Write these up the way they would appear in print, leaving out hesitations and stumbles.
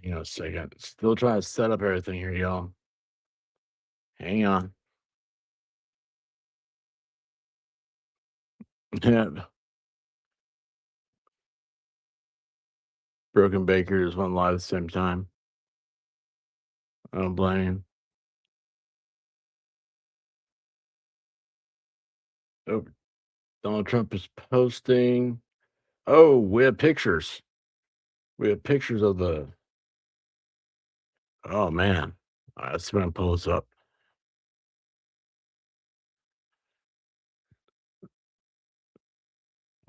Hang on a second. Still trying to set up everything here, y'all. Hang on. Yeah. Broken Baker just went live at the same time. I don't blame him. Oh, Donald Trump is posting. Oh, we have pictures. We have pictures of the. Oh man, let's try and pull this up.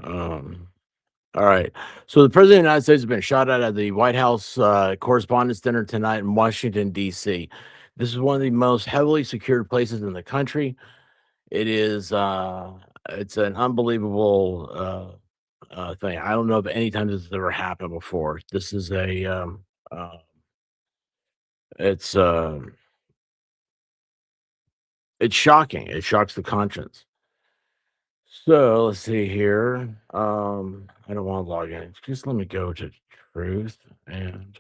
Um, all right. So the president of the United States has been shot at the White House Correspondents' Dinner tonight in Washington D.C. This is one of the most heavily secured places in the country. It is. It's an unbelievable thing. I don't know if any time this has ever happened before. This is a. Uh, it's. It's shocking. It shocks the conscience. So let's see here. I don't want to log in. Just let me go to truth and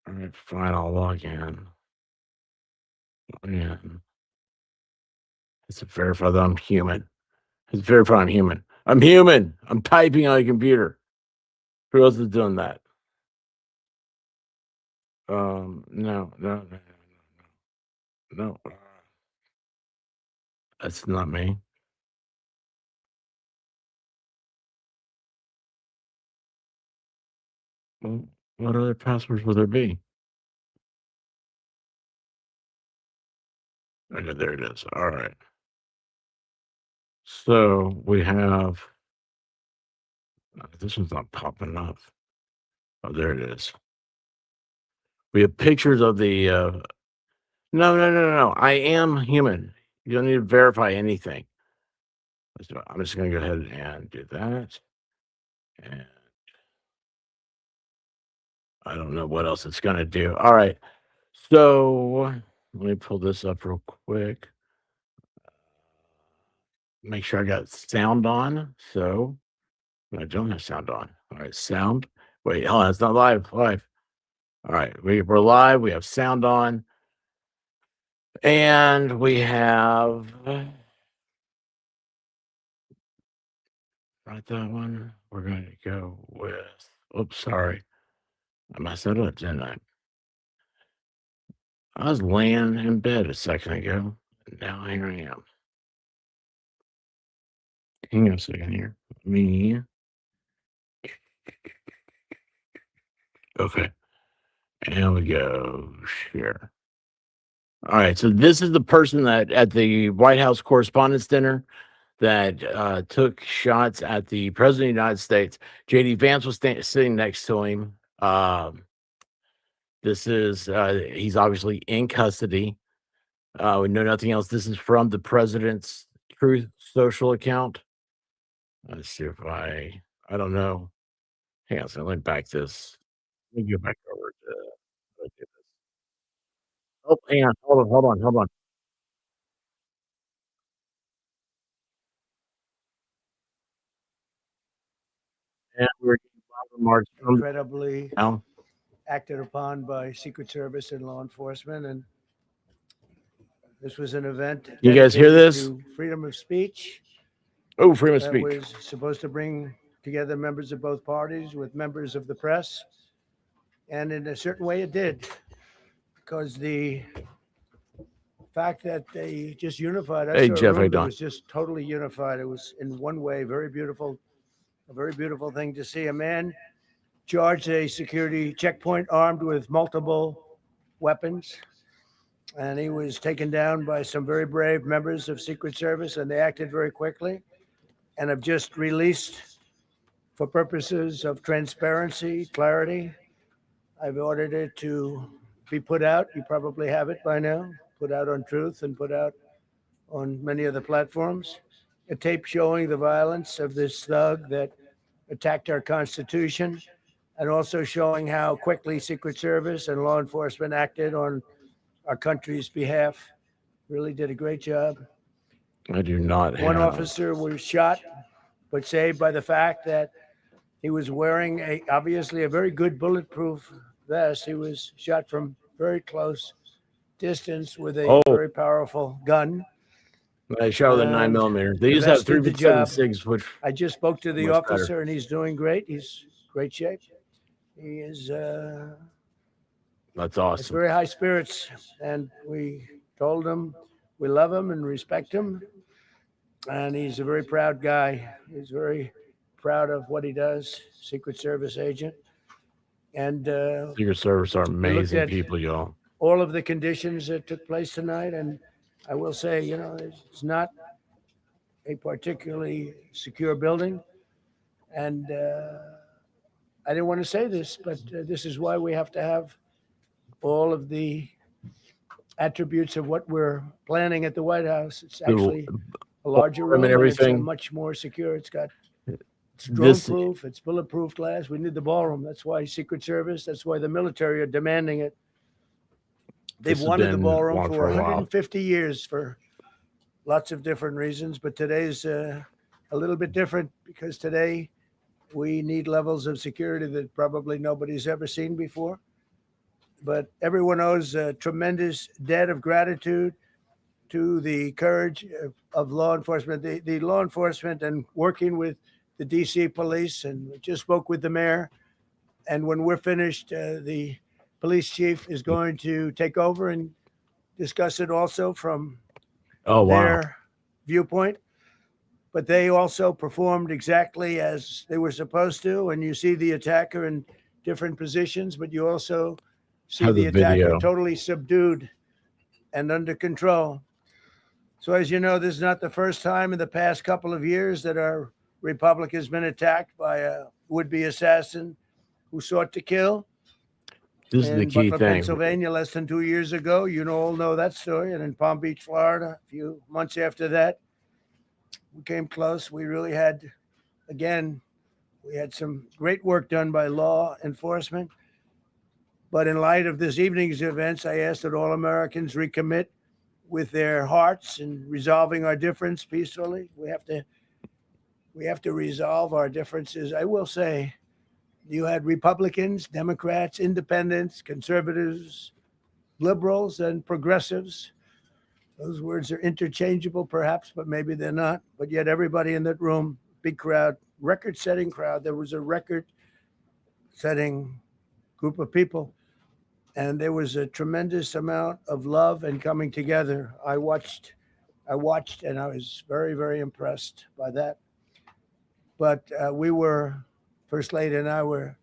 all right, fine, I'll log in. And it's to verify that I'm human. It's verify I'm human. I'm human. I'm typing on a computer. Who else is doing that? No, no, no, no, no. That's not me. Well, what other passwords would there be? Okay, there it is. All right. So we have this one's not popping up. Oh, there it is. We have pictures of the no, no, no, no, no. I am human. You don't need to verify anything. I'm just gonna go ahead and do that. And I don't know what else it's gonna do. All right. So let me pull this up real quick. Make sure I got sound on. So I don't have sound on. All right, sound. Wait, hold on, it's not live. Live. All right, we're live. We have sound on, and we have right that one. We're going to go with. Oops, sorry, I messed that up, didn't I? I was laying in bed a second ago. And now here I am. Hang on a second here. Me. Okay, and we go share. All right, so this is the person that at the White House Correspondents' Dinner that took shots at the president of the United States. JD Vance was sitting next to him. This is he's obviously in custody. We know nothing else. This is from the president's Truth Social account. Let's see if I don't know. Hang on a second. Let me back this. Let me go back over to look at this. Oh, hang on. Hold on. And we're getting live remarks from Incredibly now. acted upon by Secret Service and law enforcement. And this was an event You guys hear dedicated this? to freedom of speech Oh, freedom of that speech. was supposed to bring together members of both parties with members of the press. And in a certain way, it did, because the fact that they just unified, I Hey, saw a Jeff, how you room that doing? was just totally unified. It was, in one way, very beautiful, a very beautiful thing to see. A man charged a security checkpoint armed with multiple weapons, and he was taken down by some very brave members of Secret Service, and they acted very quickly and have just released, for purposes of transparency, clarity. I've ordered it to be put out. You probably have it by now, put out on Truth and put out on many other platforms. A tape showing the violence of this thug that attacked our Constitution, and also showing how quickly Secret Service and law enforcement acted on our country's behalf. Really did a great job. I do not One have. officer was shot, but saved by the fact that He was wearing obviously a very good bulletproof vest. He was shot from very close distance with a Oh, very powerful gun. I shot with a And 9 millimeter. They the used to have vest did the job. 3.76, which I just spoke to the much better. officer, and he's doing great. He's great shape. He is. That's It's awesome. very high spirits, and we told him we love him and respect him, and he's a very proud guy. He's very proud of what he does, Secret Service agent, and Secret Service are amazing at- people, y'all. all of the conditions that took place tonight. And I will say, it's not a particularly secure building, and I didn't want to say this, but this is why we have to have all of the attributes of what we're planning at the White House. It's actually a larger ballroom room and and it's everything. much more secure. It's This- drone-proof, it's bulletproof glass. We need the ballroom. That's why Secret Service, that's why the military are demanding it. They've This has wanted the been ballroom wanted for for a while. 150 years for lots of different reasons, but today's a little bit different because today we need levels of security that probably nobody's ever seen before. But everyone owes a tremendous debt of gratitude to the courage of law enforcement, the law enforcement, and working with the DC police. And we just spoke with the mayor. And when we're finished, the police chief is going to take over and discuss it also from Oh, wow. their viewpoint. But they also performed exactly as they were supposed to. And you see the attacker in different positions, but you also see Have the the attacker video. totally subdued and under control. So, as you know, this is not the first time in the past couple of years that our republic has been attacked by a would-be assassin who sought to kill. This is the In key Butler, thing. Pennsylvania, less than 2 years ago. You all know that story. And in Palm Beach, Florida, a few months after that, we came close. We really had, again, we had some great work done by law enforcement. But in light of this evening's events, I asked that all Americans recommit with their hearts and resolving our difference peacefully. We have to resolve our differences. I will say, you had Republicans, Democrats, independents, conservatives, liberals, and progressives. Those words are interchangeable, perhaps, but maybe they're not. But yet, everybody in that room, big crowd, record-setting crowd. There was a record-setting group of people. And there was a tremendous amount of love and coming together. I watched, and I was very, very impressed by that. But First Lady and I were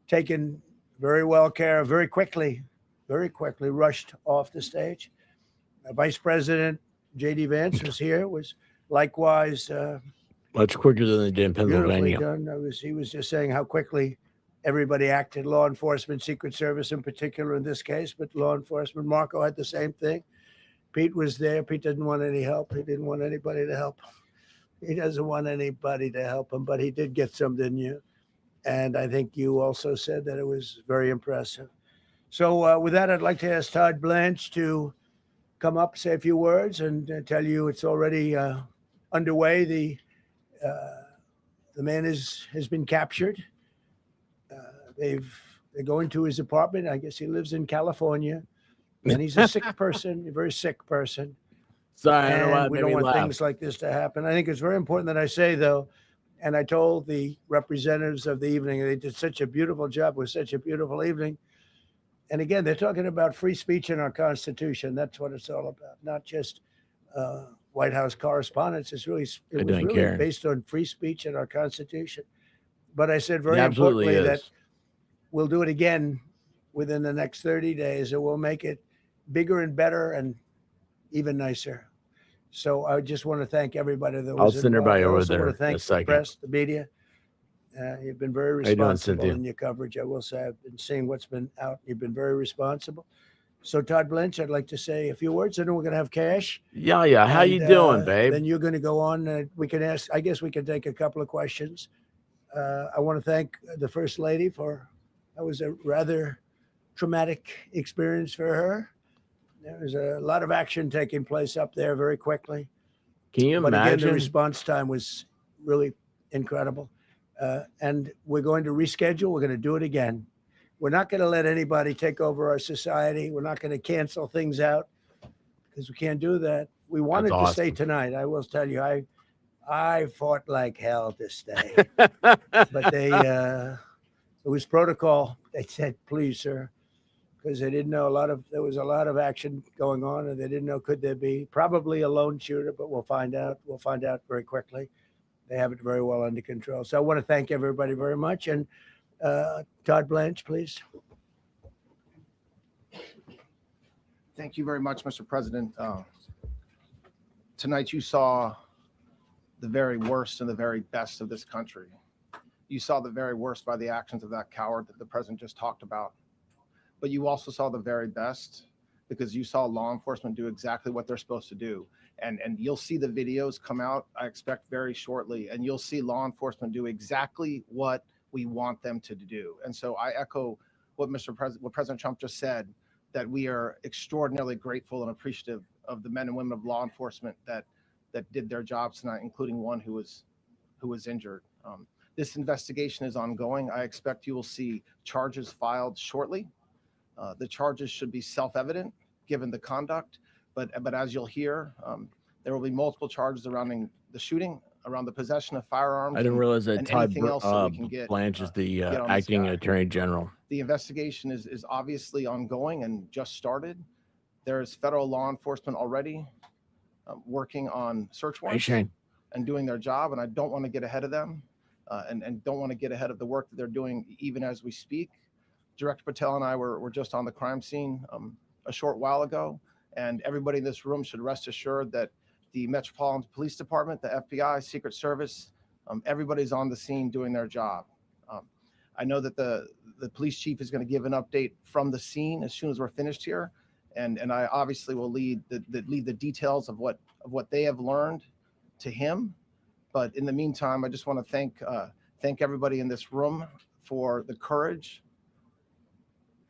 taken very well care of, very quickly rushed off the stage. Vice President J.D. Vance was here, was likewise Much quicker than they did in beautifully Pennsylvania. done. He was just saying how quickly everybody acted, law enforcement, Secret Service in particular in this case, but law enforcement. Marco had the same thing. Pete was there. Pete didn't want any help. He didn't want anybody to help him. He doesn't want anybody to help him, but he did get some, didn't you? And I think you also said that it was very impressive. So with that, I'd like to ask Todd Blanche to come up, say a few words, and tell you it's already underway. The man has been captured. They're going to his apartment. I guess he lives in California, and he's a sick person, a very sick person. Sorry, I don't know why And it we made don't me want laugh. things like this to happen. I think it's very important that I say, though, and I told the representatives of the evening, they did such a beautiful job. It was such a beautiful evening. And again, they're talking about free speech in our Constitution. That's what it's all about, not just White House correspondence. It was don't really care. based on free speech in our Constitution. But I said very It absolutely importantly that is. we'll do it again within the next 30 days, and we'll make it bigger and better and even nicer. So I just want to thank everybody that I'll was send involved. everybody I over also there want to in a thank the second. press, the media. You've been very How you doing, responsible Cynthia? in your coverage. I will say I've been seeing what's been out. You've been very responsible. So Todd Blanche, I'd like to say a few words, and then we're going to have Cash. Yeah. How you And, doing, babe? Then you're going to go on. We can ask. I guess we can take a couple of questions. I want to thank the First Lady that was a rather traumatic experience for her. There was a lot of action taking place up there very quickly. Can you But again, the imagine? response time was really incredible. And we're going to reschedule. We're going to do it again. We're not going to let anybody take over our society. We're not going to cancel things out because we can't do that. We wanted to awesome. stay tonight. I will tell you, I fought like hell to stay, but it was protocol. They said, please, sir, because they didn't know there was a lot of action going on, and they didn't know, could there be probably a lone shooter, but we'll find out. We'll find out very quickly. They have it very well under control. So I want to thank everybody very much. And Todd Blanche, please. Thank you very much, Mr. President. Tonight you saw the very worst and the very best of this country. You saw the very worst by the actions of that coward that the president just talked about. But you also saw the very best because you saw law enforcement do exactly what they're supposed to do. And you'll see the videos come out, I expect, very shortly, and you'll see law enforcement do exactly what we want them to do. And so I echo what President Trump just said, that we are extraordinarily grateful and appreciative of the men and women of law enforcement that did their jobs tonight, including one who was injured. This investigation is ongoing. I expect you will see charges filed shortly. The charges should be self-evident given the conduct, but as you'll hear, there will be multiple charges surrounding the shooting, around the possession of firearms. I didn't realize that and Todd anything else that we can get, Blanche is the get on this acting guy. attorney general. The investigation is obviously ongoing and just started. There is federal law enforcement already working on search Hey, warrants Shane. and doing their job, and I don't want to get ahead of them and don't want to get ahead of the work that they're doing even as we speak. Director Patel and I were just on the crime scene a short while ago, and everybody in this room should rest assured that the Metropolitan Police Department, the FBI, Secret Service, everybody's on the scene doing their job. I know that the police chief is going to give an update from the scene as soon as we're finished here, and I obviously will lead the details of what they have learned to him. But in the meantime, I just want to thank everybody in this room for the courage,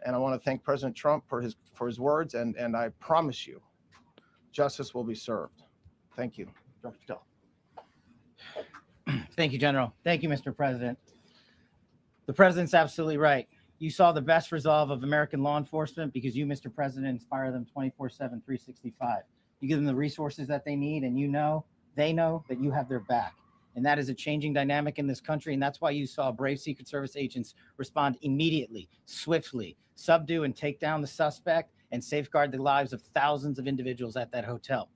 and I want to thank President Trump for his words, and I promise you, justice will be served. Thank you. Dr. Patel. Thank you, General. Thank you, Mr. President. The president's absolutely right. You saw the best resolve of American law enforcement because you, Mr. President, inspire them 24/7, 365. You give them the resources that they need, and they know that you have their back. And that is a changing dynamic in this country. And that's why you saw brave Secret Service agents respond immediately, swiftly, subdue and take down the suspect and safeguard the lives of thousands of individuals at that hotel.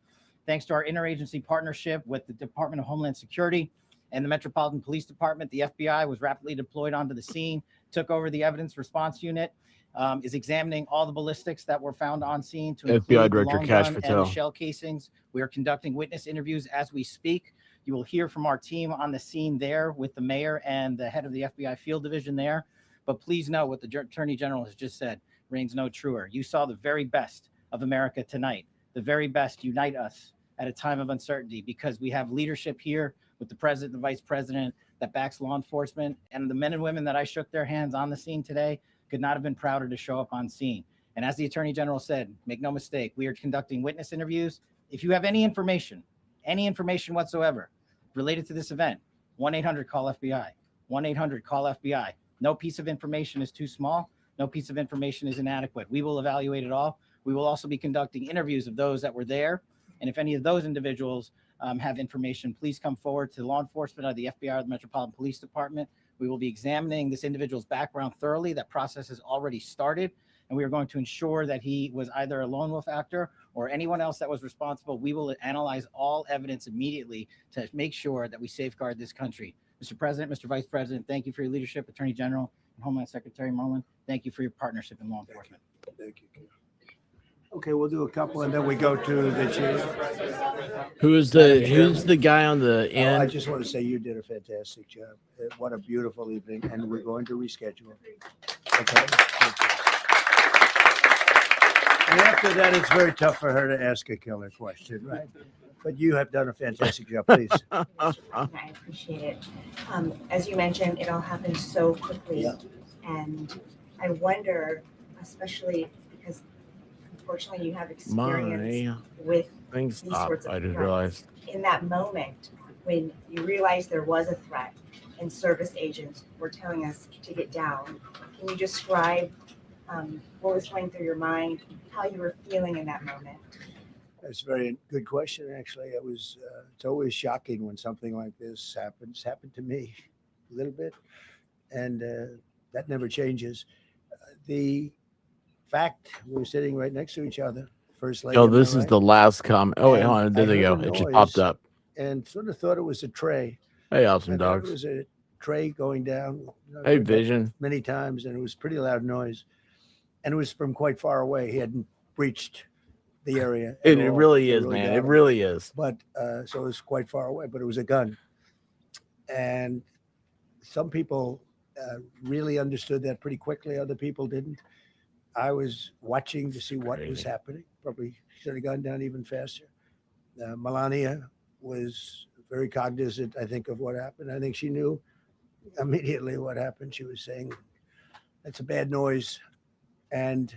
Thanks to our interagency partnership with the Department of Homeland Security and the Metropolitan Police Department, the FBI was rapidly deployed onto the scene, took over the evidence response unit, is examining all the ballistics that were found on scene to include FBI the Director long Kash gun and Patel. the shell casings. We are conducting witness interviews as we speak. You will hear from our team on the scene there with the mayor and the head of the FBI field division there. But please know what the Attorney General has just said reigns no truer. You saw the very best of America tonight. The very best unite us at a time of uncertainty because we have leadership here with the president and the vice president that backs law enforcement, and the men and women that I shook their hands on the scene today could not have been prouder to show up on scene. And as the Attorney General said, make no mistake, we are conducting witness interviews. If you have any information whatsoever related to this event, 1-800-CALL-FBI, 1-800-CALL-FBI. No piece of information is too small. No piece of information is inadequate. We will evaluate it all. We will also be conducting interviews of those that were there. And if any of those individuals have information, please come forward to law enforcement or the FBI or the Metropolitan Police Department. We will be examining this individual's background thoroughly. That process has already started, and we are going to ensure that he was either a lone wolf actor or anyone else that was responsible. We will analyze all evidence immediately to make sure that we safeguard this country. Mr. President, Mr. Vice President, thank you for your leadership. Attorney General and Homeland Secretary Merlin, thank you for your partnership in law enforcement. Thank you. Okay, we'll do a couple and then we go to the chief. Who's the guy on the I end? just want to say you did a fantastic job. What a beautiful evening, and we're going to reschedule. Okay. And after that, it's very tough for her to ask a killer question, right? But you have done a fantastic job, please. I appreciate it. As you mentioned, it all happened so quickly. Yeah. And I wonder, especially because unfortunately you have experience with Things these stopped. sorts of I didn't threats. realize. In that moment, when you realized there was a threat, and service agents were telling us to get down. Can you describe what was going through your mind, how you were feeling in that moment? That's a very good question, actually. It's always shocking when something like this happens. Happened to me a little bit, and that never changes. The fact we were sitting right next to each other, first lady. Oh, on my this is right, the last comment. Oh, wait, and hold on. There I they heard go. a It just popped noise up. and sort of thought it was a tray. Hey, I awesome thought it dogs. was a tray going down. Hey, I've done Vision. many times, and it was pretty loud noise, and it was from quite far away. He hadn't breached the area. It at all. really They is, man. got It him. really is. But so it was quite far away, but it was a gun. And some people really understood that pretty quickly. Other people didn't. I was watching to see what was Crazy. happening. Probably should have gone down even faster. Melania was very cognizant, I think, of what happened. I think she knew immediately what happened. She was saying, "That's a bad noise," and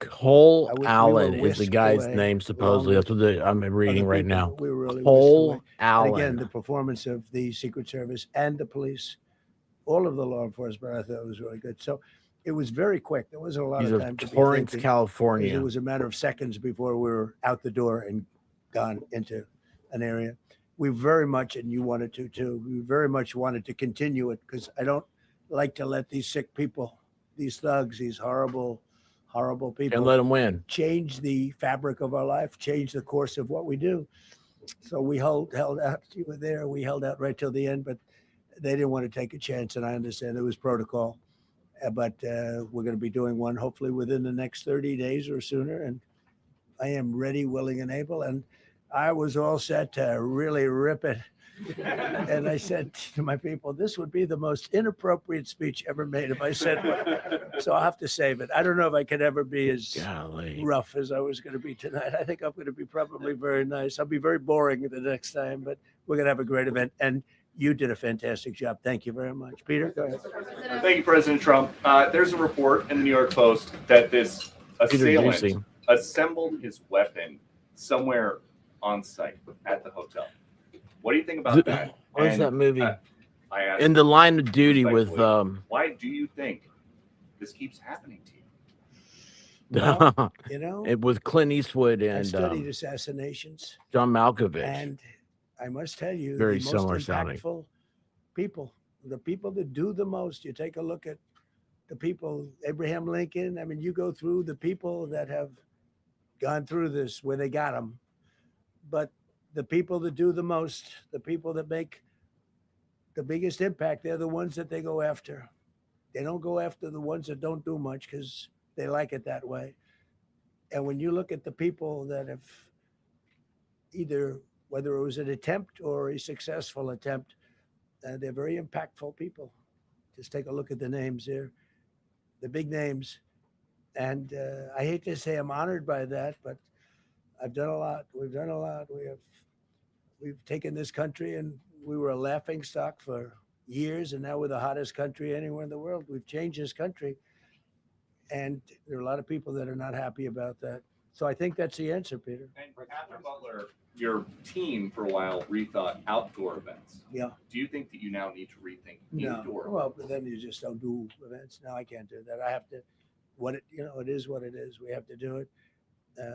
Cole we were Allen is the whisked guy's away name, supposedly. along That's what I'm reading other right people, now. but we were really whisked Cole away. And again, the Allen. performance of the Secret Service and the police, all of the law enforcement, I thought was really good. So it was very quick. There wasn't a lot He's of of time to be Torrance, thinking. It California. was a matter of seconds before we were out the door and gone into an area. We very much, and you wanted to too, we very much wanted to continue it because I don't like to let these sick people, these thugs, these horrible, horrible Can't people let him win. change the fabric of our life, change the course of what we do. So we held out. You were there. We held out right till the end, but they didn't want to take a chance, and I understand it was protocol. But we're going to be doing one hopefully within the next 30 days or sooner, and I am ready, willing, and able. And I was all set to really rip it. And I said to my people, this would be the most inappropriate speech ever made if I said one. So I'll have to save it. I don't know if I could ever be as Golly. rough as I was going to be tonight. I think I'm going to be probably very nice. I'll be very boring the next time, but we're going to have a great event. And you did a fantastic job. Thank you very much. Peter, go ahead. Thank you, President Trump. There's a report in the New York Post that this Peter assailant Ducey. assembled his weapon somewhere on site at the hotel. What do you think about Th- that? What is And, that movie? I asked, In the Line of Duty with respectfully, why do you think this keeps happening to you? Well, you know, it with Clint Eastwood I and studied assassinations, John Malkovich. and I must tell you, Very the most similar sounding. impactful people, the people that do the most. You take a look at the people, Abraham Lincoln. I mean, you go through the people that have gone through this where they got them, but the people that do the most, the people that make the biggest impact, they're the ones that they go after. They don't go after the ones that don't do much because they like it that way. And when you look at the people that have either, whether it was an attempt or a successful attempt, they're very impactful people. Just take a look at the names here, the big names. And I hate to say I'm honored by that, but I've done a lot. We've done a lot. We've taken this country, and we were a laughing stock for years, and now we're the hottest country anywhere in the world. We've changed this country, and there are a lot of people that are not happy about that. So I think that's the answer, Peter. And after Butler, your team for a while rethought outdoor events. Yeah. Do you think that you now need to rethink No, indoor? well, but then you just don't do events. No, I can't do that. I have to. It is what it is. We have to do it.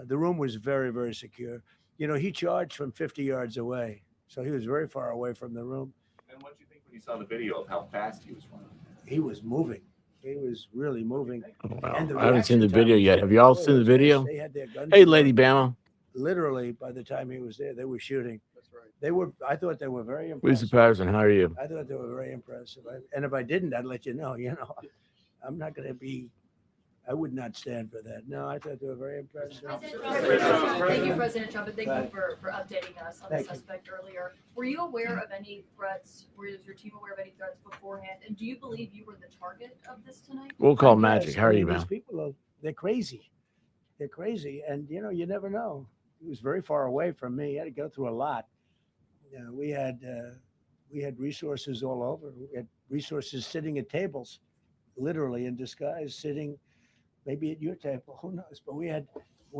The room was very, very secure. He charged from 50 yards away, so he was very far away from the room. And what do you think when you saw the video of how fast he was running? He was moving. He was really moving. Oh, wow. And the I haven't seen the reaction time video was yet. Have y'all seen the was video? fast. They had their guns. Hey, drawn. Lady Bama. Literally, by the time he was there, they were shooting. That's right. I thought they were very Lisa impressive. Patterson, how are you? I thought they were very impressive. And if I didn't, I'd let you know. I'm not going to be. I would not stand for that. No, I thought they were very impressive. Thank you, President Trump, and thank you Right. for updating us on the Thank you. suspect earlier. Were you aware of any threats? Was your team aware of any threats beforehand? And do you believe you were the target of this tonight? We'll call I Magic. guess. How are I you, mean, man? These people they're crazy. They're crazy. And, you never know. He was very far away from me. He had to go through a lot. We had resources all over. We had resources sitting at tables, literally in disguise, sitting maybe at your table. Who knows? But we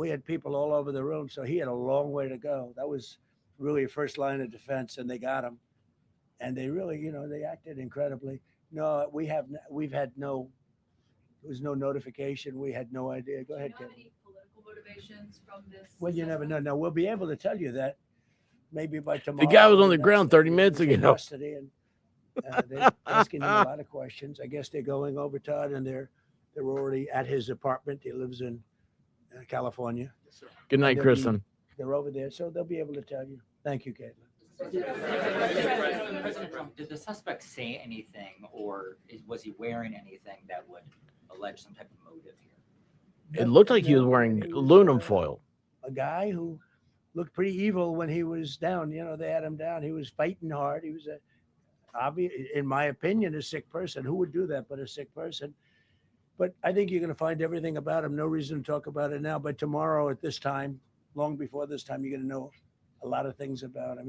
had people all over the room. So he had a long way to go. That was really a first line of defense, and they got him. and they really, they acted incredibly. No, we've had no, there was no notification. We had no idea. Go Do you ahead, know Kevin. any political motivations from this? Well, you never know. assessment? Now we'll be able to tell you that maybe by tomorrow. guy was on the That's ground 30 minutes he was in ago. custody, and they're asking him a lot of questions. I guess they're going over Todd, and they're already at his apartment. He lives in California. Good night, they'll be- Kristen. They're over there, so they'll be able to tell you. Thank you, Caitlin. President Trump, did the suspect say anything, or was he wearing anything that would allege some type of motive here? It looked like he was wearing He was, aluminum foil. A guy who looked pretty evil when he was down. They had him down. He was fighting hard. He was in my opinion, a sick person. Who would do that but a sick person? But I think you're going to find everything about him. No reason to talk about it now. But tomorrow at this time, long before this time, you're going to know a lot of things about him.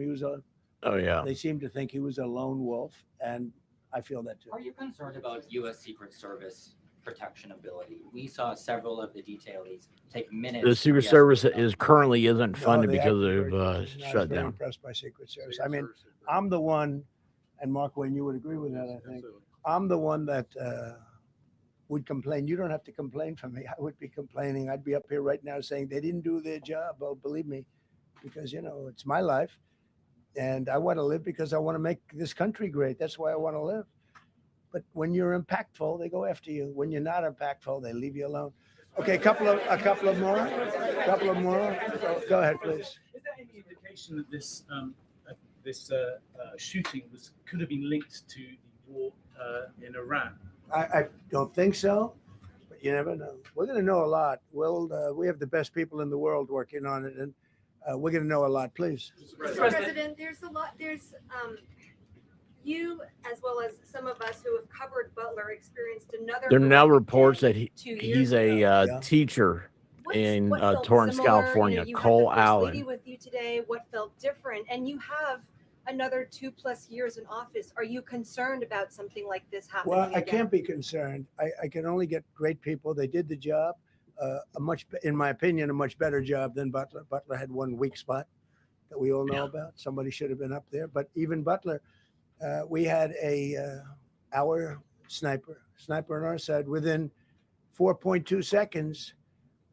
Oh yeah. They seem to think he was a lone wolf, and I feel that too. Are you concerned about U.S. Secret Service protection ability? We saw several of the detailees take minutes. The Secret to Service escort currently isn't funded they because acted of very good. I was very shutdown. impressed by Secret Service. I mean, I'm the one, and Mark Wayne, you would agree with that, I think. I'm the one that would complain. You don't have to complain for me. I would be complaining. I'd be up here right now saying they didn't do their job. Oh, believe me, because, it's my life. And I want to live because I want to make this country great. That's why I want to live. But when you're impactful, they go after you. When you're not impactful, they leave you alone. Okay, a couple of more. Go ahead, please. Is there any indication that this shooting could have been linked to the war in Iran? I don't think so, but you never know. We're going to know a lot. We have the best people in the world working on it, and we're going to know a lot. Please. Mr. President, there's a lot. There's you as well as some of us who have covered Butler experienced another. There are now horrific reports day that he's he's a Yeah. teacher in what felt Torrance, similar? California. You had Cole the First Allen. Lady with you today. What felt different? And you have another 2+ years in office. Are you concerned about something like this happening? Well, I again? can't be concerned. I can only get great people. They did the job, in my opinion, a much better job than Butler. Butler had one weak spot that we all know about. Somebody should have been up there. But even Butler, we had our sniper on our side within 4.2 seconds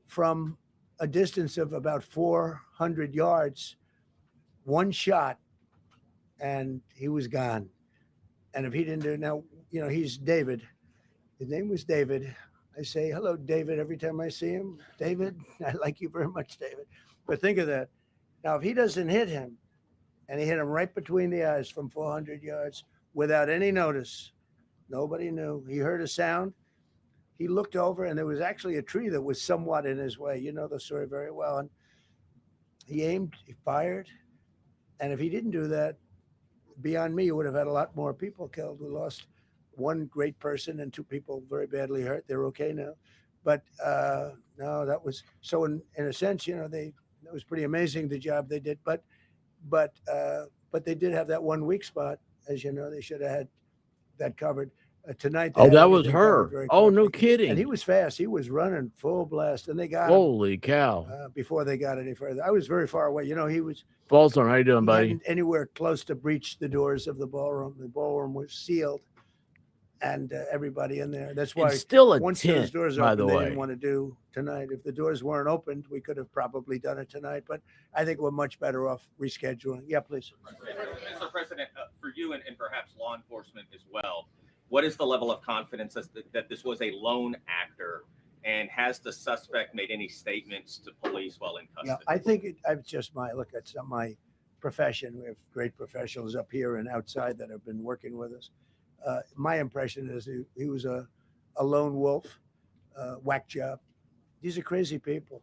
from a distance of about 400 yards, one shot, and he was gone. And if he didn't do it now, he's David. His name was David. I say, hello, David, every time I see him. David, I like you very much, David. But think of that. Now, if he doesn't hit him, and he hit him right between the eyes from 400 yards without any notice, nobody knew. He heard a sound. He looked over, and there was actually a tree that was somewhat in his way. You know the story very well. And he aimed, he fired. And if he didn't do that, beyond me, you would have had a lot more people killed. We lost one great person and 2 people very badly hurt. They're okay now. But no, that was so in a sense, it was pretty amazing the job they did. But they did have that one weak spot, as you know. They should have had that covered tonight. Oh, that was her. Oh, no And he kidding. was fast. He was running full blast, and they got him Holy cow. before they got any further. I was very far away. He was Ballstone, how you doing, he buddy? hadn't anywhere close to breach the doors of the ballroom. The ballroom was sealed, and everybody in there. That's why It's still a once those tent, doors by opened, the they way. didn't want to do tonight. If the doors weren't opened, we could have probably done it tonight. But I think we're much better off rescheduling. Yeah, please. Mr. President, for you and perhaps law enforcement as well, what is the level of confidence that this was a lone actor, and has the suspect made any statements to police while in Yeah, custody? I think it's just it's not my profession. We have great professionals up here and outside that have been working with us. My impression is he was a lone wolf, whack job. These are crazy people.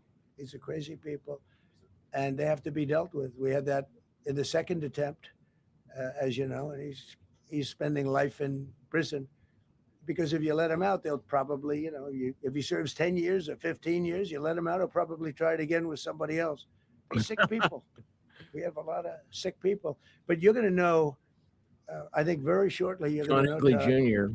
And they have to be dealt with. We had that in the second attempt, as you know, and he's spending life in prison. Because if you let him out, they'll probably, if he serves 10 years or 15 years, you let him out, he'll probably try it again with somebody else. They're sick people. We have a lot of sick people. But you're going to know, I think very shortly, you're John going to know. Hinckley Jr.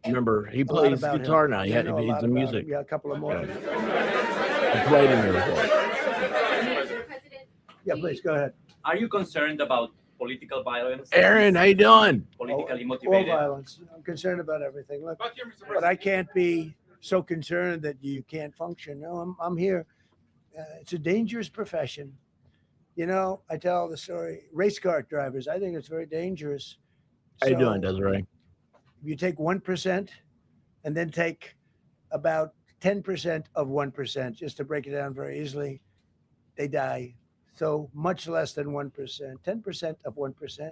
Remember, he a lot plays about him. guitar now. You're gonna know a He's lot the about music. him. Yeah, a couple of more. He played in there before. Mr. President, Yeah, please, go ahead. Are you concerned about political violence? Aaron, how you doing? Politically All motivated? violence. I'm concerned about everything. Look, but I can't be so concerned that you can't function. No, I'm here. It's a dangerous profession. You know, I tell the story. Race car drivers. I think it's very dangerous. How you doing, So, Desiree? if you take 1% and then take about 10% of 1%, just to break it down very easily, they die. So much less than 1%, 10% of 1%.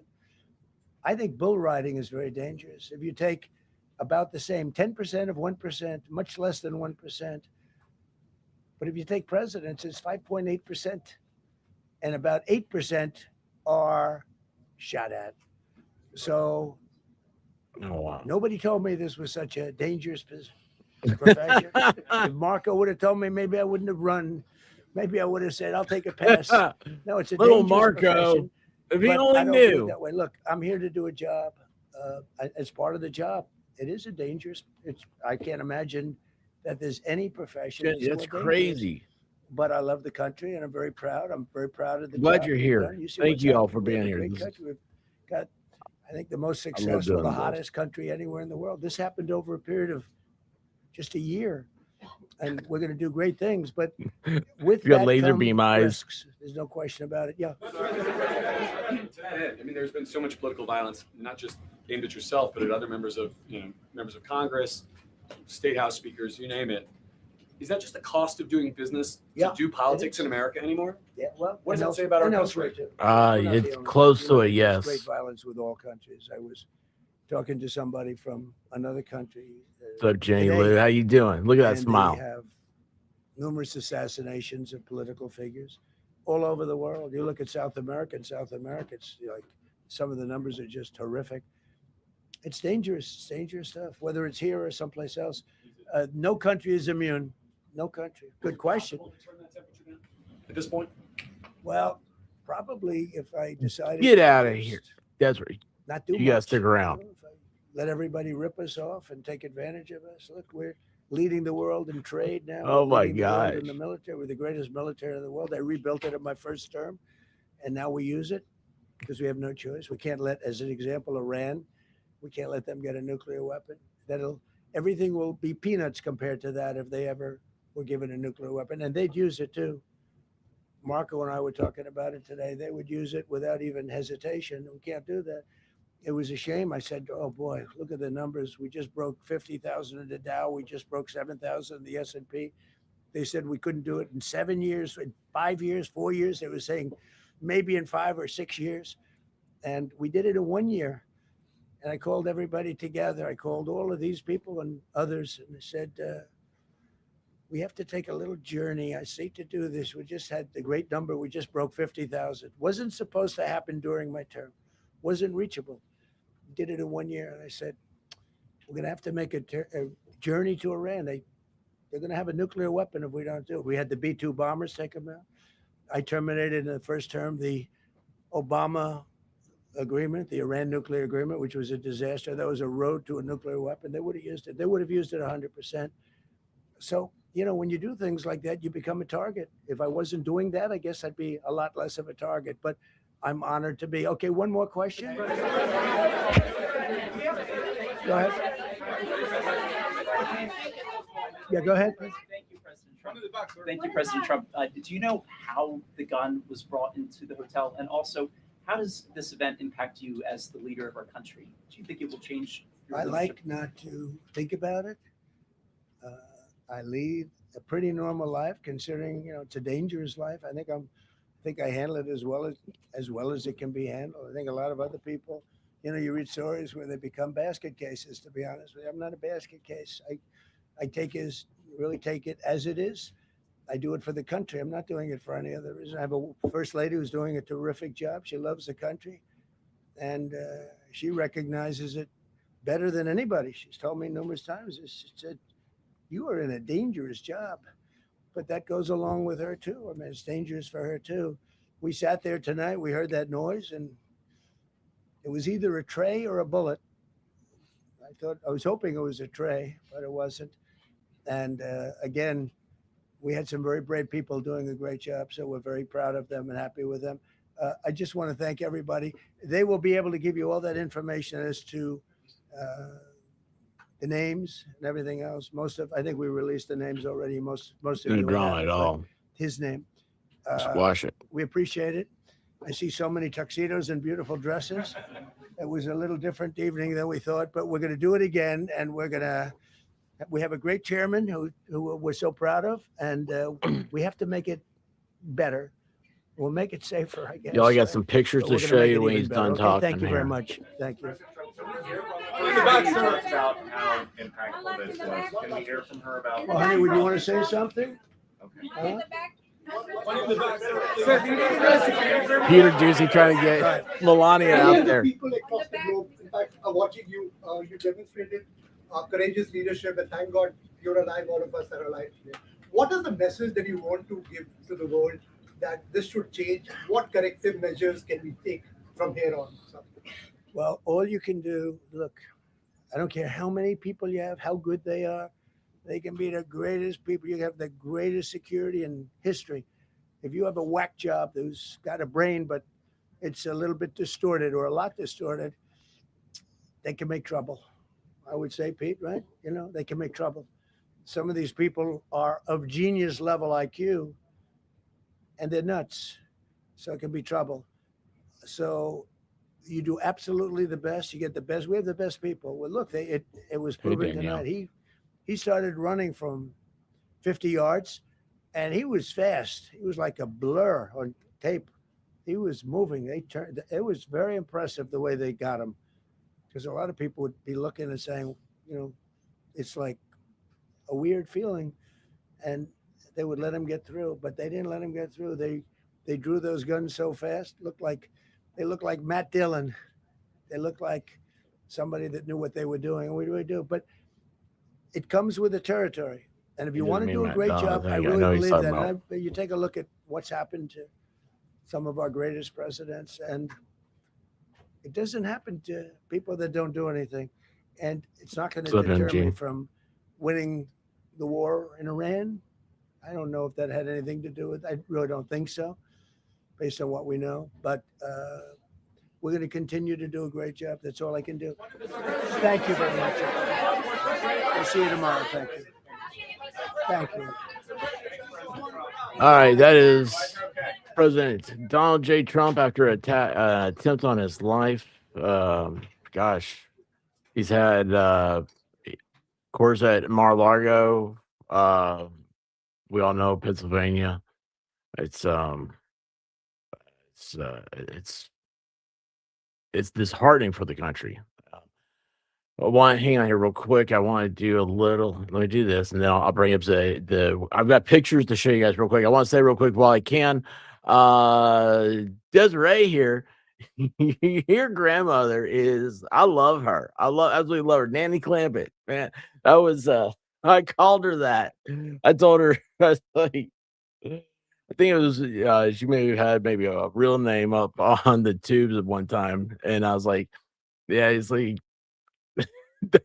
I think bull riding is very dangerous. If you take about the same 10% of 1%, much less than 1%. But if you take presidents, it's 5.8%. And about 8% are shot at. So Oh, wow. nobody told me this was such a dangerous profession. If Marco would have told me, maybe I wouldn't have run. Maybe I would have said, I'll take a pass. No, it's a Little dangerous Marco, profession. if he But only I don't do it knew. that way. Look, I'm here to do a job. As part of the job, it is a dangerous. I can't imagine that there's any profession. That's more dangerous. crazy. But I love the country, and I'm very proud. I'm very proud of the Glad job you're we've here. done. See Thank what's you all happening. for We have being a here. great This is- country. We've got, I think, the most I love successful, doing the this. hottest country anywhere in the world. This happened over a period of just a year, and we're going to do great things. But with You got that laser come beam eyes. risks. There's no question about it. Yeah. To that end, I mean, there's been so much political violence, not just aimed at yourself, but at other members of Congress, state house speakers, you name it. Is that just the cost of doing business Yeah, to do politics is. in America anymore? Yeah. Well, What does and that say about our and country? elsewhere, too. We're not the It's only close country. to a Look, there's yes. Great violence with all countries. I was talking to somebody from another country. What's up, Jenny today, Lou? How you doing? Look at that and smile. They have numerous assassinations of political figures all over the world. You look at South America. In South America, it's like some of the numbers are just horrific. It's dangerous. It's dangerous stuff. Whether it's here or someplace else, no country is immune. No country. Good question. At this point, Well, probably if I decided Get to out of just here. Desiree, not do you gotta much, stick around. if I let everybody rip us off and take advantage of us. Look, we're leading the world in trade now. Oh, We're my leading the world in gosh. the military. We're the greatest military in the world. I rebuilt it in my first term, and now we use it because we have no choice. We can't let, as an example, Iran, we can't let them get a nuclear weapon. Everything will be peanuts compared to that if they ever were given a nuclear weapon, and they'd use it too. Marco and I were talking about it today. They would use it without even hesitation. We can't do that. It was a shame. I said, oh boy, look at the numbers. We just broke 50,000 in the Dow. We just broke 7,000 in the S&P. They said we couldn't do it in 7 years, in 5 years, 4 years. They were saying maybe in 5 or 6 years. And we did it in 1 year. And I called everybody together. I called all of these people and others, and I said, we have to take a little journey. I see to do this. We just had the great number. We just broke 50,000. Wasn't supposed to happen during my term. Wasn't reachable. We did it in 1 year. And I said, we're going to have to make a journey to Iran. They're going to have a nuclear weapon if we don't do it. We had the B-2 bombers take them out. I terminated in the first term the Obama agreement, the Iran nuclear agreement, which was a disaster. That was a road to a nuclear weapon. They would have used it. They would have used it 100%. So, when you do things like that, you become a target. If I wasn't doing that, I guess I'd be a lot less of a target. But I'm honored to be. Okay, one more question. Go ahead. Yeah, go ahead. Thank you, President Trump. Thank you, President Trump. Did you know how the gun was brought into the hotel? And also, how does this event impact you as the leader of our country? Do you think it will change your I leadership? like not to think about it. I lead a pretty normal life, considering it's a dangerous life. I think I handle it as well as it can be handled. I think a lot of other people, you read stories where they become basket cases. To be honest with you, I'm not a basket case. I really take it as it is. I do it for the country. I'm not doing it for any other reason. I have a first lady who's doing a terrific job. She loves the country, and she recognizes it better than anybody. She's told me numerous times. She said, you are in a dangerous job, but that goes along with her too. I mean, it's dangerous for her too. We sat there tonight, we heard that noise, and it was either a tray or a bullet. I was hoping it was a tray, but it wasn't. And again, we had some very brave people doing a great job, so we're very proud of them and happy with them. I just want to thank everybody. They will be able to give you all that information as to the names and everything else. I think we released the names already. Most of No you drama have at it, but all. his name. Squash it. We appreciate it. I see so many tuxedos and beautiful dresses. It was a little different evening than we thought, but we're going to do it again, and we have a great chairman who we're so proud of, and we have to make it better. We'll make it safer, I guess. Y'all got some pictures But to we're gonna show make you it when even he's better. done Okay, talking. thank you very here. much. Thank you. About how impactful this was. Can we hear from her about? Well, honey, would you want to say something? Okay. Huh? Peter Juicy trying to get Melania out there. People across the globe, in fact, are watching you. You demonstrated courageous leadership, and thank God you're alive. All of us are alive today. What is the message that you want to give to the world that this should change? What corrective measures can we take from here on? Well, all you can do, look, I don't care how many people you have, how good they are. They can be the greatest people. You have the greatest security in history. If you have a whack job who's got a brain, but it's a little bit distorted or a lot distorted, they can make trouble. I would say, Pete, right? You know, they can make trouble. Some of these people are of genius level IQ, and they're nuts. So it can be trouble. So you do absolutely the best. You get the best. We have the best people. Well, look, it was proven Danielle. tonight. He started running from 50 yards, and he was fast. He was like a blur on tape. He was moving. It was very impressive the way they got him, because a lot of people would be looking and saying, you know, it's like a weird feeling, and they would let him get through, but they didn't let him get through. They drew those guns so fast. They looked like Matt Dillon. They looked like somebody that knew what they were doing, and we really do. But it comes with the territory. And if you He want to doesn't do mean a great that. No, job, I I really know he's believe talking that. about. And you take a look at what's happened to some of our greatest presidents, and it doesn't happen to people that don't do anything. And it's not going to What's up, deter me MG? from winning the war in Iran. I don't know if that had anything to do with it. I really don't think so, based on what we know. But we're going to continue to do a great job. That's all I can do. Thank you very much. We'll see you tomorrow. Thank you. Thank you. All right, that is President Donald J. Trump after attempt on his life. Gosh, he's had course at Mar-a-Lago. We all know Pennsylvania. It's disheartening for the country. Hang on here real quick. I want to do a little. Let me do this, and then I'll bring up the. I've got pictures to show you guys real quick. I want to say real quick while I can. Desiree here, your grandmother is. I love her. Absolutely love her. Nanny Clampett, man. That was. I called her that. I told her. I was like. I think it was she may have had maybe a real name up on the tubes at one time, and I was like, yeah, it's like.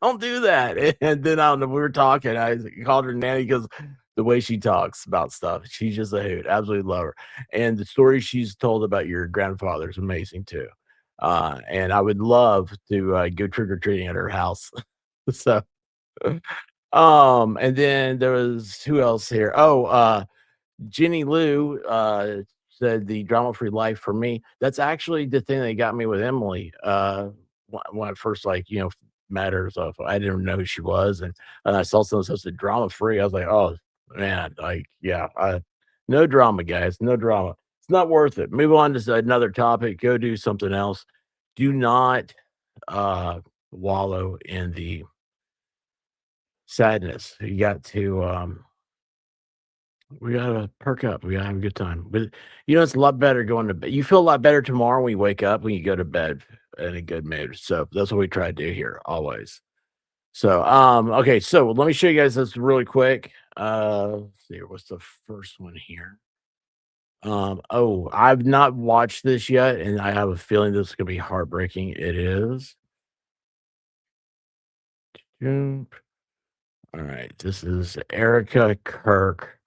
Don't do that. And then I don't know, we were talking. I called her Nanny because the way she talks about stuff, she's just a hoot. Absolutely love her. And the story she's told about your grandfather is amazing too. And I would love to go trick or treating at her house. So, and then there was who else here? Oh, Jenny Lou said the drama free life for me. That's actually the thing that got me with Emily. When I first met her, so I didn't know who she was, and I saw something that said drama free. I was like, oh man, no drama, guys, no drama. It's not worth it. Move on to another topic. Go do something else. Do not wallow in the sadness. You got to we gotta perk up. We gotta have a good time. But it's a lot better going to bed. You feel a lot better tomorrow when you wake up, when you go to bed in a good mood. So that's what we try to do here always. So okay, so let me show you guys this really quick. Let's see, what's the first one here? I've not watched this yet, and I have a feeling this is gonna be heartbreaking. It is. All right, this is Erica Kirk.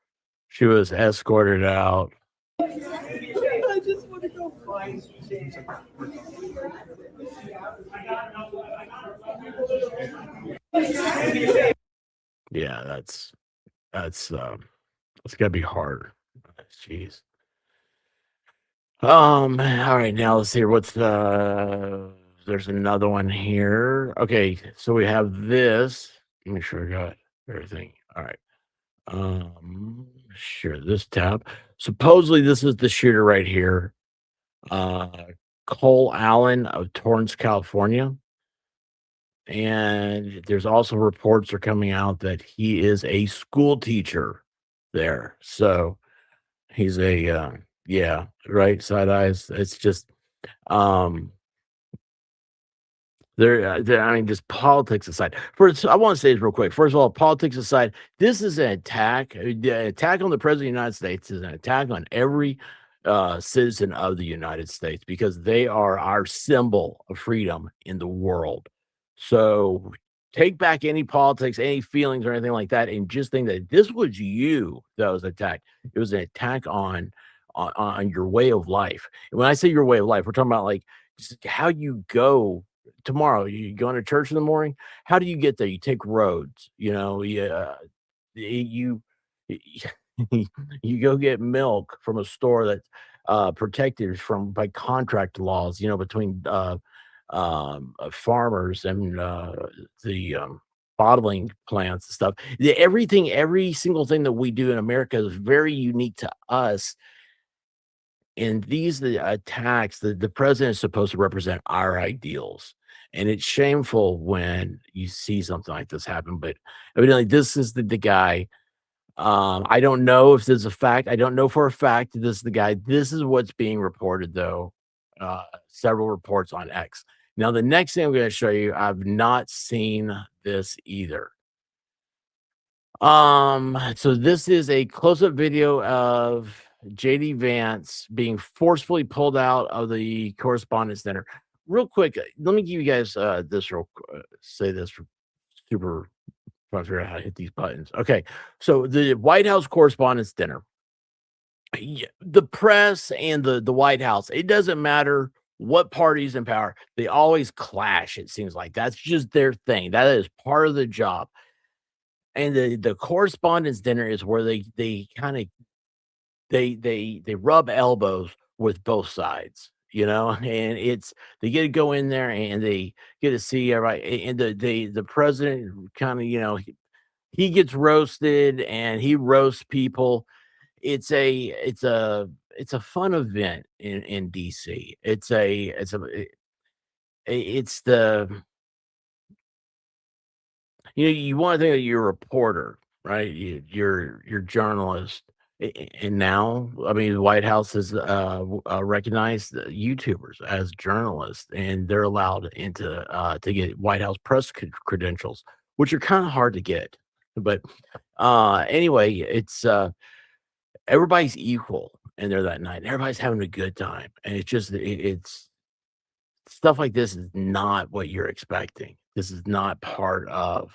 She was escorted out. just want to go find James. Yeah, it's gotta be hard. Jeez. All right, now let's see what's there's another one here. Okay, so we have this. Make sure I got everything. All right. Sure, this tab. Supposedly this is the shooter right here. Cole Allen of Torrance, California. And there's also reports are coming out that he is a school teacher there. So he's a yeah, right, side eyes. It's just I mean, just politics aside. First, I want to say this real quick. First of all, politics aside, this is an attack. The attack on the president of the United States is an attack on every citizen of the United States because they are our symbol of freedom in the world. So take back any politics, any feelings, or anything like that, and just think that this was you that was attacked. It was an attack on your way of life. And when I say your way of life, we're talking about like just how you go tomorrow. You going to church in the morning. How do you get there? You take roads. You know, you you go get milk from a store that's protected from by contract laws. You know, between farmers and the bottling plants and stuff. Everything, every single thing that we do in America is very unique to us. And the attacks, the president is supposed to represent our ideals. And it's shameful when you see something like this happen. But evidently, this is the guy. I don't know if this is a fact. I don't know for a fact that this is the guy. This is what's being reported, though. Several reports on X. Now, the next thing I'm going to show you, I've not seen this either. So this is a close-up video of JD Vance being forcefully pulled out of the Correspondence Center. Real quick, let me give you guys this say this super trying to figure out how to hit these buttons. Okay, so the White House Correspondence Dinner. The press and the White House, it doesn't matter what party's in power, they always clash. It seems like that's just their thing. That is part of the job. And the Correspondence Dinner is where they kind of they rub elbows with both sides, you know, and they get to go in there and they get to see everybody. And the president kind of, you know, he gets roasted and he roasts people. It's a fun event in DC. It's the, you know, you want to think that you're a reporter, right? You're journalist. And now, I mean, the White House has recognized YouTubers as journalists, and they're allowed into to get White House press credentials, which are kind of hard to get. But anyway, it's everybody's equal in there that night. Everybody's having a good time, and it's just it's stuff like this is not what you're expecting. This is not part of.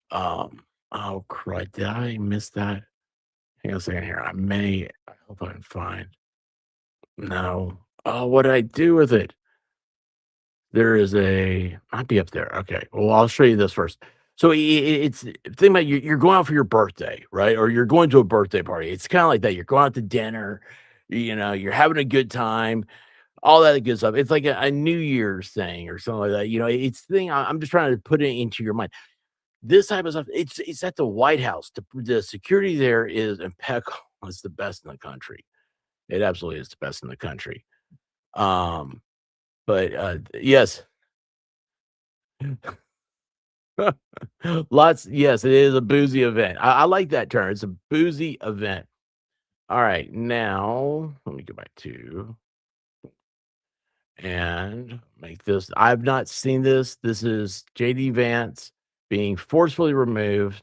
Oh crud! Did I miss that? Hang on a second here. I hope I can find. No. Oh, what did I do with it? There is might be up there. Okay. Well, I'll show you this first. So it's think about you're going out for your birthday, right? Or you're going to a birthday party. It's kind of like that. You're going out to dinner, you know, you're having a good time, all that good stuff. It's like a New Year's thing or something like that. You know, it's the thing. I'm just trying to put it into your mind. This type of stuff, it's at the White House. The security there is impeccable. It's the best in the country. It absolutely is the best in the country. But yes. Yes, it is a boozy event. I like that term. It's a boozy event. All right, now let me go back to and make this. I've not seen this. This is JD Vance being forcefully removed.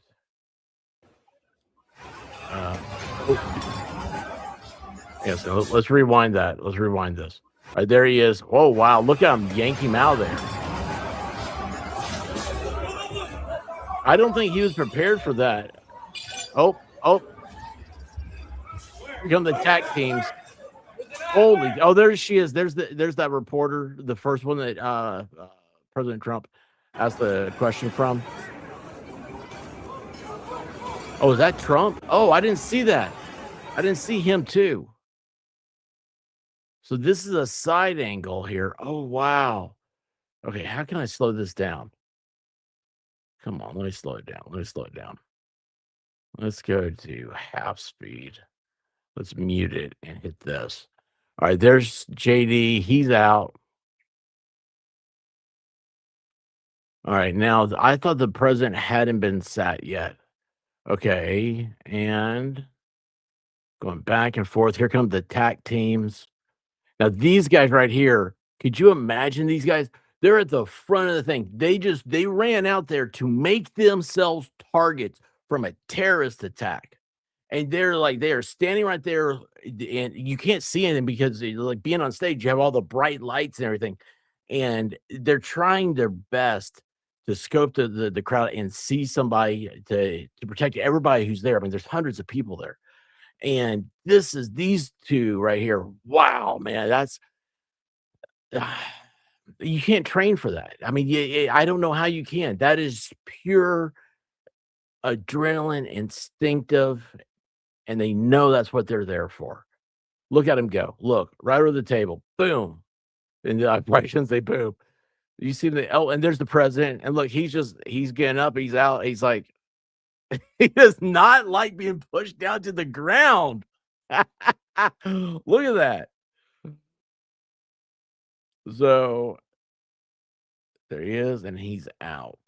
Yeah, so let's rewind that. Let's rewind this. All right, there he is. Oh, wow. Look at him yank him out of there. I don't think he was prepared for that. Oh. Here come the tag teams. Holy, oh, there she is. There's that reporter, the first one that President Trump asked the question from. Oh, is that Trump? Oh, I didn't see that. I didn't see him too. So this is a side angle here. Oh, wow. Okay, how can I slow this down? Come on, let me slow it down. Let me slow it down. Let's go to half speed. Let's mute it and hit this. All right, there's JD. He's out. All right, now I thought the president hadn't been sat yet. Okay, and going back and forth. Here come the TAC teams. Now, these guys right here, could you imagine these guys? They're at the front of the thing. They ran out there to make themselves targets from a terrorist attack. And they are standing right there, and you can't see anything because like being on stage, you have all the bright lights and everything. And they're trying their best to scope the crowd and see somebody to protect everybody who's there. I mean, there's hundreds of people there. And these two right here. Wow, man, that's you can't train for that. I mean, I don't know how you can. That is pure adrenaline, instinctive, and they know that's what they're there for. Look at them go. Look, right over the table. Boom. And I shouldn't say boom. You see and there's the president. And look, he's getting up. He's out. He's like, he does not like being pushed down to the ground. Look at that. So there he is, and he's out.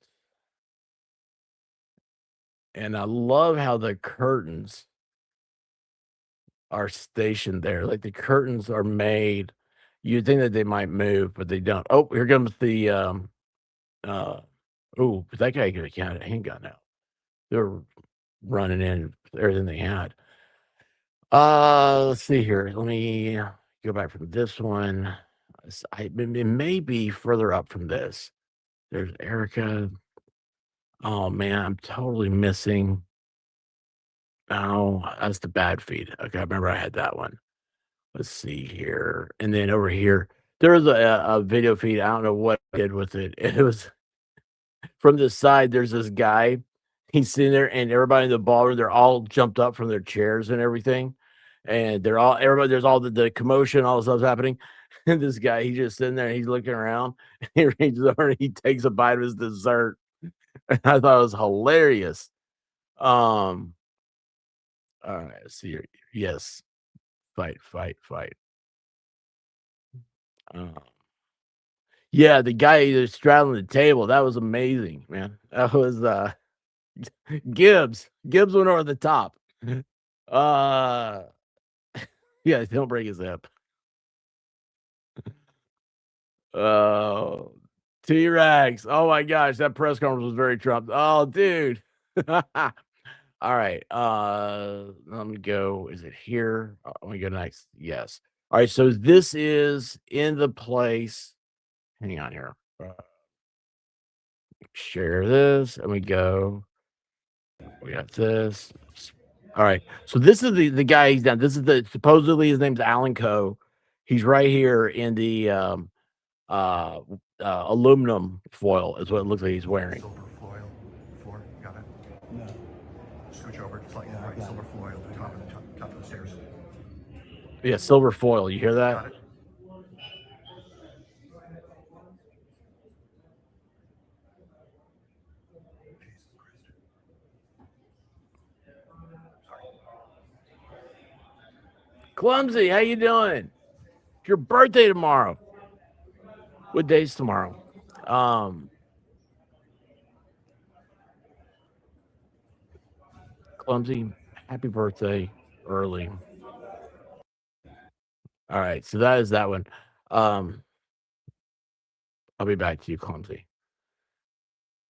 And I love how the curtains are stationed there. Like the curtains are made. You'd think that they might move, but they don't. Oh, here comes the oh, that guy could have had a handgun now. They're running in everything they had. Let's see here. Let me go back from this one. It may be further up from this. There's Erica. Oh man, I'm totally missing. Oh, that's the bad feed. Okay, I remember I had that one. Let's see here. And then over here, there was a video feed. I don't know what I did with it. It was from the side. There's this guy. He's sitting there, and everybody in the ballroom, they're all jumped up from their chairs and everything. And there's all the commotion, all the stuff's happening. And this guy, he's just sitting there, he's looking around. He reaches over and he takes a bite of his dessert. I thought it was hilarious. All right, let's see here. Yes. Fight. Yeah, the guy that's straddling the table, that was amazing, man. That was Gibbs. Gibbs went over the top. Yeah, don't break his hip. Oh, T-Rex. Oh my gosh, that press conference was very Trump. Oh, dude. All right. Let me go. Is it here? Let me go next. Yes. All right. So this is in the place. Hang on here. Share this, and we go. We got this. All right. So this is the guy he's down. This is supposedly his name's Alan Coe. He's right here in the aluminum foil is what it looks like he's wearing. Silver foil for, got it? No. Switch over to slightly right, silver foil, top of the stairs. Yeah, silver foil. You hear that? Got it. Clumsy, how you doing? It's your birthday tomorrow. What day's tomorrow? Clumsy, happy birthday early. All right, so that is that one. I'll be back to you, Clumsy.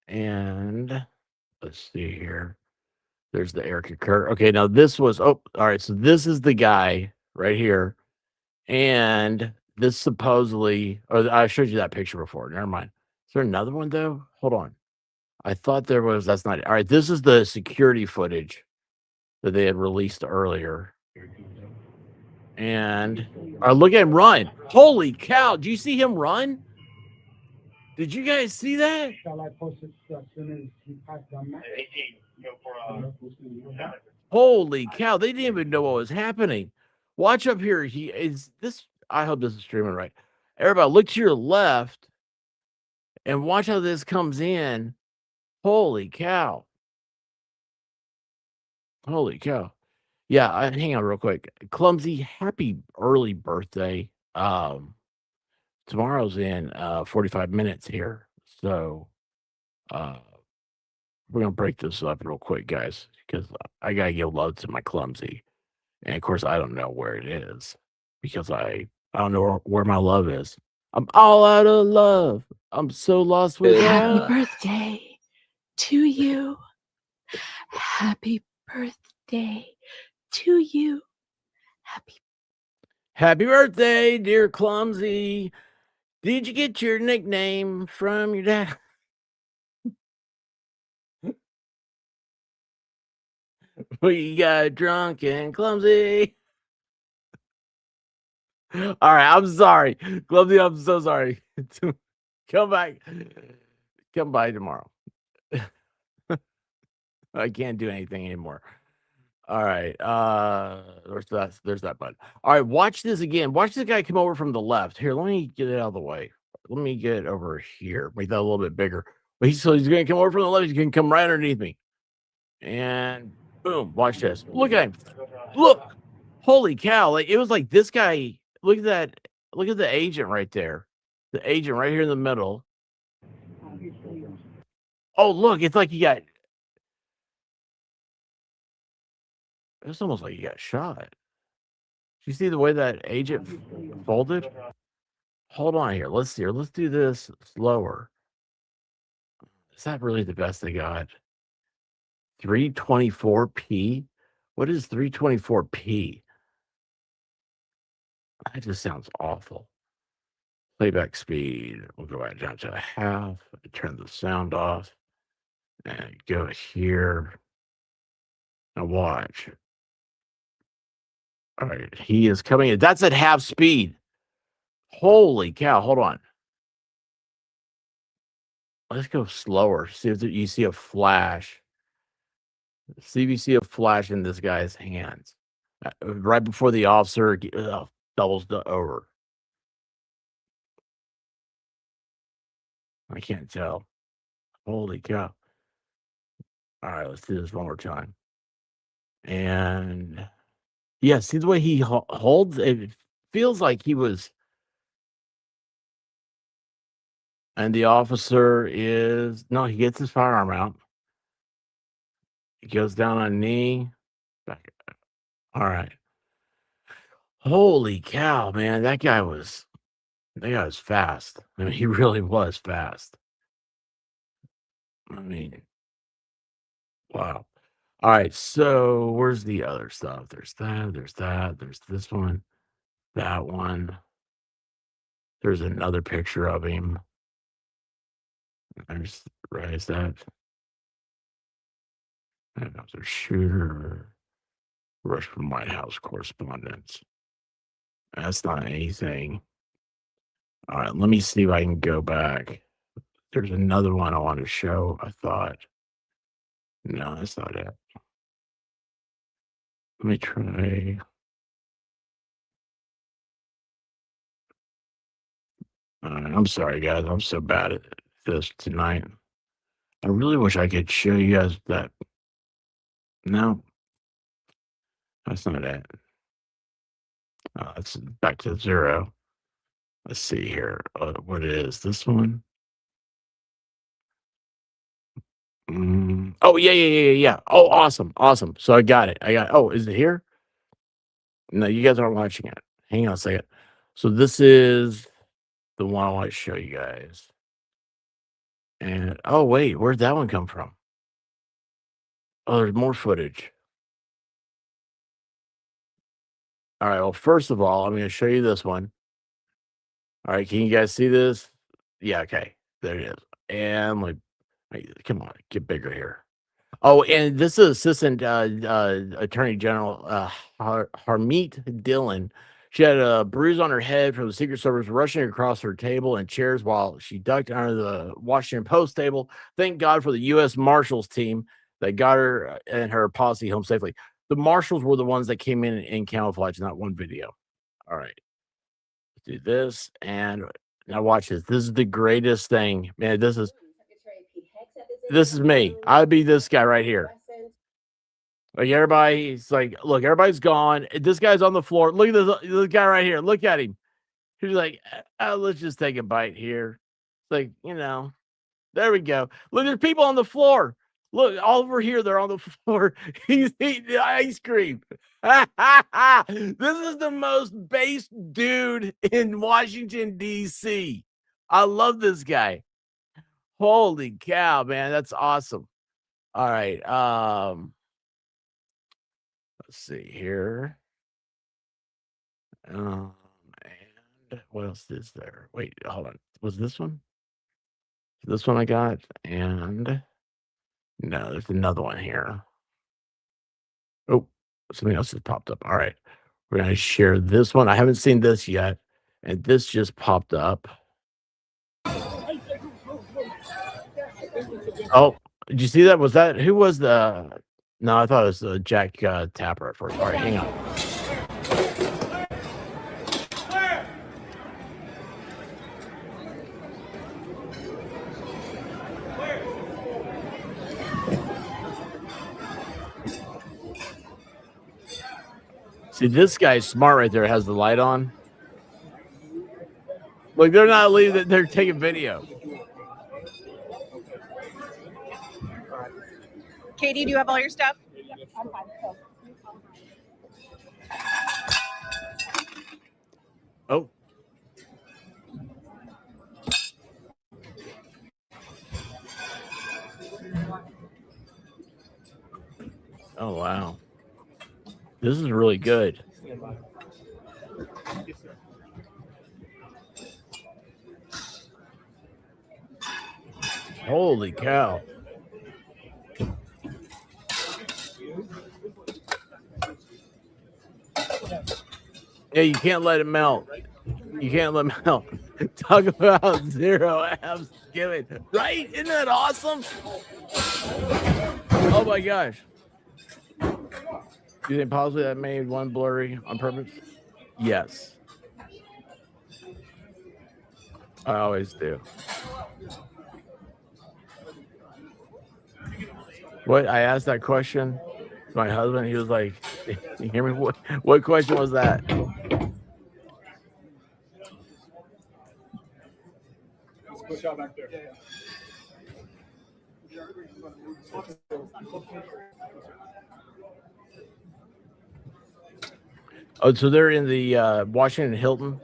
And let's see here. There's the Erica Kerr. Okay, now this was all right. So this is the guy right here. And this supposedly, or I showed you that picture before. Never mind. Is there another one though? Hold on. I thought there was. That's not it. All right. This is the security footage that they had released earlier. And look at him run. Holy cow. Do you see him run? Did you guys see that? Holy cow. They didn't even know what was happening. Watch up here. I hope this is streaming right. Everybody, look to your left and watch how this comes in. Holy cow. Holy cow. Yeah, hang on real quick. Clumsy, happy early birthday. Tomorrow's in 45 minutes here. So we're gonna break this up real quick, guys, because I gotta give love to my Clumsy. And of course I don't know where it is because I don't know where my love is. I'm all out of love. I'm so lost without. Happy birthday to you. Happy birthday to you. Happy birthday, dear Clumsy. Did you get your nickname from your dad? We got drunk and clumsy. All right, I'm sorry. Clumsy, I'm so sorry. Come back. Come by tomorrow. I can't do anything anymore. All right. There's that button. All right, watch this again. Watch this guy come over from the left. Here, let me get it out of the way. Let me get over here. Make that a little bit bigger. But he's gonna come over from the left. He's gonna come right underneath me. And boom, watch this. Look at him. Look. Holy cow. Like it was like this guy. Look at that. Look at the agent right there. The agent right here in the middle. Oh, look, it's like it's almost like he got shot. You see the way that agent folded? Hold on here. Let's see here. Let's do this slower. Is that really the best they got? 324p? What is 324p? That just sounds awful. Playback speed. We'll go right down to half. Turn the sound off. And go here. Now watch. All right. He is coming in. That's at half speed. Holy cow. Hold on. Let's go slower. See if you see a flash. See if you see a flash in this guy's hands. Right before the officer doubles over. I can't tell. Holy cow. All right, let's do this one more time. And yeah, see the way he holds? It feels like he was. And the officer is, no, he gets his firearm out. He goes down on a knee. Back. All right. Holy cow, man. That guy was fast. I mean, he really was fast. I mean, wow. All right. So where's the other stuff? There's that, there's this one, that one. There's another picture of him. There's that. Another shooter. Rush from White House correspondence. That's not anything. All right, let me see if I can go back. There's another one I want to show, I thought. No, that's not it. Let me try. I'm sorry, guys. I'm so bad at this tonight. I really wish I could show you guys that. No, that's not it. It's back to 0. Let's see here. What is this one? Oh, yeah. Oh, awesome. So I got it. Oh, is it here? No, you guys aren't watching it. Hang on a second. So this is the one I want to show you guys. And oh wait, where'd that one come from? Oh, there's more footage. All right. Well, first of all, I'm going to show you this one. All right. Can you guys see this? Yeah. Okay. There it is. And come on, get bigger here. Oh, and this is Assistant Attorney General Harmeet Dillon. She had a bruise on her head from the Secret Service rushing across her table and chairs while she ducked under the Washington Post table. Thank God for the U.S. Marshals team that got her and her posse home safely. The Marshals were the ones that came in camouflage, not one video. All right. Let's do this. And now watch this. This is the greatest thing. Man, this is me. I'd be this guy right here. Like everybody's like, look, everybody's gone. This guy's on the floor. Look at this guy right here. Look at him. He's like, let's just take a bite here. It's like, there we go. Look, there's people on the floor. Look, all over here, they're on the floor. He's eating the ice cream. This is the most based dude in Washington, D.C. I love this guy. Holy cow, man. That's awesome. All right. Let's see here. And what else is there? Wait, hold on. Was this one? This one I got? And no, there's another one here. Oh, something else has popped up. All right. We're going to share this one. I haven't seen this yet. And this just popped up. Oh, did you see that? Was that who was the? No, I thought it was Jack Tapper at first. All right, hang on. See, this guy's smart right there. Has the light on. Look, they're not leaving. They're taking video. Katie, do you have all your stuff? Oh. Oh, wow. This is really good. Holy cow. Yeah, you can't let it melt. You can't let it melt. Talk about zero abs giving. Right? Isn't that awesome? Oh my gosh. Do you think possibly that made one blurry on purpose? Yes. I always do. What? I asked that question to my husband. He was like, you hear me? What question was that? Let's push out back there. Oh, so they're in the Washington Hilton?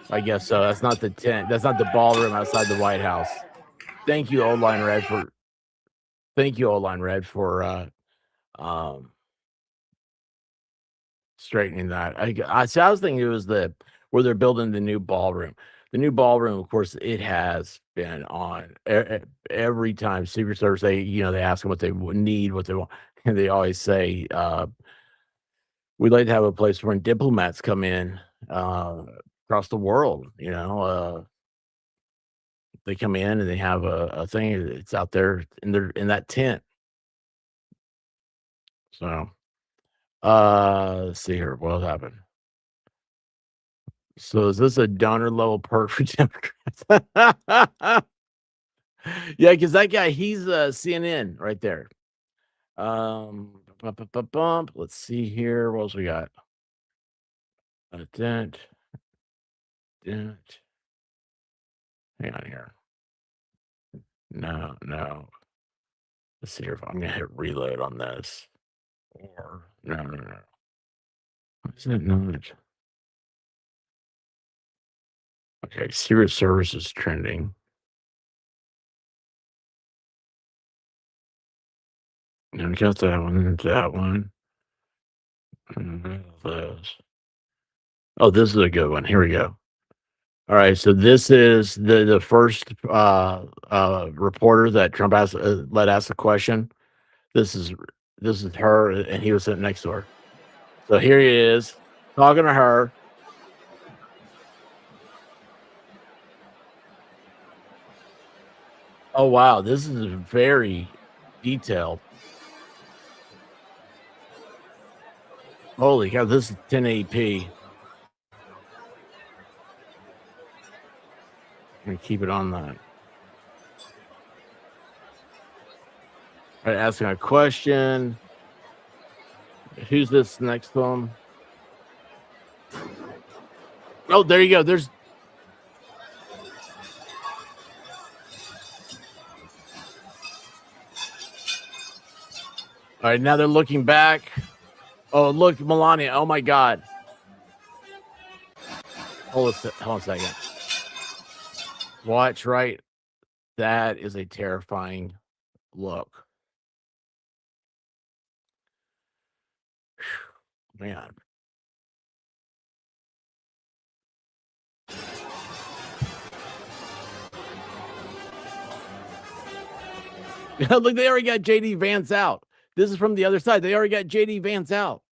I guess so. That's not the tent. That's not the ballroom outside the White House. Thank you, Old Line Red, for straightening that. I was thinking it was where they're building the new ballroom. The new ballroom, of course, it has been on every time Secret Service. They ask them what they need, what they want, and they always say, "We'd like to have a place where diplomats come in across the world." They come in and they have a thing. It's out there in that tent. So, let's see here. What happened? So is this a donor level perk for Democrats? Yeah, because that guy, he's CNN right there. Let's see here. What else we got? Dent. Hang on here. No. Let's see here if I'm gonna hit reload on this. Or no. Why is that not? Okay, Secret Service is trending. And got that one. And those. Oh, this is a good one. Here we go. All right, so this is the first reporter that Trump asked let ask the question. This is her, and he was sitting next to her. So here he is talking to her. Oh wow, this is very detailed. Holy cow, this is 1080p. I'm gonna keep it on that. All right, asking a question. Who's this next to him? Oh, there you go. There's all right, now they're looking back. Oh, look, Melania. Oh my God. Hold on a second. Watch right. That is a terrifying look. Man. Look, they already got JD Vance out. This is from the other side. They already got JD Vance out.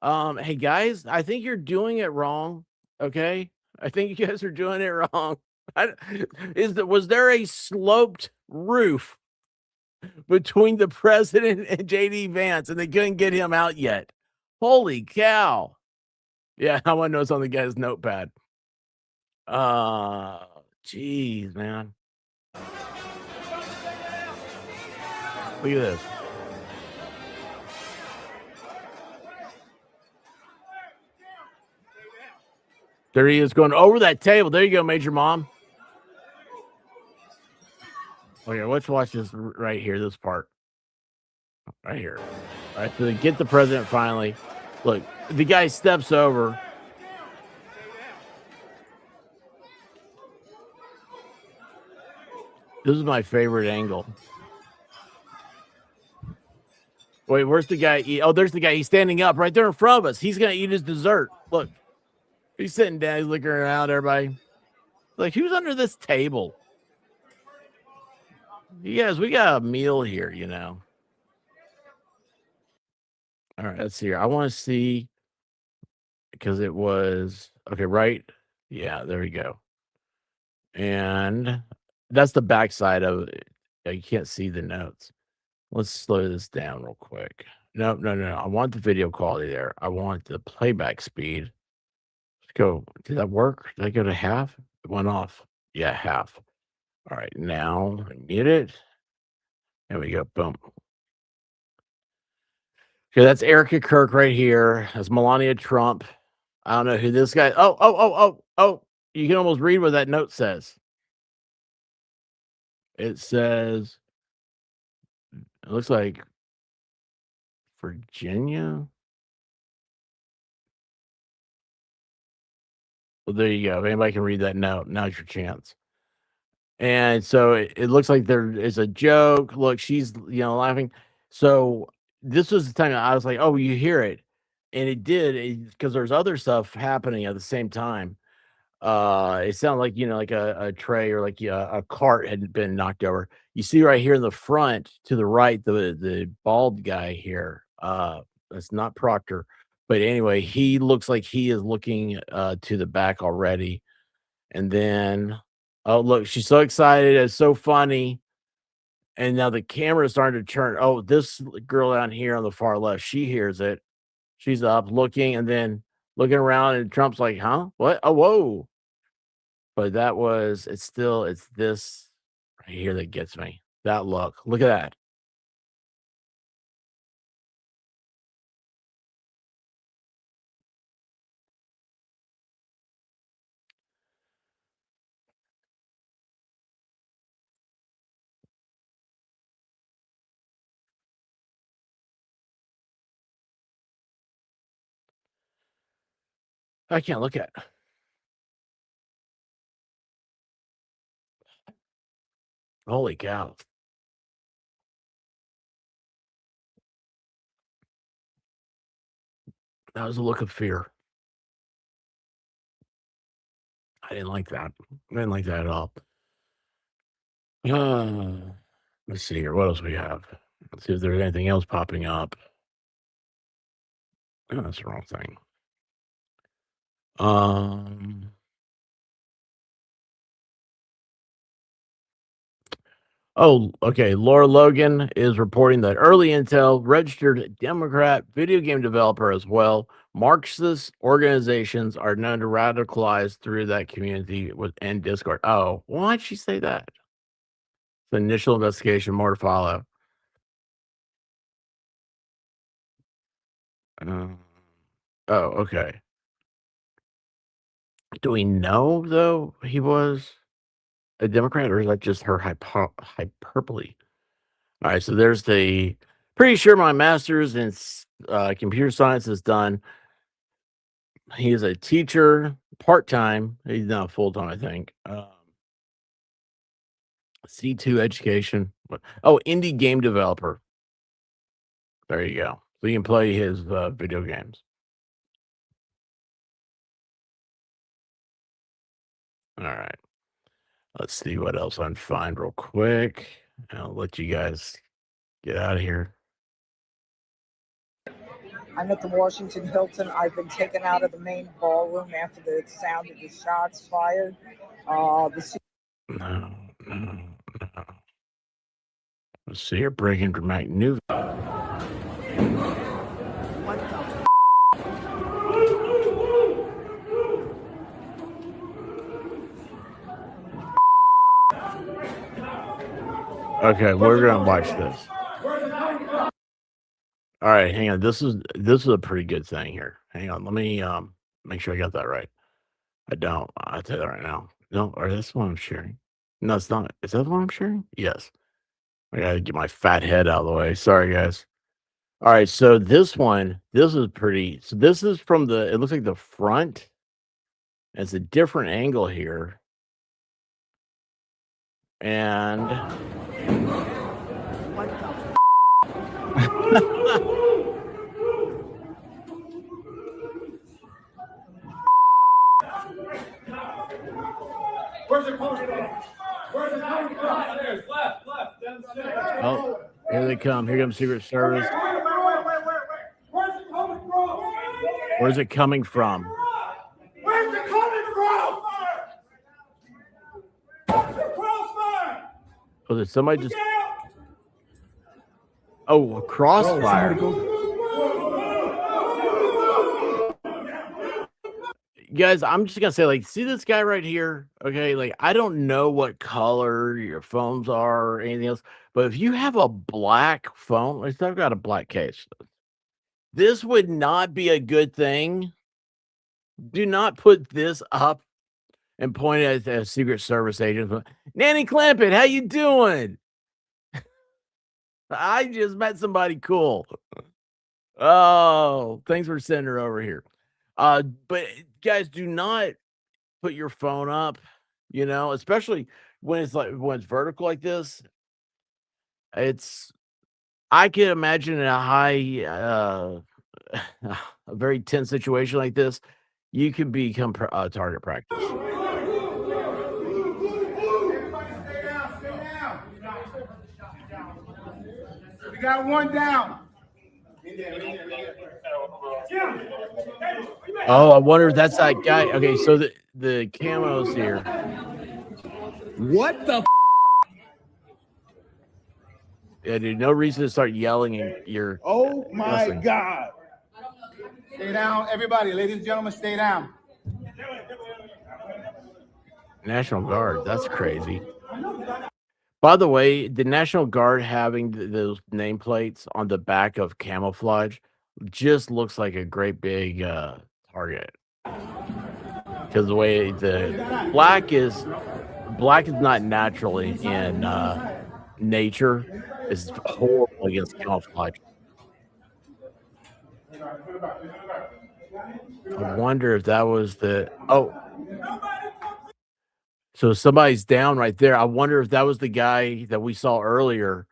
Hey guys, I think you're doing it wrong. Okay, I think you guys are doing it wrong. Was there a sloped roof between the president and JD Vance, and they couldn't get him out yet? Holy cow! Yeah, I want to know what's on the guy's notepad. Jeez, man. Look at this. There he is going over that table. There you go, Major Mom. Okay, let's watch this right here, this part. Right here. All right, so they get the president finally. Look, the guy steps over. This is my favorite angle. Wait, where's the guy? Oh, there's the guy. He's standing up right there in front of us. He's going to eat his dessert. Look, he's sitting down. He's looking around, everybody. Like, who's under this table? You guys, we got a meal here, you know. All right, let's see here. I want to see because it was okay, right? Yeah, there we go. And that's the backside of it. You can't see the notes. Let's slow this down real quick. No. I want the video quality there. I want the playback speed. Let's go. Did that work? Did I go to half? It went off. Yeah, half. All right, now mute it. There we go. Boom. Okay, that's Erica Kirk right here. That's Melania Trump. I don't know who this guy. Oh. You can almost read what that note says. It says, it looks like Virginia. Well, there you go. If anybody can read that note, now's your chance. And so it looks like there is a joke. Look, she's laughing. So this was the time I was like, oh, you hear it. And it did, because there's other stuff happening at the same time. It sounded like like a tray or like a cart had been knocked over. You see right here in the front to the right, the bald guy here. That's not Proctor, but anyway, he looks like he is looking to the back already. And then, oh look, she's so excited, it's so funny. And now the camera is starting to turn. Oh, this girl down here on the far left, she hears it. She's up looking and then looking around, and Trump's like, huh? What? Oh, whoa. But it's this right here that gets me. That look. Look at that. I can't look at it. Holy cow. That was a look of fear. I didn't like that. I didn't like that at all. Let's see here. What else we have? Let's see if there's anything else popping up. Oh, that's the wrong thing. Oh, okay. Laura Logan is reporting that early intel, registered Democrat video game developer as well. Marxist organizations are known to radicalize through that community and Discord. Oh, why'd she say that? The initial investigation, more to follow. Oh, okay. Do we know though he was a Democrat, or is that just her hyperbole? All right, so there's the pretty sure my master's in computer science is done. He is a teacher, part-time. He's not full-time, I think. C2 education. Oh, indie game developer. There you go. So you can play his video games. All right. Let's see what else I can find real quick. I'll let you guys get out of here. I'm at the Washington Hilton. I've been taken out of the main ballroom after the sound of the shots fired. No. Let's see here. Breaking dramatic news. Okay, we're gonna watch this. All right, hang on. This is a pretty good thing here. Hang on, let me make sure I got that right. I don't. I'll tell you that right now. No, or that's what I'm sharing. No, it's not. Is that what I'm sharing? Yes. I gotta get my fat head out of the way. Sorry, guys. All right, so this is pretty. So this is from it looks like the front. It's a different angle here. And Where's it coming from? Where's it coming from? Downstairs, left, downstairs. oh, here they come. Here comes Secret Service. Where's it coming from? Where's it coming from? Where's it coming from? Where's the crossfire? Oh, did somebody just? Oh, a crossfire. Guys, I'm just gonna say, like, see this guy right here? Okay, like, I don't know what color your phones are or anything else, but if you have a black phone, like I've got a black case, this would not be a good thing. Do not put this up and point it at a Secret Service agent. Nanny Clampett, how you doing? I just met somebody cool. Oh, thanks for sending her over here. But guys, do not put your phone up, especially when it's vertical like this. I can imagine in a high a very tense situation like this, you could become target practice. We got one down. Oh, I wonder if that's that guy. Okay, so the camo's here. What the? Yeah, dude, no reason to start yelling in your. Oh my listen. God! Stay down, everybody, ladies and gentlemen, stay down. National Guard, that's crazy. By the way, the National Guard having those nameplates on the back of camouflage just looks like a great big target. Because the way the black is not naturally in nature. It's horrible against camouflage. I wonder if that was so somebody's down right there. I wonder if that was the guy that we saw earlier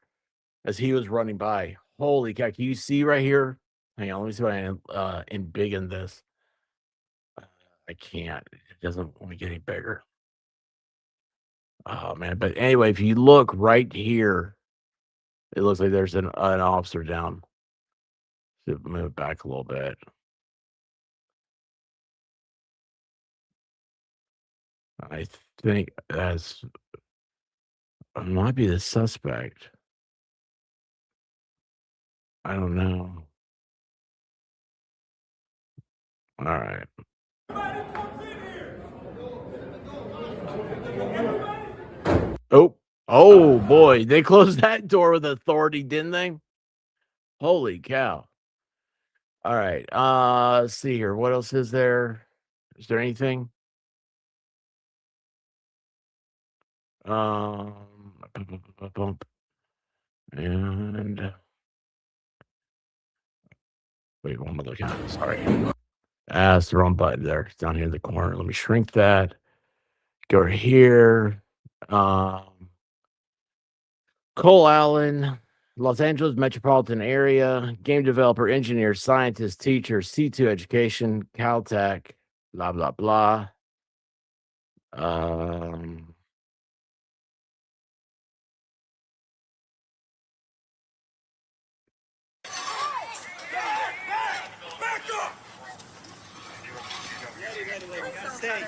as he was running by. Holy cow. Can you see right here? Hang on, let me see if I can embiggen this. I can't. It doesn't want to get any bigger. Oh man! But anyway, if you look right here, it looks like there's an officer down. So move it back a little bit. I think that's might be the suspect. I don't know. All right. Oh boy, they closed that door with authority, didn't they? Holy cow. All right. Let's see here. What else is there? Is there anything? And wait, what am I looking at? Sorry. It's the wrong button there. It's down here in the corner. Let me shrink that. Go here. Cole Allen, Los Angeles metropolitan area, game developer, engineer, scientist, teacher, C2 education, Caltech, blah, blah, blah.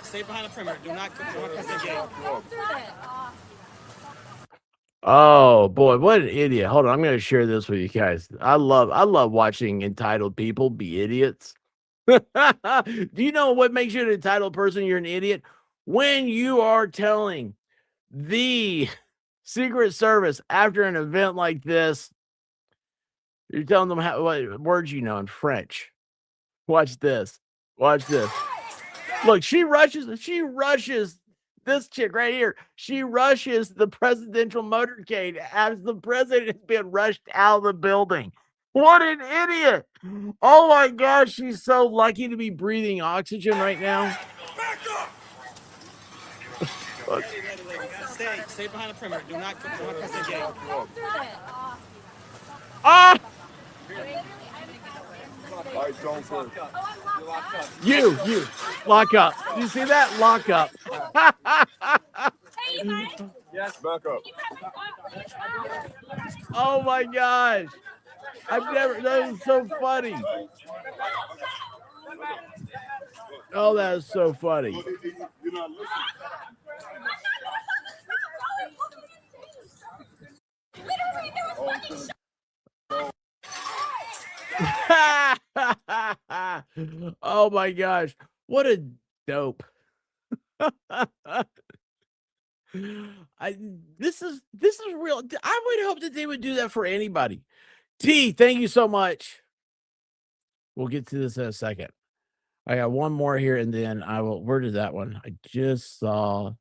Stay behind the perimeter. Do not cross the gate. Oh boy, what an idiot. Hold on, I'm gonna share this with you guys. I love watching entitled people be idiots. Do you know what makes you an entitled person? You're an idiot when you are telling the Secret Service after an event like this, you're telling them what words you know in French. Watch this. Watch this. Look, she rushes this chick right here. She rushes the presidential motorcade as the president is being rushed out of the building. What an idiot. Oh my gosh, she's so lucky to be breathing oxygen right now. Stay behind the perimeter. Do not cross the gate. Ah! You lock up. You see that? Lock up. Yes, back up. Oh my gosh. That was so funny. Oh, that is so funny. Oh my gosh, what a dope. This is real. I would hope that they would do that for anybody. T, thank you so much. We'll get to this in a second. I got one more here and then I will. Where did that one? I just saw.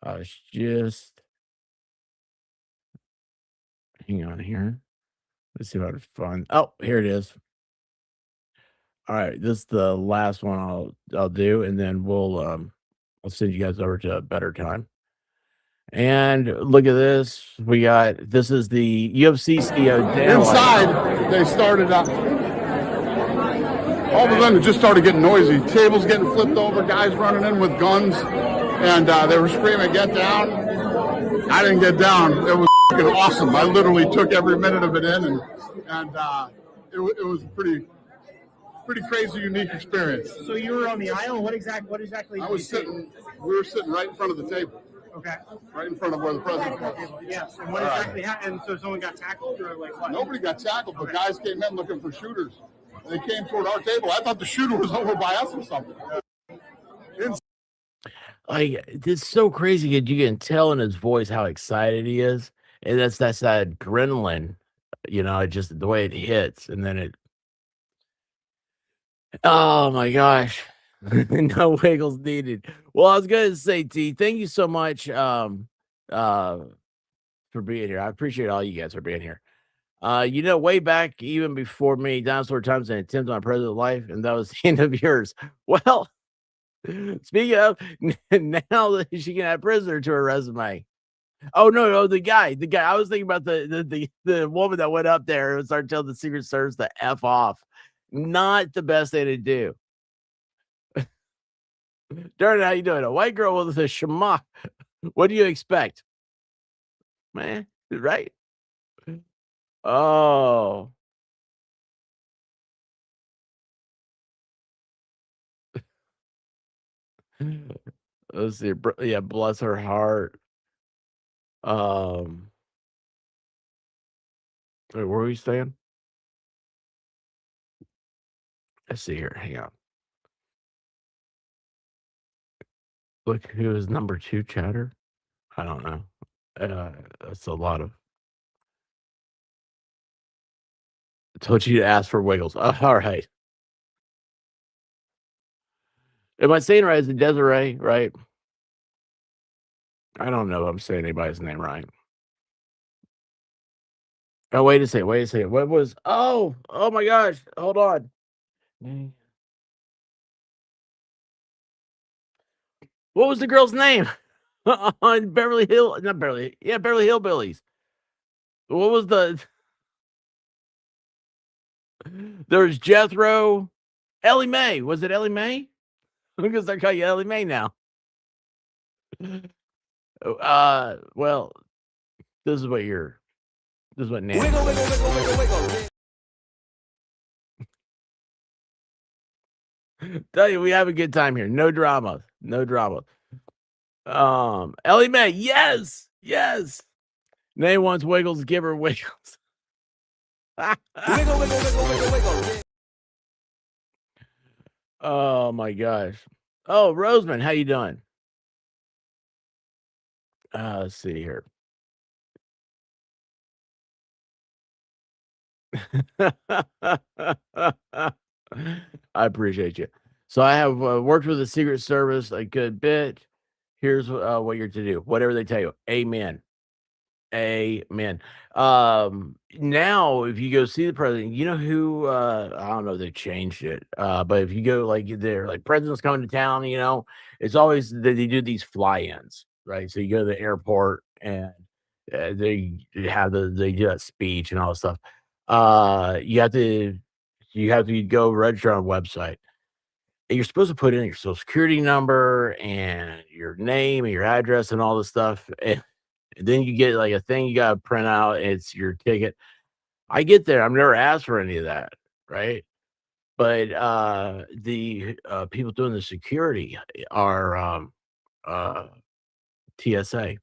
I was just. Hang on here. Let's see what I find. Oh, here it is. All right, this is the last one I'll do, and then I'll send you guys over to a better time. And look at this. This is the UFC CEO Dan Inside, they started up. All of a sudden, it just started getting noisy. Tables getting flipped over, guys running in with guns, and they were screaming, "Get down!" I didn't get down. It was awesome. I literally took every minute of it in, and it was pretty crazy, unique experience. So you were on the aisle. What exactly? I was sitting. We were sitting right in front of the table. Okay. Right in front of where the president was. Yes. And what exactly happened? So someone got tackled, or like what? Nobody got tackled, but guys came in looking for shooters. And they came toward our table. I thought the shooter was over by us or something. Like, it's so crazy that you can tell in his voice how excited he is. And that's that adrenaline, just the way it hits. And then oh my gosh. No wiggles needed. Well, I was gonna say, T, thank you so much for being here. I appreciate all you guys for being here. Way back even before me, Dinosaur Times and Attempt on President Life, and that was the end of yours. Well, speaking of, now that she can add prisoner to her resume. Oh no, the guy. I was thinking about the woman that went up there and started telling the Secret Service to F off. Not the best thing to do. Darren, how you doing? A white girl with a schmuck. What do you expect? Man, right? Oh. Let's see. Yeah, bless her heart. Um, wait, where are we staying? Let's see here. Hang on. Look who is number 2 chatter. I don't know. That's a lot of. I told you to ask for Wiggles. All right. Am I saying right? Is it Desiree? Right? I don't know if I'm saying anybody's name right. Oh, wait a second. Wait a second. What was? Oh my gosh. Hold on. What was the girl's name on Beverly Hill? Not Beverly. Yeah, Beverly Hillbillies. What was the? There's Jethro, Ellie Mae. Was it Ellie Mae? Because I call you Ellie Mae now. Well, this is what Nancy. Wiggle, wiggle, wiggle, wiggle, wiggle. Tell you, we have a good time here. No drama. No drama. Ellie Mae, yes. Nay wants Wiggles, give her Wiggles. Wiggle, wiggle, wiggle, wiggle, wiggle. Oh my gosh. Oh, Roseman, how you doing? Let's see here. I appreciate you. So I have worked with the Secret Service a good bit. Here's what you're to do. Whatever they tell you. Amen. Amen. Now, if you go see the president, you know who? I don't know. They changed it. But if you go like they're like president's coming to town, it's always that they do these fly-ins, right? So you go to the airport and they do that speech and all that stuff. You have to go register on a website. And you're supposed to put in your social security number and your name and your address and all this stuff. And then you get like a thing you got to print out. It's your ticket. I get there. I've never asked for any of that. Right. But the people doing the security are TSA.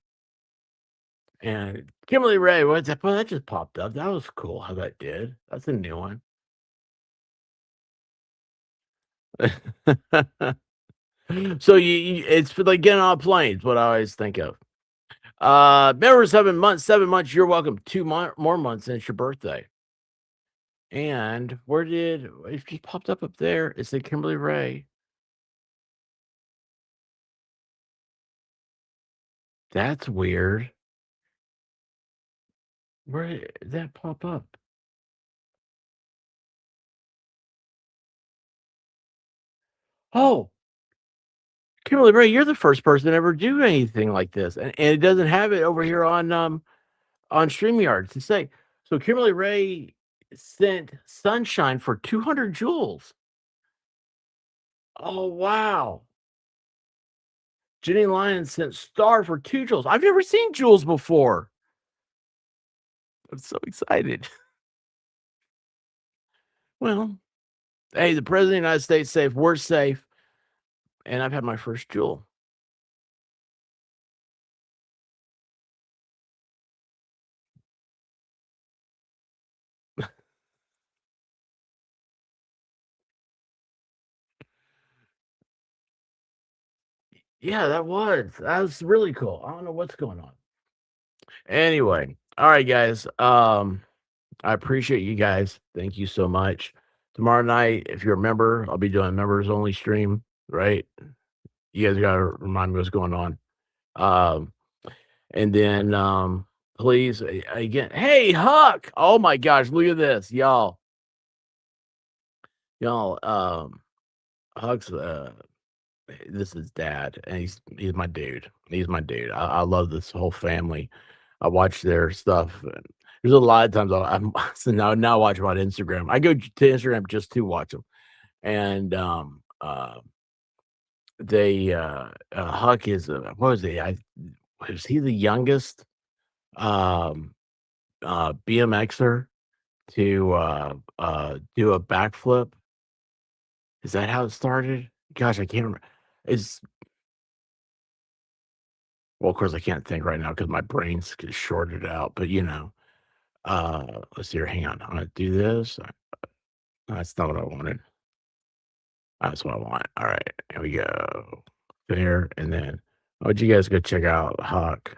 And Kimberly Ray, what's that? Well, that just popped up. That was cool how that did. That's a new one. So it's for like getting on planes, what I always think of. Remember 7 months, you're welcome. 2 more months since your birthday. And it just popped up there? It said Kimberly Ray. That's weird. Where did that pop up? Oh, Kimberly Ray, you're the first person to ever do anything like this. And it doesn't have it over here on StreamYard to say. So Kimberly Ray sent Sunshine for 200 joules. Oh, wow. Jenny Lyons sent Star for 2 joules. I've never seen joules before. I'm so excited. Well, hey, the President of the United States safe. We're safe. And I've had my first joule. Yeah, that was really cool. I don't know what's going on. Anyway, all right, guys. I appreciate you guys. Thank you so much. Tomorrow night, if you're a member, I'll be doing a members only stream, right? You guys gotta remind me what's going on. And then please again, hey Huck. Oh my gosh, look at this, y'all. Huck's this is dad, and he's my dude. He's my dude. I love this whole family. I watch their stuff. There's a lot of times I'm so now I watch them on Instagram. I go to Instagram just to watch them, and Huck is what was he? Was he the youngest BMXer to do a backflip? Is that how it started? Gosh, I can't remember. It's well, of course, I can't think right now because my brain's shorted out. But let's see here. Hang on, I'm gonna do this. That's not what I wanted. That's what I want. All right, here we go. There, and then I want you guys go check out Huck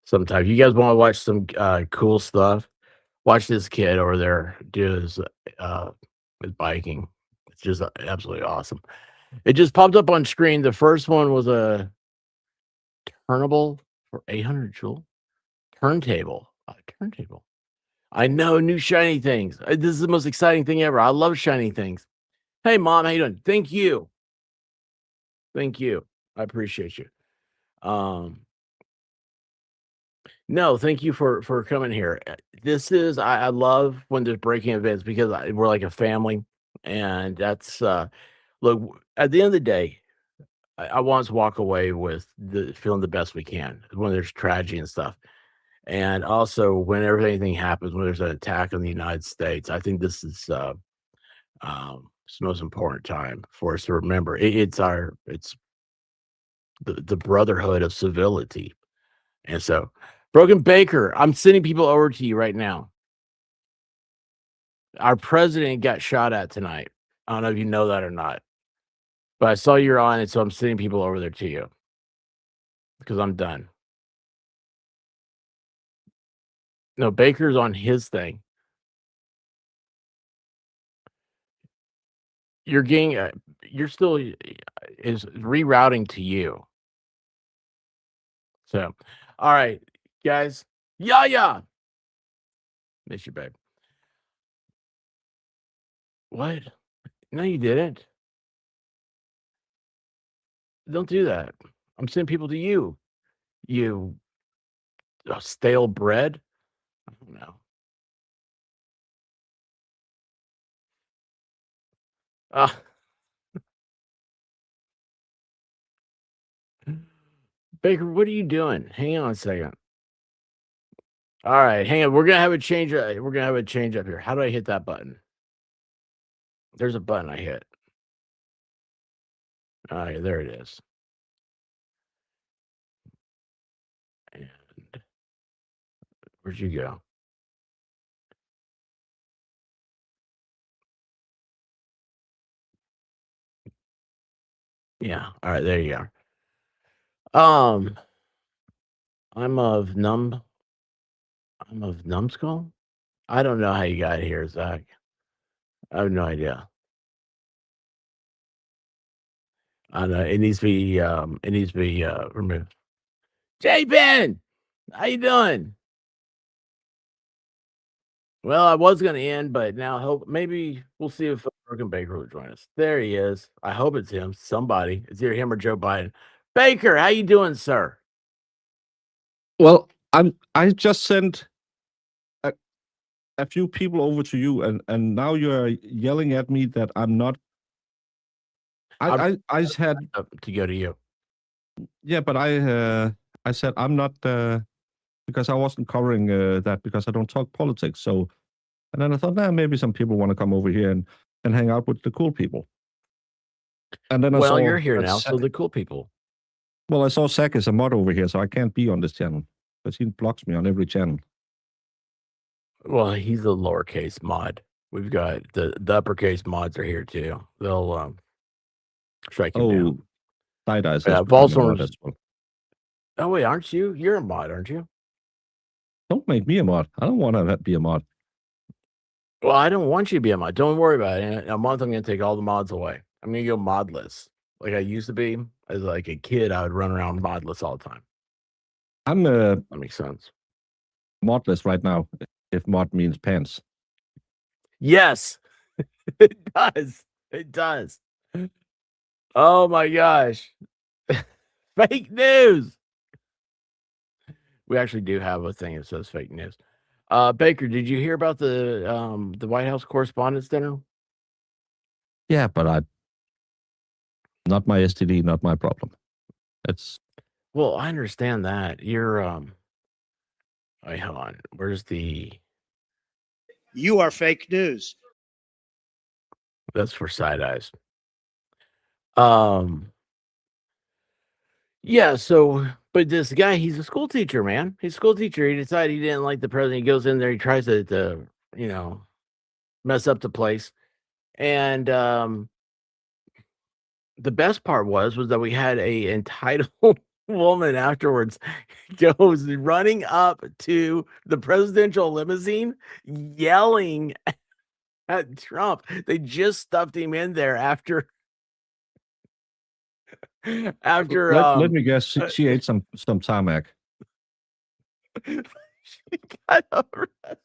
sometime. You guys want to watch some cool stuff? Watch this kid over there do his biking. It's just absolutely awesome. It just popped up on screen. The first one was a turnable for 800 joule turntable. A turntable. I know, new shiny things. This is the most exciting thing ever. I love shiny things. Hey, Mom, how you doing? Thank you. Thank you. I appreciate you. No, thank you for coming here. This is I love when there's breaking events because we're like a family, and that's look at the end of the day. I want us to walk away with feeling the best we can when there's tragedy and stuff. And also, whenever anything happens, when there's an attack on the United States, I think this is it's the most important time for us to remember. It's the brotherhood of civility. And so, Broken Baker, I'm sending people over to you right now. Our president got shot at tonight. I don't know if you know that or not, but I saw you're on it, so I'm sending people over there to you because I'm done. No, Baker's on his thing. You're getting, you're still is rerouting to you. So, all right, guys. Yeah. Miss you, babe. What? No, you didn't. Don't do that. I'm sending people to you. You stale bread. I don't know. Baker, what are you doing? Hang on a second. All right, hang on. We're gonna have a change. We're gonna have a change up here. How do I hit that button? There's a button I hit. All right, there it is. And where'd you go? Yeah. All right, there you are. I'm of numbskull. I don't know how you got here, Zach. I have no idea. I know it needs to be removed. J Ben, how you doing? Well, I was gonna end, but now hope maybe we'll see if Broken Baker will join us. There he is. I hope it's him. Somebody. It's either him or Joe Biden. Baker, how you doing, sir? Well, I just sent a few people over to you, and now you're yelling at me that I'm not. I had to go to you. Yeah, but I said I'm not because I wasn't covering that because I don't talk politics. So, and then I thought, maybe some people want to come over here and hang out with the cool people. And then I saw you're here that now, so the cool people. Well, I saw Zach as a mod over here, so I can't be on this channel because he blocks me on every channel. Well, he's a lowercase mod. We've got the uppercase mods are here too. They'll strike him down. Side-Eye says Yeah, become a mod Volstorm's. as well. Oh wait, aren't you? You're a mod, aren't you? Don't make me a mod. I don't want to be a mod. Well, I don't want you to be a mod. Don't worry about it. In a month, I'm going to take all the mods away. I'm going to go modless, like I used to be. As like a kid, I would run around modless all the time. I'm That makes sense. modless right now. If mod means pants. Yes, it does. It does. Oh my gosh. Fake news. We actually do have a thing that says fake news. Baker, did you hear about the White House Correspondents' Dinner? Yeah, but Not my STD, not my problem. It's Well, I understand that. You're wait, hold on. Where's the You are fake news. that's for side eyes. Um Yeah, so but this guy, he's a school teacher, man. He's a school teacher. He decided he didn't like the president. He goes in there, he tries to you know, mess up the place. And the best part was that we had a entitled woman afterwards goes running up to the presidential limousine, yelling at Trump. They just stuffed him in there after let me guess. She ate some tarmac. she got arrested.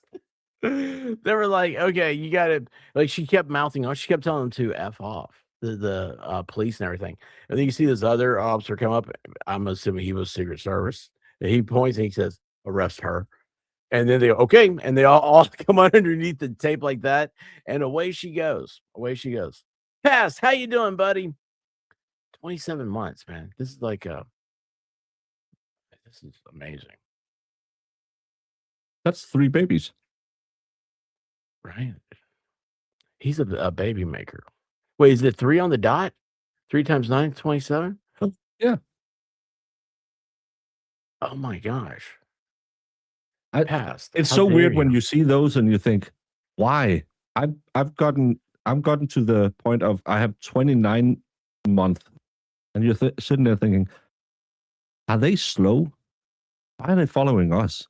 They were like, okay, you gotta like she kept mouthing on, she kept telling them to F off the police and everything. And then you see this other officer come up. I'm assuming he was Secret Service. And he points and he says, arrest her. And then they go, okay, and they all come underneath the tape like that, and away she goes. Away she goes. Pass, how you doing, buddy? 27 months, man. This is like this is amazing. That's 3 babies. Right. He's a baby maker. Wait, is it 3 on the dot? 3 times 9 is 27? Yeah. Oh my gosh. Passed. It's How so dare weird when you. you see those and you think, why? I've gotten to the point of I have 29 month, and you're sitting there thinking, are they slow? Why are they following us?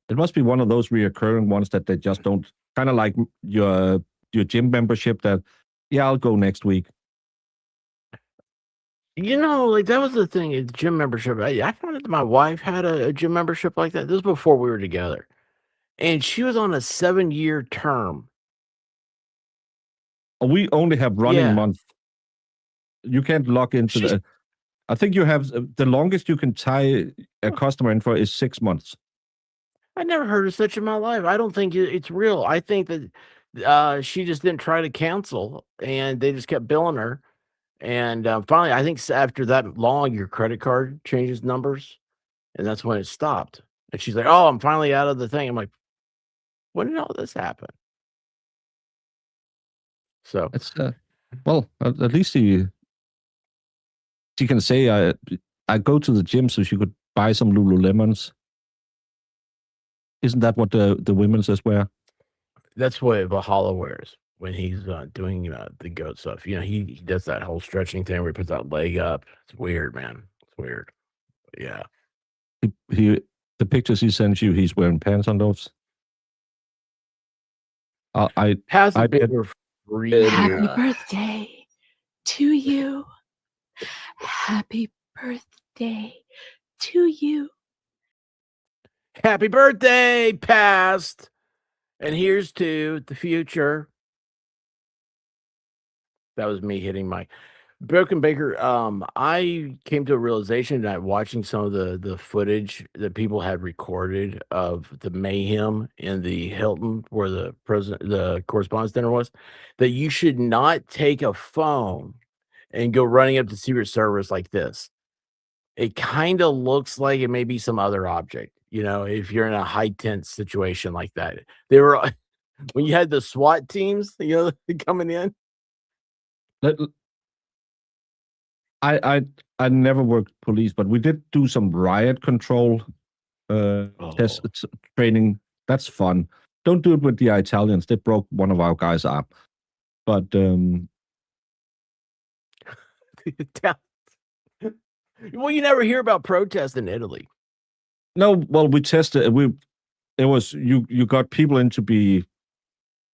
It must be one of those reoccurring ones that they just don't, kind of like your gym membership that, yeah, I'll go next week. You know, like that was the thing. It's gym membership. I found out that my wife had a gym membership like that. This was before we were together, and she was on a 7-year term. We only have running Yeah. month. You can't log into the. I think you have the longest you can tie a customer in for is 6 months. I never heard of such in my life. I don't think it's real. I think that she just didn't try to cancel, and they just kept billing her. And finally, I think after that long, your credit card changes numbers, and that's when it stopped. And she's like, "Oh, I'm finally out of the thing." I'm like, "When did all this happen?" So It's well, at least she can say I go to the gym so she could buy some Lululemons. Isn't that what the women says wear? that's what Valhalla wears when he's doing the goat stuff. You know, he does that whole stretching thing where he puts that leg up. It's weird, man. It's weird. But yeah. The pictures he sends you, he's wearing pants on those. Has a I bit bet- of free. Happy birthday to you. Happy birthday to you. Happy birthday, past. And here's to the future. That was me hitting my Broken Baker. I came to a realization that watching some of the footage that people had recorded of the mayhem in the Hilton where the correspondence dinner was, that you should not take a phone and go running up to Secret Service like this. It kind of looks like it may be some other object, you know, if you're in a high tense situation like that. They were when you had the SWAT teams, you know, coming in. I never worked police, but we did do some riot control test training. That's fun. Don't do it with the Italians. They broke one of our guys' arm. But Well, you never hear about protests in Italy. no, well, we tested. It was you got people in to be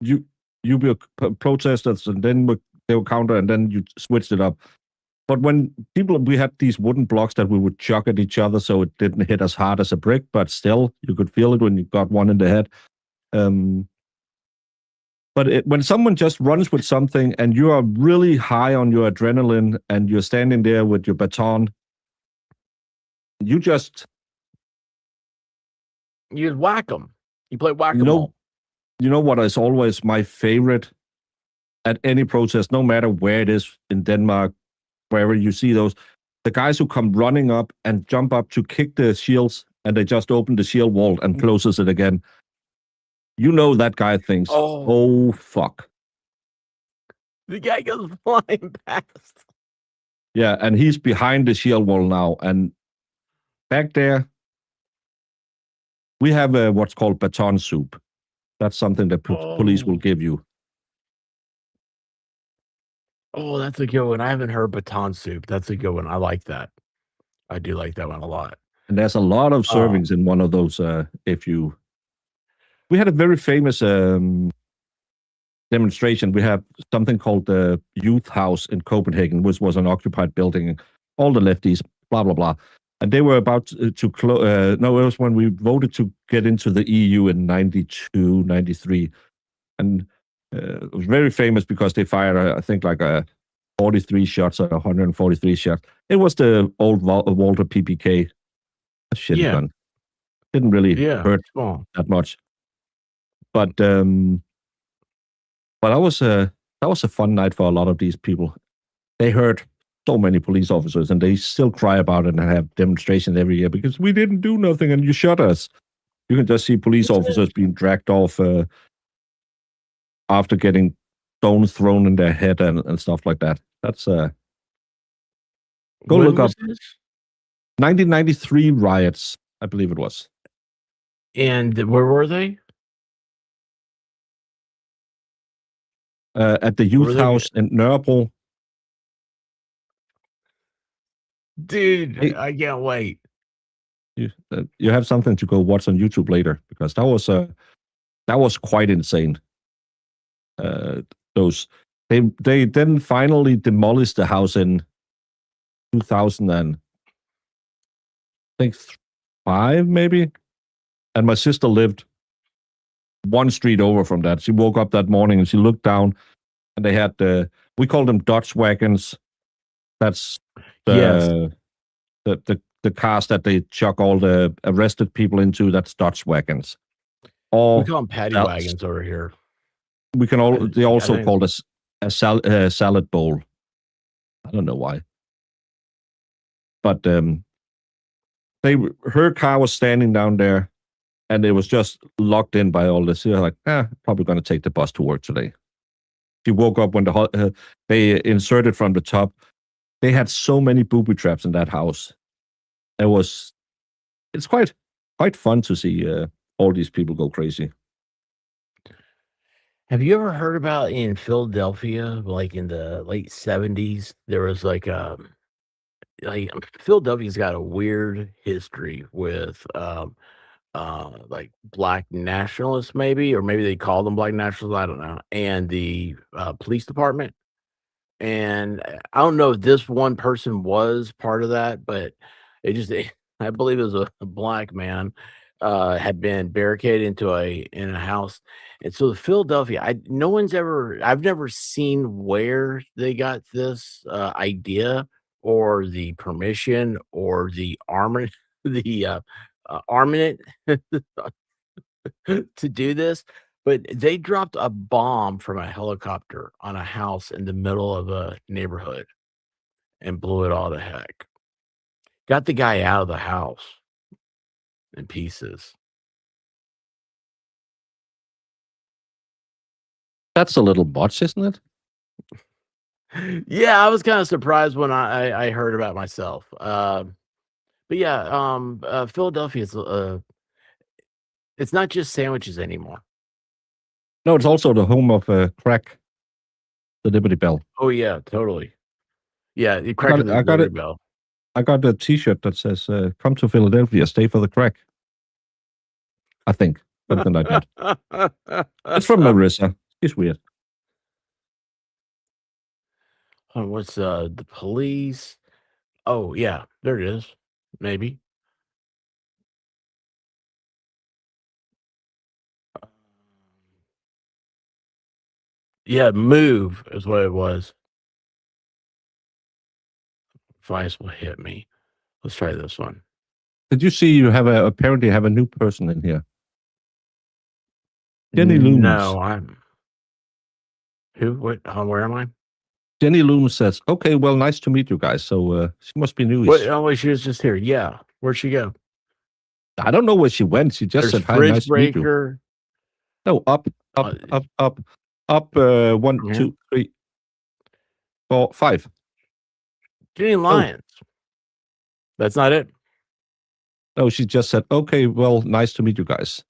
you be protesters, and then they would counter, and then you switched it up. But when we had these wooden blocks that we would chuck at each other so it didn't hit as hard as a brick, but still you could feel it when you got one in the head. But when someone just runs with something and you are really high on your adrenaline and you're standing there with your baton, you whack them. You play whack-a-mole. You know what is always my favorite at any protest, no matter where it is in Denmark, wherever you see those, the guys who come running up and jump up to kick the shields, and they just open the shield wall and closes it again. You know that guy thinks, oh fuck. The guy goes flying past. Yeah, and he's behind the shield wall now. And back there, we have what's called baton soup. That's something that police will give you. Oh, that's a good one. I haven't heard baton soup. That's a good one. I like that. I do like that one a lot. And there's a lot of servings in one of those. We had a very famous demonstration. We have something called the Youth House in Copenhagen, which was an occupied building. All the lefties, blah, blah, blah. And they were about to close. No, it was when we voted to get into the EU in 92, 93. And it was very famous because they fired, I think, like 43 shots or 143 shots. It was the old Walter PPK shit gun. Didn't really hurt that much. But that was a fun night for a lot of these people. They hurt so many police officers, and they still cry about it and have demonstrations every year because we didn't do nothing and you shot us. You can just see police officers being dragged off after getting stones thrown in their head and stuff like that. That's go When look up was this? 1993 riots, I believe it was. And where were they? At the Were youth they- house in Nørrebro. Dude, Hey. I can't wait. You have something to go watch on YouTube later because that was quite insane. They then finally demolished the house in 2000 and I think 5 maybe, and my sister lived one street over from that. She woke up that morning and she looked down, and they had we call them Dodge wagons. That's the cars that they chuck all the arrested people into. That's Dodge wagons. Or We call them paddy else. wagons over here. We can all. They also think- call this a salad bowl. I don't know why, but her car was standing down there, and it was just locked in by all this. She was like, probably going to take the bus to work today. She woke up when they inserted from the top. They had so many booby traps in that house. It's quite fun to see all these people go crazy. Have you ever heard about in Philadelphia, like in the late 70s, there was like Philadelphia's got a weird history with like black nationalists, maybe, or maybe they call them black nationalists, I don't know, and the police department. And I don't know if this one person was part of that, but I believe it was a black man had been barricaded in a house. And so the Philadelphia, I've never seen where they got this idea or the permission or the armament to do this, but they dropped a bomb from a helicopter on a house in the middle of a neighborhood and blew it all to heck. Got the guy out of the house in pieces. That's a little much, isn't it? Yeah, I was kind of surprised when I heard about myself. But yeah, Philadelphia is it's not just sandwiches anymore. No, it's also the home of crack, the Liberty Bell. Oh yeah, totally. Yeah, you cracked the I got Liberty it. Bell. I got a T-shirt that says "Come to Philadelphia, stay for the crack." I think something like that. It's from Marissa. It's weird. What's the police? Oh yeah, there it is. Maybe. Yeah, move is what it was. Vice will hit me. Let's try this one. Did you see you apparently have a new person in here? Jenny Loomis. No, Who? What? Where am I? Jenny Loomis says, "Okay, well, nice to meet you guys." So she must be newish. What? Oh, she was just here. Yeah. Where'd she go? I don't know where she went. She just There's said, "Hi, Fridge nice to meet you." Breaker. No, up. 1, Here. 2, 3, 4, 5. Jenny Lyons. That's not it. No, she just said, "Okay, well, nice to meet you guys."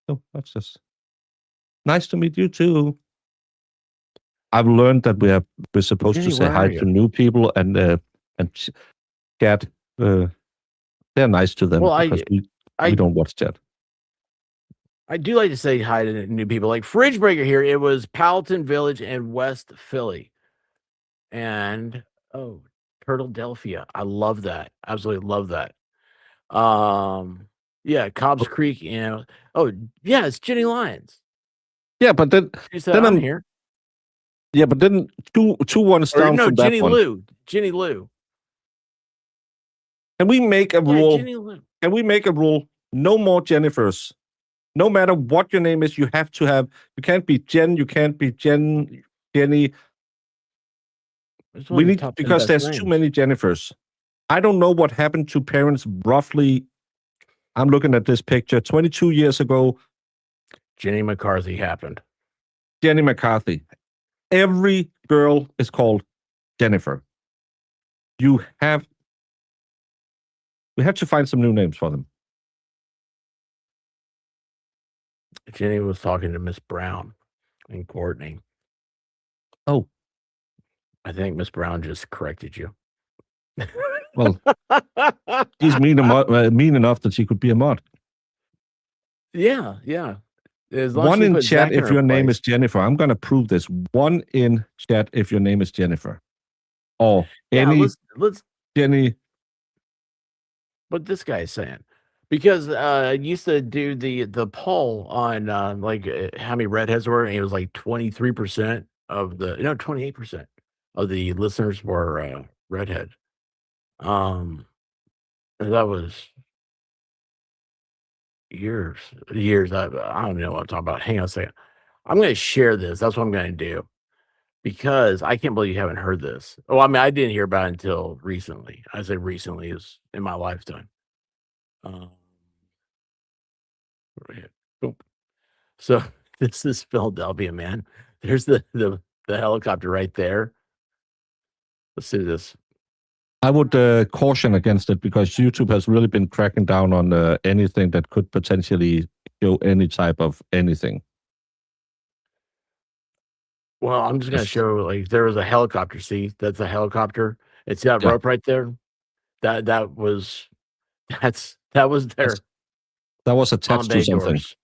So that's just nice to meet you too. I've learned that we're supposed Jenny, to say where hi are to you? new people and chat. They're nice to them Well, because we don't watch chat. I do like to say hi to new people. Like Fridge Breaker here. It was Powelton Village and West Philly. And Turtledelphia. I love that. Absolutely love that. Yeah, Cobb's Creek, oh yeah, it's Jenny Lyons. Yeah, but then She said I'm here. Yeah, but then two ones Or down no, from that Jenny one. Lou. Jenny Lou. Can we make a Yeah, rule? Jenny Lou. Can we make a rule? No more Jennifers. No matter what your name is, you have to have. You can't be Jen. You can't be Jenny. It's one We of the need top 10 because best there's names. too many Jennifers. I don't know what happened to parents roughly. I'm looking at this picture 22 years ago. Jenny McCarthy happened. Jenny McCarthy. Every girl is called Jennifer. We have to find some new names for them. Jenny was talking to Miss Brown and Courtney. Oh. I think Miss Brown just corrected you. Well, she's mean enough that she could be a mod. Yeah. As long as One she in put chat Zach in if her your name place. is Jennifer. I'm going to prove this. One in chat if your name is Jennifer. Or Yeah, any let's Jenny. what this guy is saying. Because I used to do the poll on how many redheads were, and it was like 23% of 28% of the listeners were redhead. And that was years. I don't know what I'm talking about. Hang on a second. I'm going to share this. That's what I'm going to do. Because I can't believe you haven't heard this. Oh, I mean, I didn't hear about it until recently. I say recently is in my lifetime. Right. Boom. So this is Philadelphia, man. There's the helicopter right there. Let's do this. I would caution against it because YouTube has really been cracking down on anything that could potentially show any type of anything. Well, I'm just gonna show like there was a helicopter. See, that's a helicopter. It's that Yeah. rope right there. That was there. That was attached to something. Doors.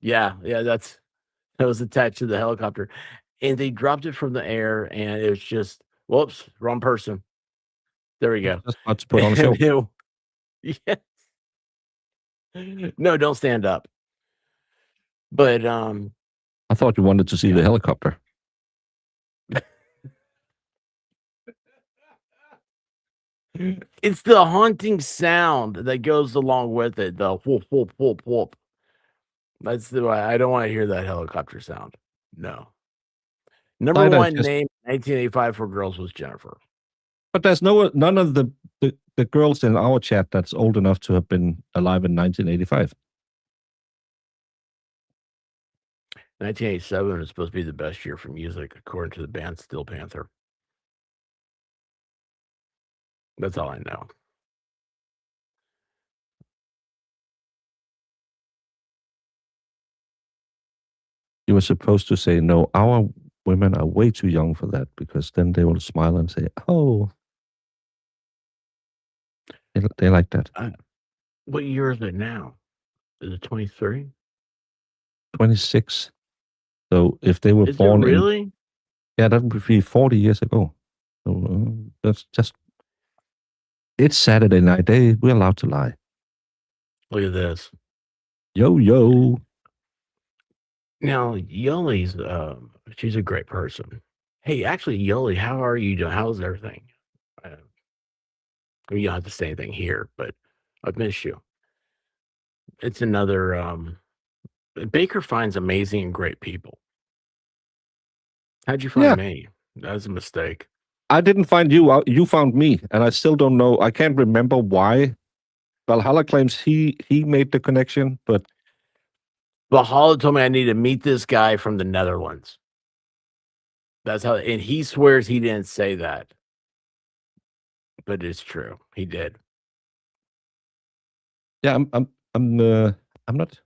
Yeah, that was attached to the helicopter, and they dropped it from the air, and it was just whoops, wrong person. There we go. Just about to put on a show. Yes. No, don't stand up. But I thought you wanted to see the helicopter. It's the haunting sound that goes along with it. The whoop whoop whoop whoop. That's the way. I don't want to hear that helicopter sound. No. Number I don't one just- name 1985 for girls was Jennifer. But there's none of the girls in our chat that's old enough to have been alive in 1985. 1987 is supposed to be the best year for music, according to the band Steel Panther. That's all I know. You were supposed to say, no, our women are way too young for that, because then they will smile and say, oh. They like that. What year is it now? Is it 23? 26. So if they were Is it born really? Yeah, that would be 40 years ago. So that's just... It's Saturday night. We're allowed to lie. Look at this. Yo. Now, Yoli's, she's a great person. Hey, actually, Yoli, how are you doing? How's everything? You don't have to say anything here, but I've missed you. It's another, Baker finds amazing and great people. How'd you find Yeah. me? That's a mistake. I didn't find you out. You found me, and I still don't know. I can't remember why. Valhalla claims he made the connection, but Valhalla told me I need to meet this guy from the Netherlands. That's how, and he swears he didn't say that, but it's true. He did. yeah, I'm not.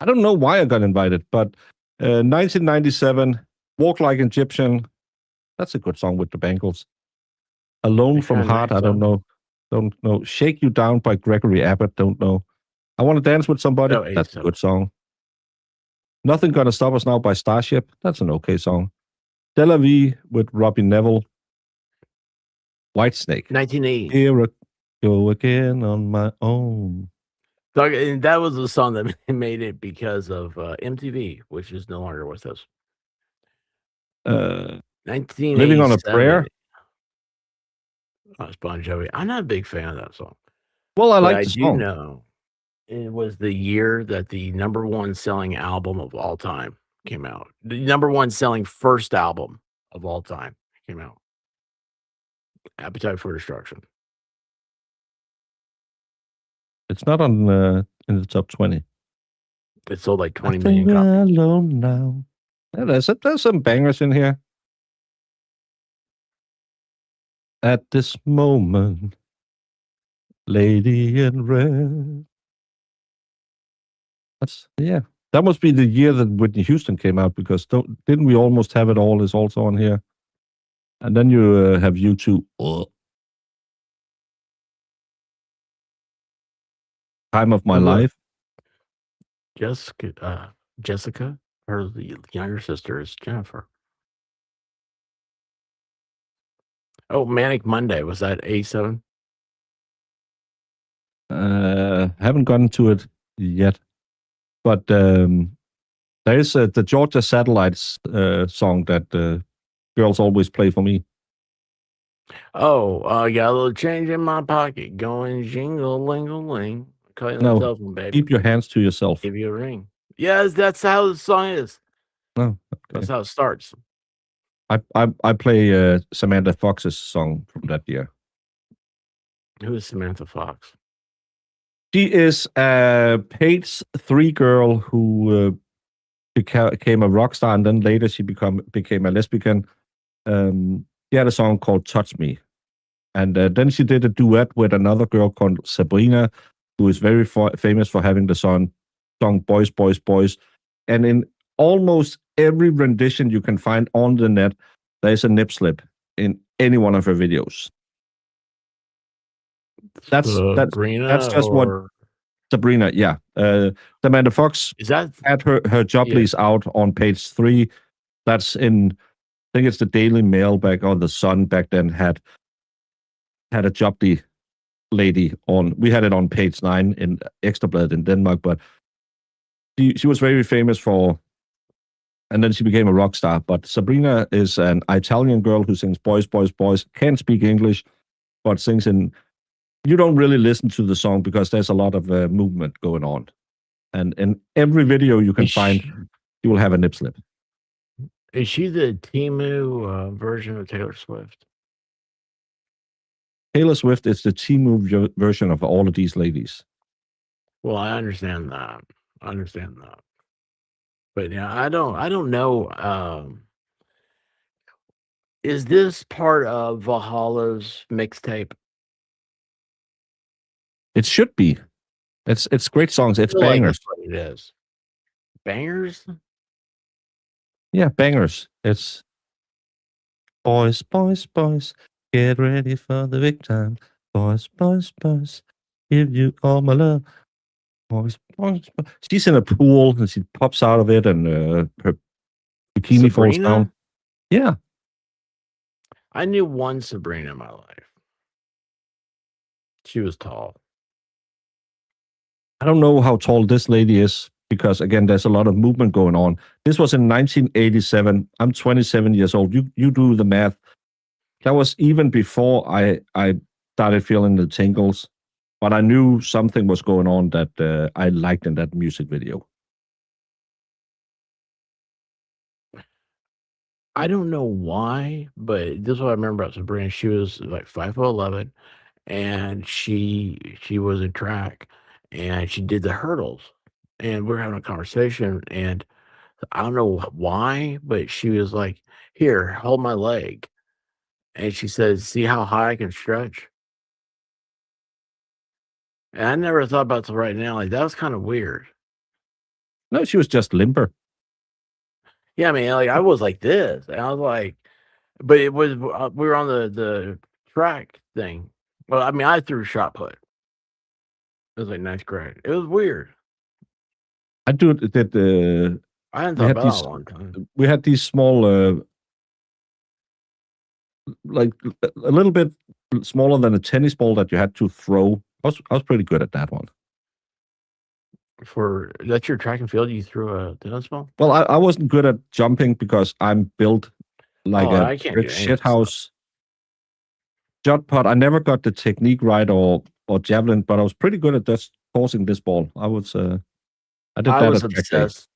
I don't know why I got invited, but 1997, "Walk Like Egyptian." That's a good song with the Bangles. "Alone from kinda Heart." nice I don't song. know. "Shake You Down" by Gregory Abbott. Don't know. "I Want to Dance with Somebody." No, That's a A7. good song. "Nothing Gonna Stop Us Now" by Starship. That's an okay song. "De La Vie" with Robbie Neville. Whitesnake. 1980. "Here I Go Again on My Own." Doug, and that was the song that made it because of MTV, which is no longer with us. "Living on a 1987. Prayer." Oh, it's Bon Jovi. I'm not a big fan of that song. Well, I But like I the do song. know it was the year that the number one selling album of all time came out. The number one selling first album of all time came out. Appetite for Destruction. It's not on in the top 20. It sold like I 20 think million copies. we're alone now. Yeah, there's some bangers in here. "At This Moment," "Lady in Red." Yeah. That must be the year that Whitney Houston came out, because didn't we almost have it all is also on here? And then you have U2. "Time of My Oh, look. Life." Jessica, her younger sister is Jennifer. Oh, Manic Monday. Was that A7? Haven't gotten to it yet. But there is the Georgia Satellites song that girls always play for me. Oh, I got a little change in my pocket. Going jingle-ling-a-ling. Call you on the No, telephone, baby. "Keep Your Hands to Yourself." Give you a ring. Yes, that's how the song is. Oh, That's okay. how it starts. I play Samantha Fox's song from that year. Who is Samantha Fox? She is a page 3 girl who became a rock star, and then later she became a lesbian. She had a song called "Touch Me," and then she did a duet with another girl called Sabrina, who is very famous for having the song "Boys, Boys, Boys." And in almost every rendition you can find on the net, there's a nip slip in any one of her videos. That's Sabrina just what or Sabrina, yeah. Samantha Fox is that had her job lease out on page 3. That's in, I think it's the Daily Mail back, or the Sun back then had a job lady on. We had it on page 9 in Ekstrabladet in Denmark, but she was very famous for, and then she became a rock star. But Sabrina is an Italian girl who sings "Boys, Boys, Boys," can't speak English, but sings in. You don't really listen to the song because there's a lot of movement going on. And in every video you can find, you will have a nip slip. Is she the Temu version of Taylor Swift? Taylor Swift is the Temu version of all of these ladies. Well, I understand that. But yeah, I don't know. Is this part of Valhalla's mixtape? It should be. It's great songs. It's I feel like bangers. that's what it is. Bangers? Yeah, bangers. It's "Boys, boys, boys, get ready for the big time. Boys, boys, boys, give you all my love. Boys, boys, boys." She's in a pool and she pops out of it, and her bikini falls Sabrina? down. Yeah. I knew one Sabrina in my life. She was tall. I don't know how tall this lady is because, again, there's a lot of movement going on. This was in 1987. I'm 27 years old. You do the math. That was even before I started feeling the tingles, but I knew something was going on that I liked in that music video. I don't know why, but this is what I remember about Sabrina. She was like 5'11", and she was in track, and she did the hurdles, and we were having a conversation, and I don't know why, but she was like, "Here, hold my leg," and she said, "See how high I can stretch?" And I never thought about till right now. Like that was kind of weird. No, she was just limber. Yeah, I mean, like I was like this, and I was like, but it was we were on the track thing. Well, I mean, I threw shot put. It was like ninth grade. It was weird. I do that. I hadn't We thought had about these. that in a long time. We had these small, like a little bit smaller than a tennis ball that you had to throw. I was pretty good at that one. For that's your track and field, you threw a tennis ball. Well, I wasn't good at jumping because I'm built like Oh, a I can't brick do any of shit that stuff. house. Shot put. I never got the technique right or javelin, but I was pretty good at just tossing this ball. I was. I did I that was at track day. obsessed.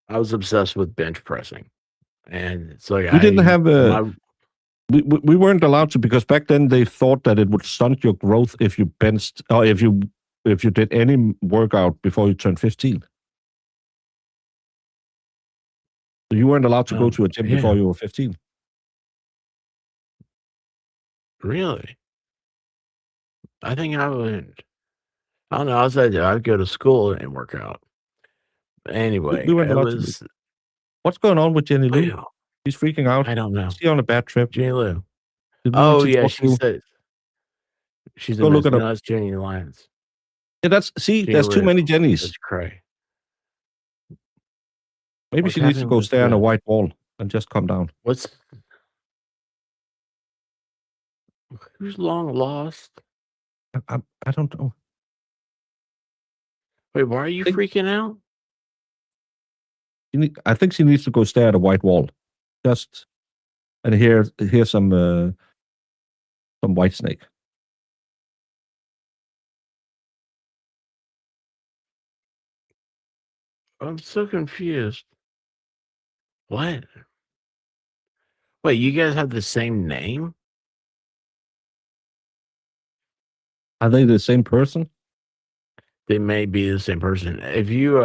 I was obsessed with bench pressing, and so like We didn't have my we weren't allowed to because back then they thought that it would stunt your growth if you benched or if you did any workout before you turned 15. So you weren't allowed to go to a gym before yeah, you were 15. really. I think I would. I don't know. I'd go to school and work out. Anyway, We weren't it allowed to. was. What's going on with Jenny Lou? Yeah, She's freaking out. I don't know. Is she on a bad trip? Jenny Lou. Did we need Oh to yeah, talk she to? said she's a Go look miss. it up. No, that's Jenny Lyons. Yeah, there's Jenny too Lou. many Jennys. That's cray. Maybe What's she needs to happening go with stare on a white wall and just calm down. Who's long lost? I don't know. Wait, why are you freaking out? I think she needs to go stare at a white wall. Just and hear some white snake. I'm so confused. What? Wait, you guys have the same name? Are they the same person? They may be the same person. If you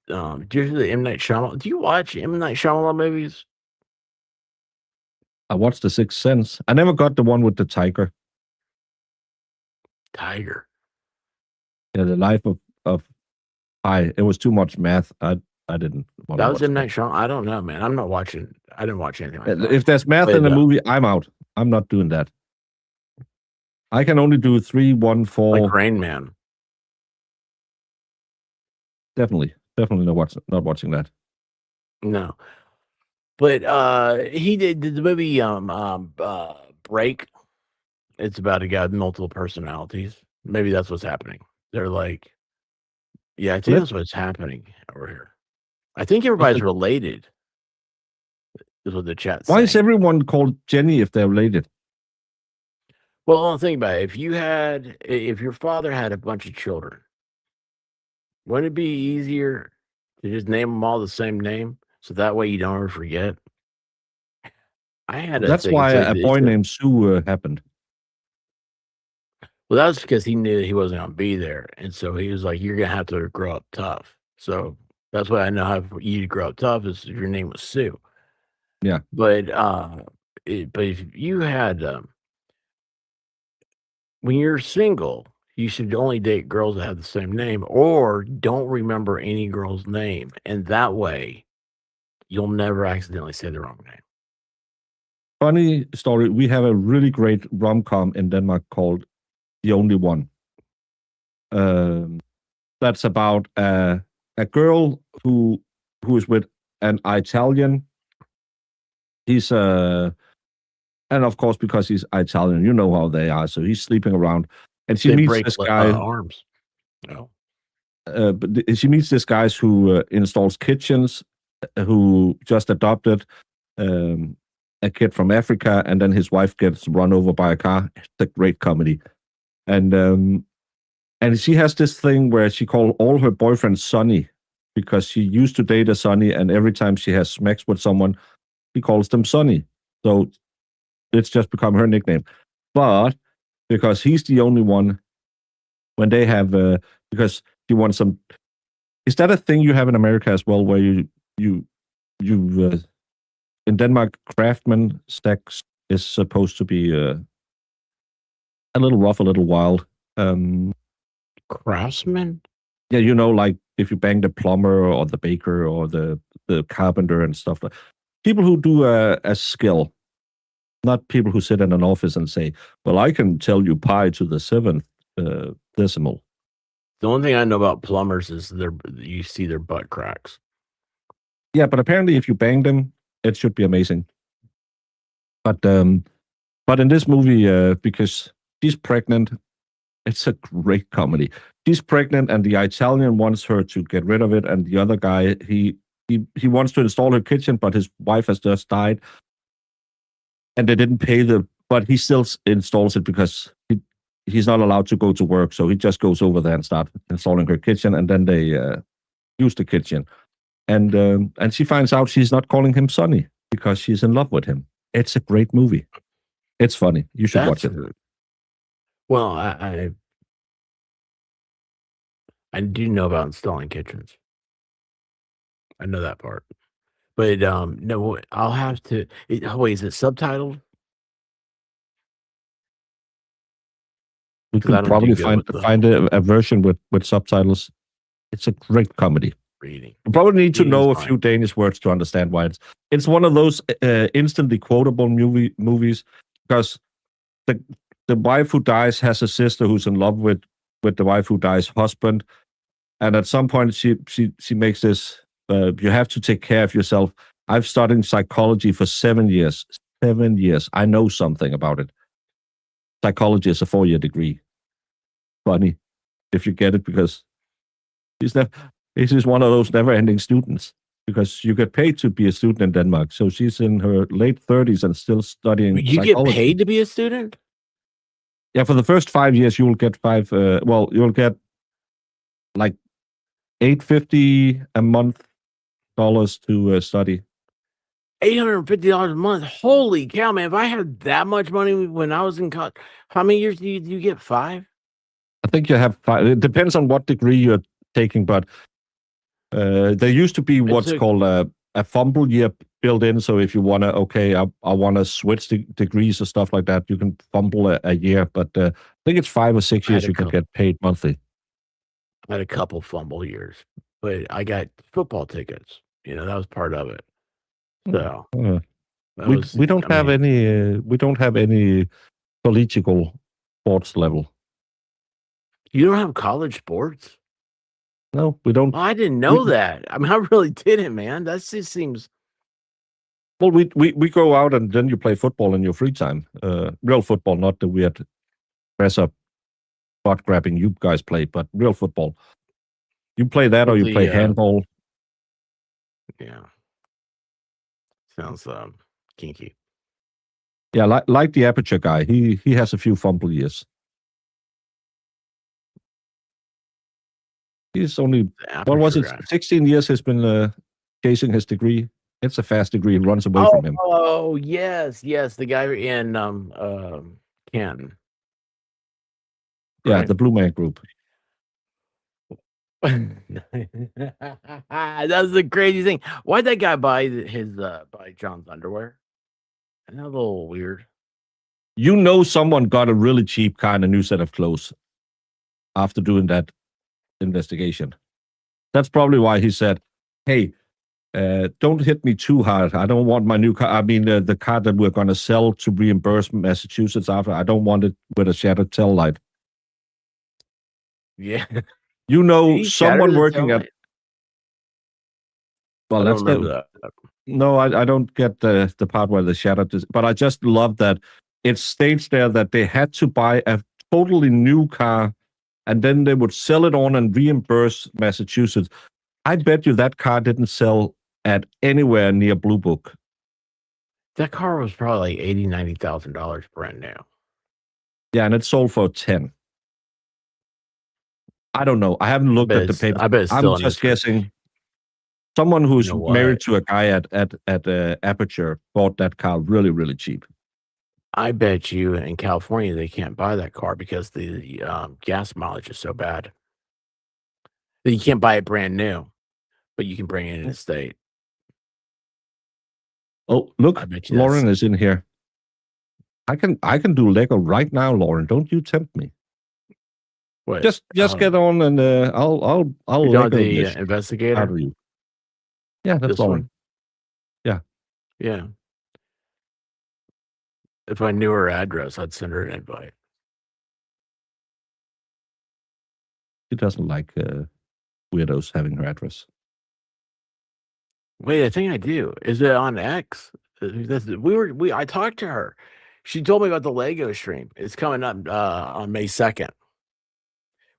do you the M Night Shyamalan? Do you watch M Night Shyamalan movies? I watched The Sixth Sense. I never got the one with the tiger. Tiger. Yeah, the life of Pi. It was too much math. I didn't want That to was watch M Night Shyamalan. I don't know, man. I'm not watching. I didn't watch anything like that. that. If there's math But, in a movie, I'm out. I'm not doing that. I can only do 3, 1, 4. like Rain Man. Definitely not watching that. No. But he did the movie Break. It's about a guy with multiple personalities. Maybe that's what's happening. They're like, yeah, I think that's what's happening over here. I think everybody's related. Is what the chat's Why saying. is everyone called Jenny if they're related? Well, think about it. If your father had a bunch of children, wouldn't it be easier to just name them all the same name so that way you don't ever forget? I had a That's thing why say a this boy that- named Sue happened. Well, that was because he knew that he wasn't going to be there, and so he was like, "You're going to have to grow up tough." So that's why I know how for you to grow up tough is if your name was Sue. Yeah. But if you had when you're single, you should only date girls that have the same name or don't remember any girl's name, and that way you'll never accidentally say the wrong name. Funny story. We have a really great rom-com in Denmark called The Only One. That's about a girl who is with an Italian. He's and of course because he's Italian, you know how they are. So he's sleeping around, and she They meets break this guy. arms. No. But she meets this guy who installs kitchens, who just adopted a kid from Africa, and then his wife gets run over by a car. It's a great comedy, and she has this thing where she calls all her boyfriends Sonny because she used to date a Sonny, and every time she has sex with someone, he calls them Sonny. So it's just become her nickname. But because he's the only one when they have, because he wants some. Is that a thing you have in America as well, where you in Denmark, craftsman sex is supposed to be a little rough, a little wild. Craftsman? Yeah, like if you bang the plumber or the baker or the carpenter and stuff. People who do a skill, not people who sit in an office and say, well, I can tell you pi to the 7th decimal. The only thing I know about plumbers is you see their butt cracks. Yeah, but apparently if you bang them, it should be amazing. But in this movie, because she's pregnant, it's a great comedy. She's pregnant, and the Italian wants her to get rid of it, and the other guy, he wants to install her kitchen, but his wife has just died, and they didn't pay but he still installs it because he's not allowed to go to work, so he just goes over there and starts installing her kitchen, and then they use the kitchen, and she finds out she's not calling him Sonny because she's in love with him. It's a great movie. It's funny. You should watch it. Well, I do know about installing kitchens. I know that part. But no, I'll have to. Wait, is it subtitled? We 'Cause I could don't probably do good with find a version with subtitles. It's a great comedy. reading. You probably need to Reading's know a fine. few Danish words to understand why it's one of those instantly quotable movies because the wife who dies has a sister who's in love with the wife who dies' husband, and at some point she makes this. You have to take care of yourself. I've studied psychology for 7 years. 7 years. I know something about it. Psychology is a 4-year degree. Funny if you get it, because this is one of those never-ending students, because you get paid to be a student in Denmark. So she's in her late 30s and still studying You get psychology. paid to be a student? Yeah, for the first 5 years, you will get you'll get like $850 a month to study. $850 a month. Holy cow, man! If I had that much money when I was in college, how many years do you get? 5? I think you have 5. It depends on what degree you're taking, but there used to be what's called a fumble year built in. So if you want to, I want to switch degrees or stuff like that, you can fumble a year. But I think it's 5 or 6 years you can get paid monthly. I had a couple fumble years, but I got football tickets. That was part of it. So We don't have any collegial sports level. You don't have college sports? No, we don't. Well, I didn't know that. I mean, I really didn't, man. That just seems. Well, we go out and then you play football in your free time. Real football, not the weird dress up, butt grabbing you guys play, but real football. You play that or you play handball. Yeah. Sounds kinky. Yeah, like the Aperture guy. He has a few fumble years. He's only, what was it, 16 years he's been chasing his degree. It's a fast degree. He runs away from him. Oh, yes. The guy in Canton. Yeah, Right. the Blue Man Group. That's the crazy thing. Why'd that guy buy buy John's underwear? Isn't that a little weird? Someone got a really cheap car and a new set of clothes after doing that investigation. That's probably why he said, hey, don't hit me too hard. I don't want my new car. I mean, the car that we're going to sell to reimburse Massachusetts after, I don't want it with a shattered tail light. Yeah. Someone working at. Well, that's that. No, I don't get the part where they shattered this, but I just love that it states there that they had to buy a totally new car and then they would sell it on and reimburse Massachusetts. I bet you that car didn't sell at anywhere near Blue Book. That car was probably like $80,000-$90,000 brand new. Yeah, and it sold for 10. I don't know. I haven't looked at the paper. I bet it's I'm still in just this range. guessing. Someone who's You know what? married to a guy at Aperture bought that car really, really cheap. I bet you in California they can't buy that car because the gas mileage is so bad. You can't buy it brand new, but you can bring it in the state. Oh, look, I bet you Lauren is in here. I can do Lego right now, Lauren. Don't you tempt me. What? Just get on and I'll You know Lego the this investigator. out of you. Yeah, that's This Lauren. one? Yeah. Yeah. If I knew her address, I'd send her an invite. She doesn't like weirdos having her address. Wait, I think I do. Is it on X? I talked to her. She told me about the Lego stream. It's coming up on May 2nd,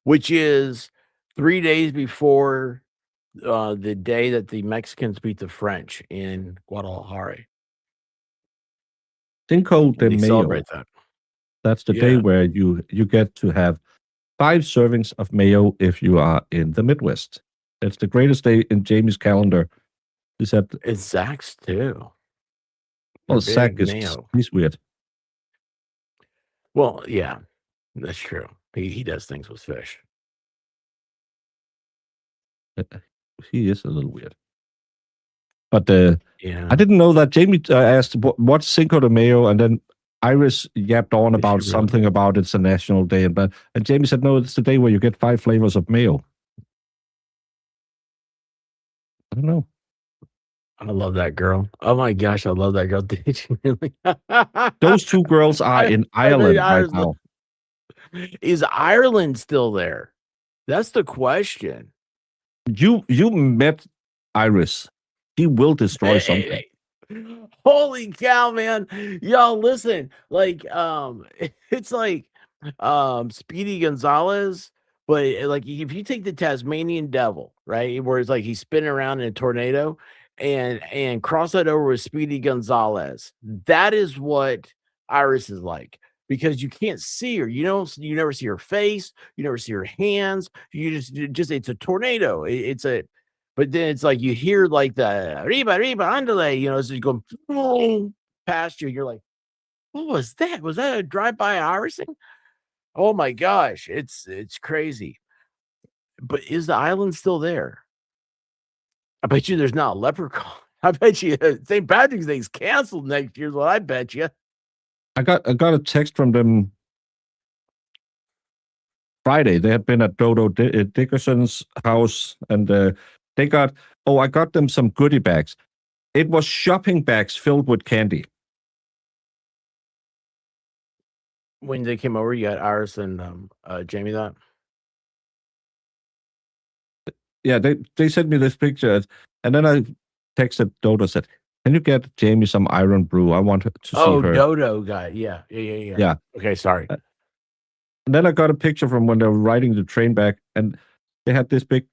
which is 3 days before the day that the Mexicans beat the French in Guadalajara. Cinco de They Mayo. celebrate that. That's the day Yeah. where you get to have 5 servings of mayo if you are in the Midwest. It's the greatest day in Jamie's calendar. He said, It's Zach's too. well, They're Zach big is mayo. he's weird. Well, yeah, that's true. He does things with fish. He is a little weird. But Yeah. I didn't know that. Jamie asked, what's Cinco de Mayo? And then Iris yapped on about really? something about it's a national day. And Jamie said, no, it's the day where you get 5 flavors of mayo. I don't know. I love that girl. Oh my gosh, I love that girl. Did you really? Those 2 girls are in Ireland right now. Is Ireland still there? That's the question. You met Iris. She will destroy something. Holy cow, man. Y'all listen, like it's like Speedy Gonzalez, but like if you take the Tasmanian devil, right, where it's like he's spinning around in a tornado and cross that over with Speedy Gonzalez, that is what Iris is like. Because you can't see her, you never see her face, you never see her hands. You just it's a tornado. But then it's like you hear like the Arriba, andale, it's just going past you. You're like, what was that? Was that a drive-by Irising? Oh my gosh, it's crazy. But is the island still there? I bet you there's not a leprechaun. I bet you St. Patrick's Day's canceled next year. Is what I bet you. I got a text from them Friday. They had been at Dodo Dickerson's house, and I got them some goodie bags. It was shopping bags filled with candy. When they came over, you got Iris and Jamie that? Yeah, they sent me this picture, and then I texted Dodo, said, can you get Jamie some Iron Brew? I want to see her. Dodo guy. Yeah. Okay, sorry. And then I got a picture from when they were riding the train back, and they had this big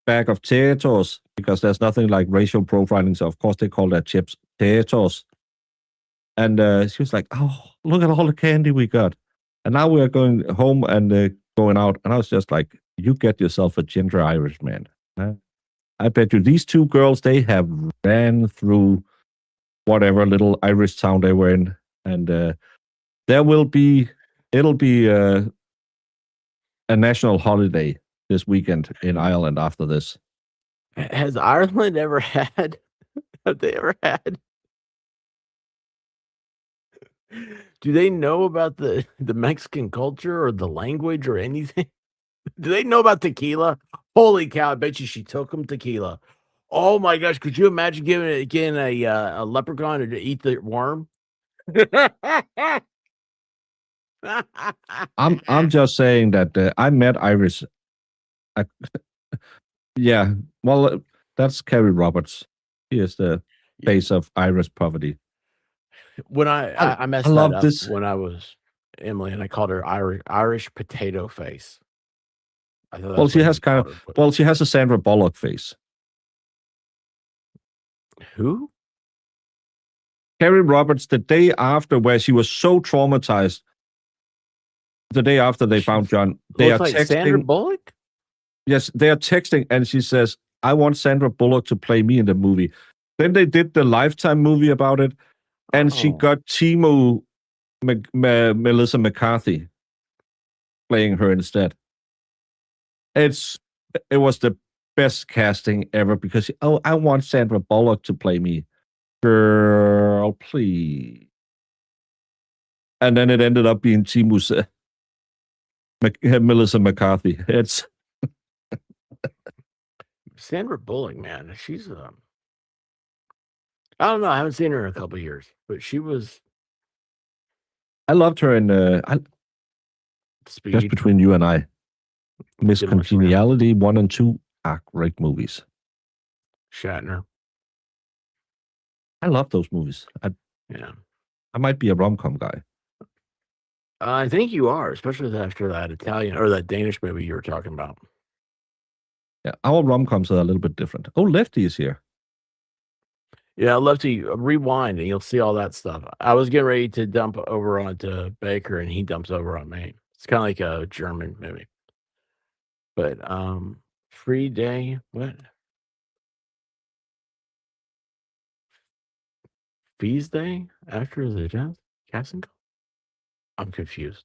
bag of Cheetos, because there's nothing like racial profiling, so of course they call that chips Cheetos. And she was like, oh, look at all the candy we got. And now we're going home and going out. And I was just like, you get yourself a ginger Irish man. I bet you these 2 girls, they have ran through whatever little Irish town they were in. And it'll be a national holiday this weekend in Ireland after this. Has Ireland ever had? Have they ever had? Do they know about the Mexican culture or the language or anything? Do they know about tequila? Holy cow! I bet you she took them tequila. Oh my gosh! Could you imagine getting a leprechaun to eat the worm? I'm just saying that I met Iris. Yeah, well, that's Kerry Roberts. He is the face of Irish poverty. When I messed that up when I was Emily, and I called her Irish potato face. I thought Well, that's she what has you called her. she has a Sandra Bullock face. Who? Kerry Roberts, the day after, where she was so traumatized. The day after they found John, they are Looks like texting. Sandra Bullock? Yes, they are texting, and she says, I want Sandra Bullock to play me in the movie. Then they did the Lifetime movie about it, and she got Melissa McCarthy playing her instead. It was the best casting ever because I want Sandra Bullock to play me. Girl, please. And then it ended up being Melissa McCarthy. It's Sandra Bullock, man. She's I don't know. I haven't seen her in a couple of years, but she was I loved her in Speed. Just Between You and I. Miss Didn't watch that. Congeniality 1 and 2 are great movies. Shatner. I love those movies. Yeah. I might be a rom-com guy. I think you are, especially after that Italian or that Danish movie you were talking about. Yeah, our rom-coms are a little bit different. Oh, Lefty is here. Yeah, I'd love to rewind and you'll see all that stuff. I was getting ready to dump over onto Baker and he dumps over on me. It's kind of like a German movie. But free day, what? Fees day after the death? Casting call? I'm confused.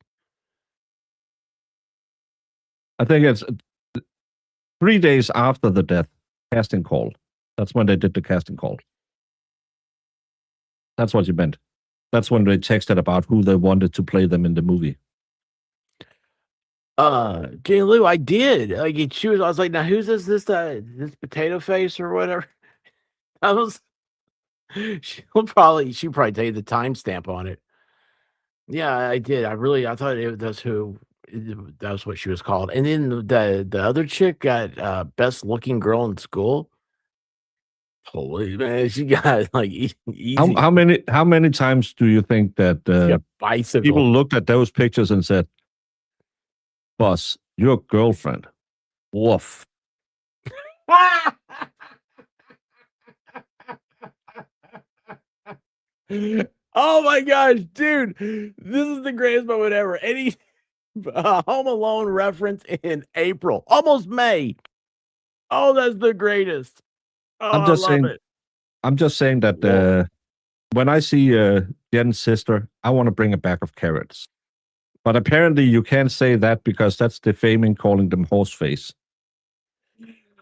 I think it's 3 days after the death, casting call. That's when they did the casting call. That's what you meant. That's when they texted about who they wanted to play them in the movie. Jane Lou, I did. Like I was like, now who's this potato face or whatever? I was she probably tell you the timestamp on it. Yeah, I did. I thought that's what she was called. And then the other chick got best looking girl in school. Holy man, she got like easy. How many times do you think that bicycle. people looked at those pictures and said, "Boss, your girlfriend, woof." Oh my gosh, dude, this is the greatest moment ever. Any Home Alone reference in April, almost May. Oh, that's the greatest. Oh, I'm just I love saying. it. I'm just saying that when I see Jen's sister, I want to bring a bag of carrots. But apparently, you can't say that because that's defaming, calling them horse face.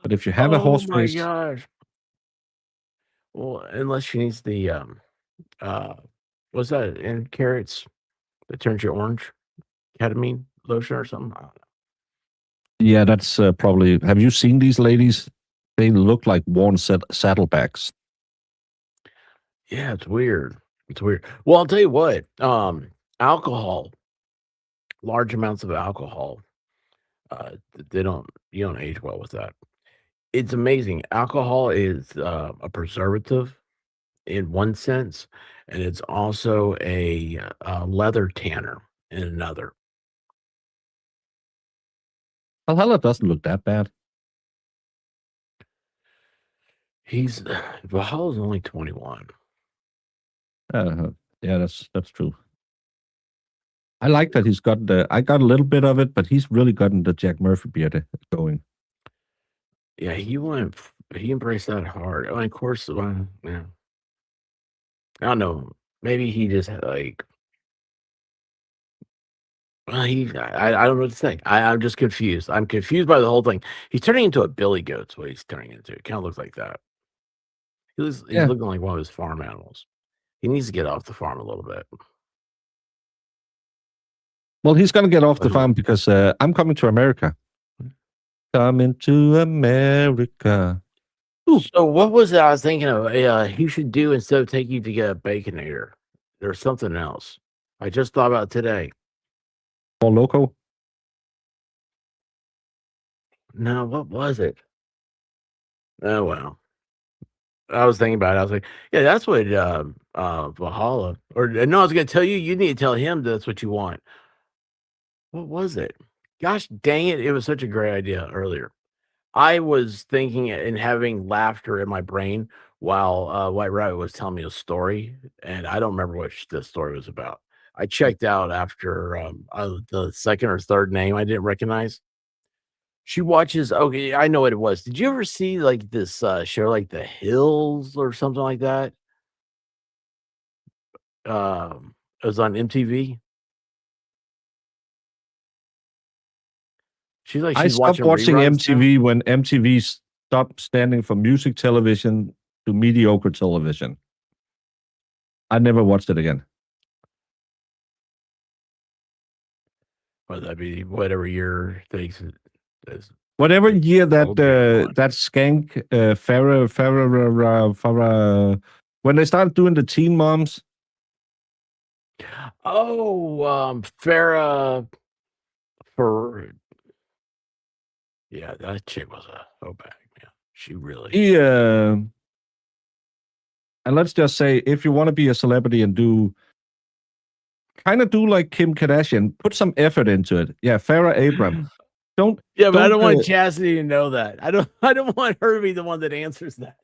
But if you have a horse Oh my face, gosh. Well, unless she needs the what's that in carrots that turns you orange? Ketamine lotion or something? I don't know. yeah, that's probably. Have you seen these ladies? They look like worn saddlebags. Yeah, it's weird. It's weird. Well, I'll tell you what. Alcohol, large amounts of alcohol. You don't age well with that. It's amazing. Alcohol is a preservative in one sense, and it's also a leather tanner in another. Valhalla doesn't look that bad. Valhalla's only 21. Yeah, that's true. I like that he's got I got a little bit of it, but he's really gotten the Jack Murphy beard going. Yeah, he embraced that hard. I mean, of course, yeah. I don't know. Maybe he just like. Well, I don't know what to say. I'm just confused. I'm confused by the whole thing. He's turning into a billy goat's what he's turning into. It kind of looks like that. He's Yeah. looking like one of his farm animals. He needs to get off the farm a little bit. Well, he's gonna get off the farm because I'm coming to America. Coming to America. So what was it I was thinking of? He should do instead of taking you to get a Baconator. There's something else. I just thought about it today. Or Loco. No, what was it? Oh well. I was thinking about it. I was like, yeah, that's what Valhalla. Or no, I was gonna tell you, you need to tell him that's what you want. What was it? Gosh dang it, it was such a great idea earlier. I was thinking and having laughter in my brain while White Rabbit was telling me a story, and I don't remember what the story was about. I checked out after the second or third name I didn't recognize. She watches. Okay, I know what it was. Did you ever see like this show, like The Hills or something like that? It was on MTV. She's like I she's stopped watching watching reruns now. MTV when MTV stopped standing for music television to mediocre television. I never watched it again. Well, that'd be whatever your thinks is. Whatever year that Okay, that skank Farrah, when they started doing the Teen Moms, Oh, Farrah for yeah, that chick was a bag, man. She really. he, and let's just say, if you want to be a celebrity and do like Kim Kardashian, put some effort into it. Yeah, Farrah Abraham. Yeah, but I don't want uh, Chastity to know that. I don't want her to be the one that answers that.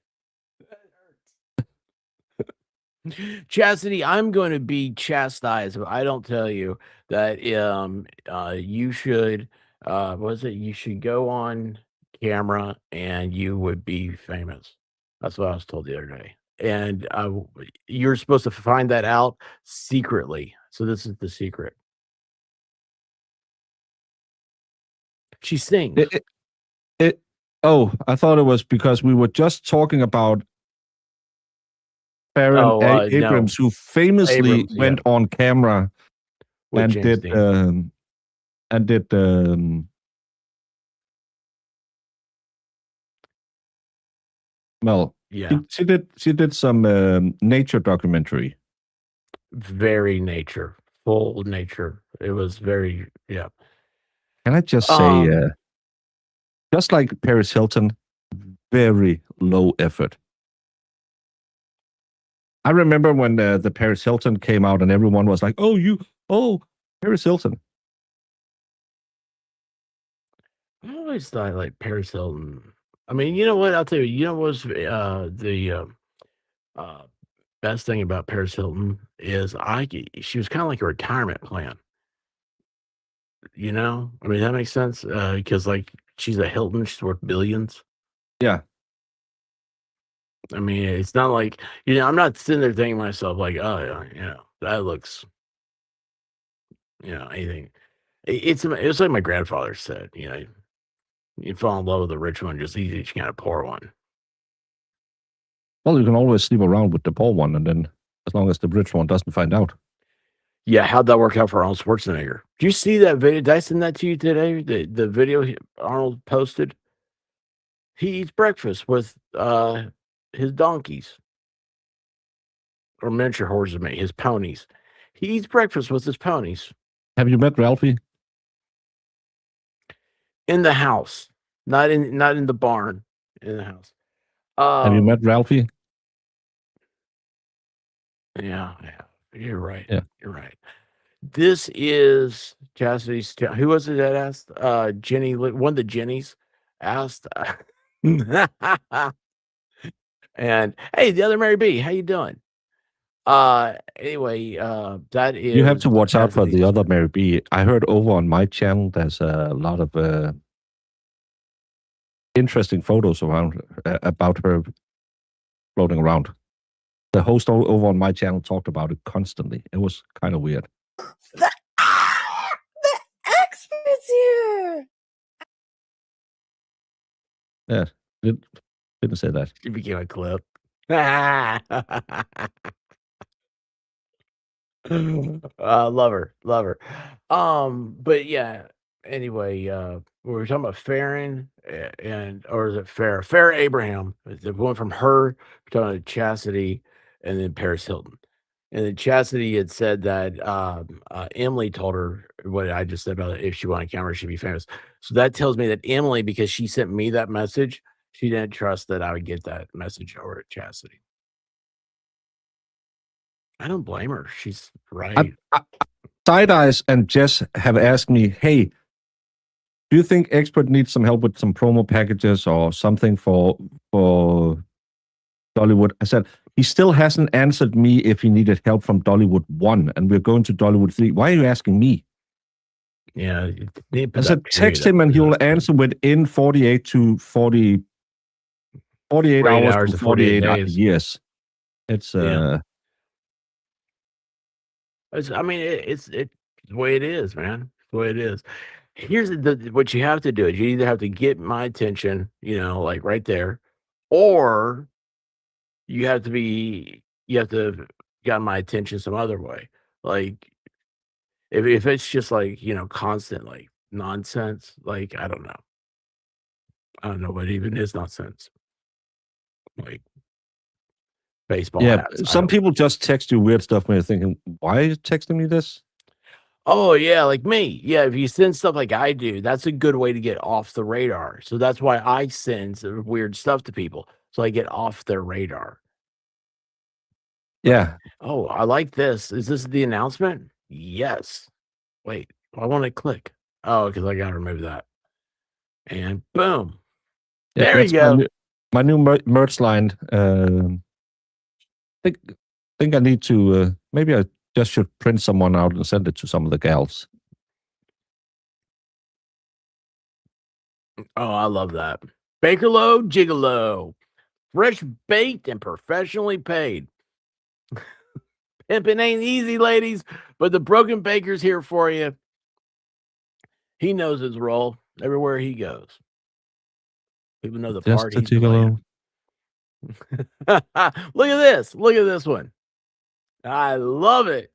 Chastity, I'm going to be chastised if I don't tell you that you should you should go on camera and you would be famous. That's what I was told the other day. And you're supposed to find that out secretly. So this is the secret. She sings. Oh, I thought it was because we were just talking about Farrah No. Abrams, who famously Abrams, yeah. went on camera With and James Dean. did well, Yeah. she did some nature documentary. Very nature, full nature. It was very, yeah. Can I just say, just like Paris Hilton, very low effort. I remember when the Paris Hilton came out and everyone was like, oh, Paris Hilton. I always thought like Paris Hilton. I mean, you know what? I'll tell you. You know what's the best thing about Paris Hilton is she was kind of like a retirement plan. You know, I mean that makes sense because like she's a Hilton, she's worth billions. Yeah. I mean, it's not like I'm not sitting there thinking to myself like, oh, yeah, that looks, anything. It's like my grandfather said, you fall in love with a rich one just as easy as you can a poor one. Well, you can always sleep around with the poor one, and then as long as the rich one doesn't find out. Yeah, how'd that work out for Arnold Schwarzenegger? Do you see that video? Did I send that to you today? The video Arnold posted. He eats breakfast with his donkeys, or miniature horses, his ponies. He eats breakfast with his ponies Have you met Ralphie? in the house, not in the barn, in the house. Have you met Ralphie? Yeah, you're right. Yeah. You're right. This is Chastity's. Who was it that asked? Jenny, one of the Jennies asked. And hey, the other Mary B, how you doing? Anyway, that is. You have to watch out for the Chastity's- other Mary B. I heard over on my channel there's a lot of interesting photos around about her floating around. The host over on my channel talked about it constantly. It was kind of weird. The expert's here. Yeah, didn't say that. She became a clip. Love her. But yeah. Anyway, we were talking about Farron or is it Farrah Abraham? The one from her, talking about Chastity, and then Paris Hilton. And then Chastity had said that Emily told her what I just said about if she wanted a camera, she'd be famous. So that tells me that Emily, because she sent me that message, she didn't trust that I would get that message over to Chastity. I don't blame her. She's right. Side Eyes and Jess have asked me, hey, do you think Expert needs some help with some promo packages or something for Dollywood? I said, he still hasn't answered me if he needed help from Dollywood 1, and we're going to Dollywood 3. Why are you asking me? Yeah. you need to I put said that text period him and after he will that. answer within 48 to 40, 48 48 hours hours to to 48 48 days. years. It's Yeah. I mean, it's the way it is, man. It's the way it is. Here's what you have to do is you either have to get my attention, like right there, or you have to get my attention some other way. Like if it's just like, constant like nonsense, like I don't know. I don't know what even is nonsense. Like baseball yeah. hats. I Some don't. people just text you weird stuff when you're thinking, why are you texting me this? Oh yeah, like me. Yeah, if you send stuff like I do, that's a good way to get off the radar. So that's why I send some weird stuff to people. So I get off their radar. Yeah. Oh, I like this. Is this the announcement? Yes. Wait, I want to click. Oh, because I gotta remove that. And boom. Yeah, There you go. my new merch line. Think I need to maybe I just should print someone out and send it to some of the gals. Oh, I love that. Bakerlo Gigolo. Fresh baked and professionally paid. Pimping ain't easy, ladies, but the Broken Baker's here for you. He knows his role everywhere he goes. People know the Just part a he's playing. gigolo. Look at this. Look at this one. I love it.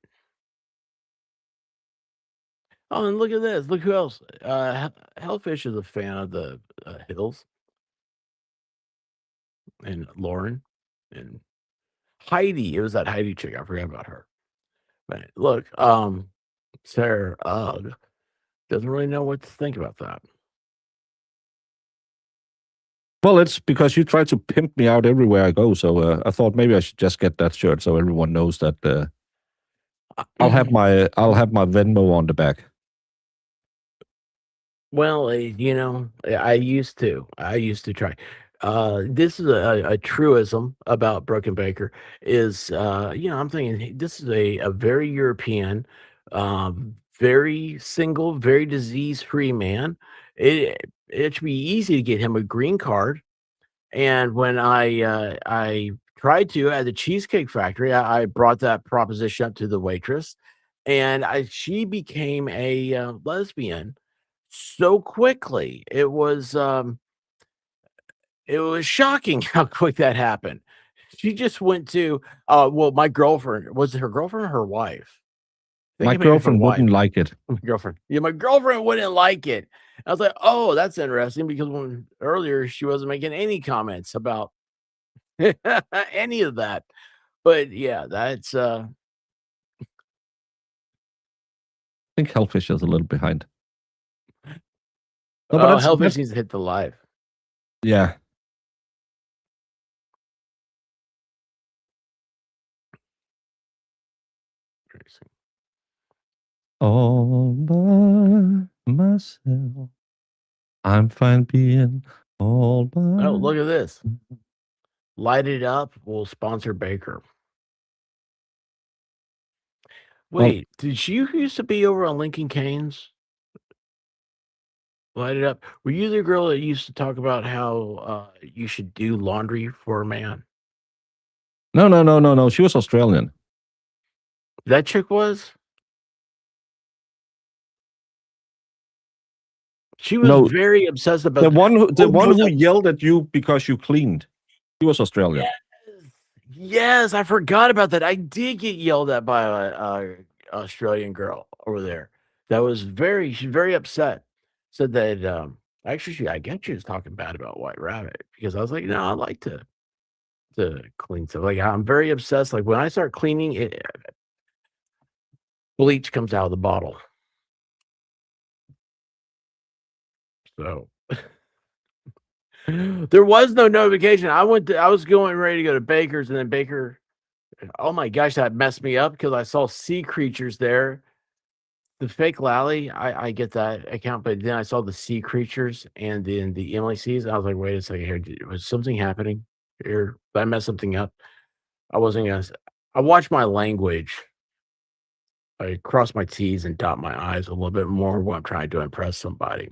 Oh, and look at this. Look who else. Hellfish is a fan of the Hills. And Lauren. And Heidi. It was that Heidi chick. I forgot about her. But look, Sarah Ugg doesn't really know what to think about that. Well, it's because you try to pimp me out everywhere I go. So I thought maybe I should just get that shirt so everyone knows that I'll have my Venmo on the back. Well, I used to try. This is a truism about Broken Baker is, I'm thinking "Hey, this is a very European, very single, very disease-free man. It should be easy to get him a green card. And when I tried to at the Cheesecake Factory, I brought that proposition up to the waitress, and she became a lesbian so quickly. It was shocking how quick that happened. She just went to well, my girlfriend was it her girlfriend or her wife? I My think it may be her girlfriend wife. wouldn't like it. My girlfriend. Yeah, my girlfriend wouldn't like it. I was like, oh, that's interesting because when earlier she wasn't making any comments about any of that. But yeah, that's I think Hellfish is a little behind. No, but Hellfish needs to hit the live. Yeah. All by myself. I'm fine being all by. Oh, look at this. Light It Up will sponsor Baker. Wait, did you used to be over on Lincoln Canes? Light It Up. Were you the girl that used to talk about how you should do laundry for a man? No. She was Australian. That chick was? She was very obsessed about the one who was yelled at you because you cleaned. She was Australian. Yes, I forgot about that. I did get yelled at by a Australian girl over there. She's very upset. Said that actually I guess she was talking bad about White Rabbit because I was like, no, I like to clean stuff. Like I'm very obsessed. Like when I start cleaning, bleach comes out of the bottle. So there was no notification. I was going ready to go to Baker's, and then Baker, oh my gosh, that messed me up because I saw sea creatures there. The fake Lally, I get that account, but then I saw the sea creatures and then the Emily Seas. I was like, wait a second here. Was something happening here? Did I mess something up? I wasn't gonna. I watched my language. I cross my T's and dot my I's a little bit more when I'm trying to impress somebody.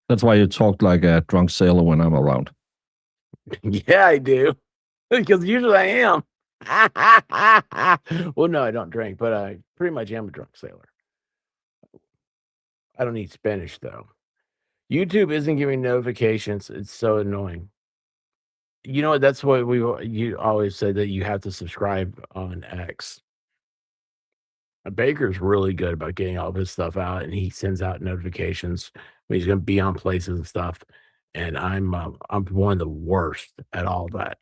That's why you talk like a drunk sailor when I'm around. Yeah, I do. Because usually I am. Well, no, I don't drink, but I pretty much am a drunk sailor. I don't eat Spanish though. YouTube isn't giving notifications. It's so annoying. You know what? That's what you always say that you have to subscribe on X. Baker's really good about getting all of his stuff out, and he sends out notifications when he's going to be on places and stuff. And I'm one of the worst at all that.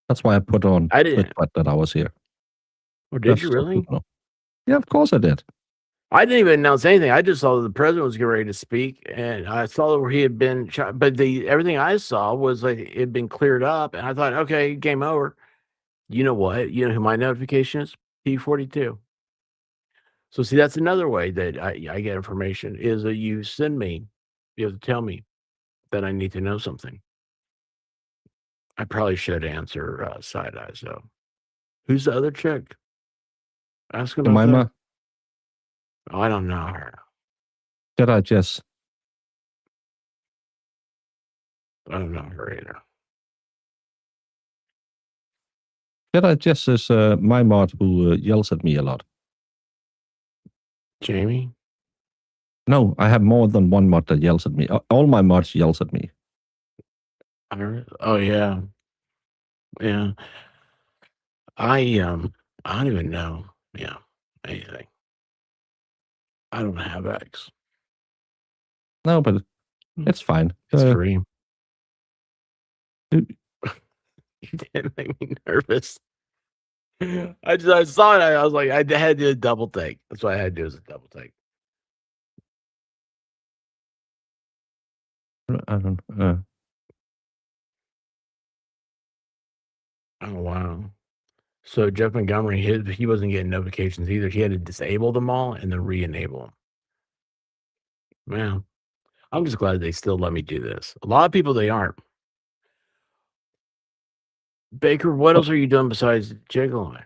That's why I put on I didn't. that I was here. Oh, did Just you so really? people know. Yeah, of course I did. I didn't even announce anything. I just saw that the president was getting ready to speak, and I saw where he had been shot. But everything I saw was like it had been cleared up, and I thought, okay, game over. You know what? You know who my notification is? P42. So see, that's another way that I get information is that you send me, you have to tell me that I need to know something. I probably should answer side eyes though. Who's the other chick? Ask about that. Jemima, Oh, I don't know her. Jedi Jess. I don't know her either. Jedi Jess is my mod who yells at me a lot. Jamie? No, I have more than one mod that yells at me. All my mods yells at me. Oh yeah, yeah. I don't even know. Yeah, anything. I don't have X. No, but it's fine. It's free. You didn't make me nervous. I saw it. I was like, I had to do a double take. That's what I had to do is a double take. I don't. Oh wow. So Jeff Montgomery, he wasn't getting notifications either. He had to disable them all and then re-enable them. Man, I'm just glad they still let me do this. A lot of people they aren't. Baker, what else are you doing besides jiggling?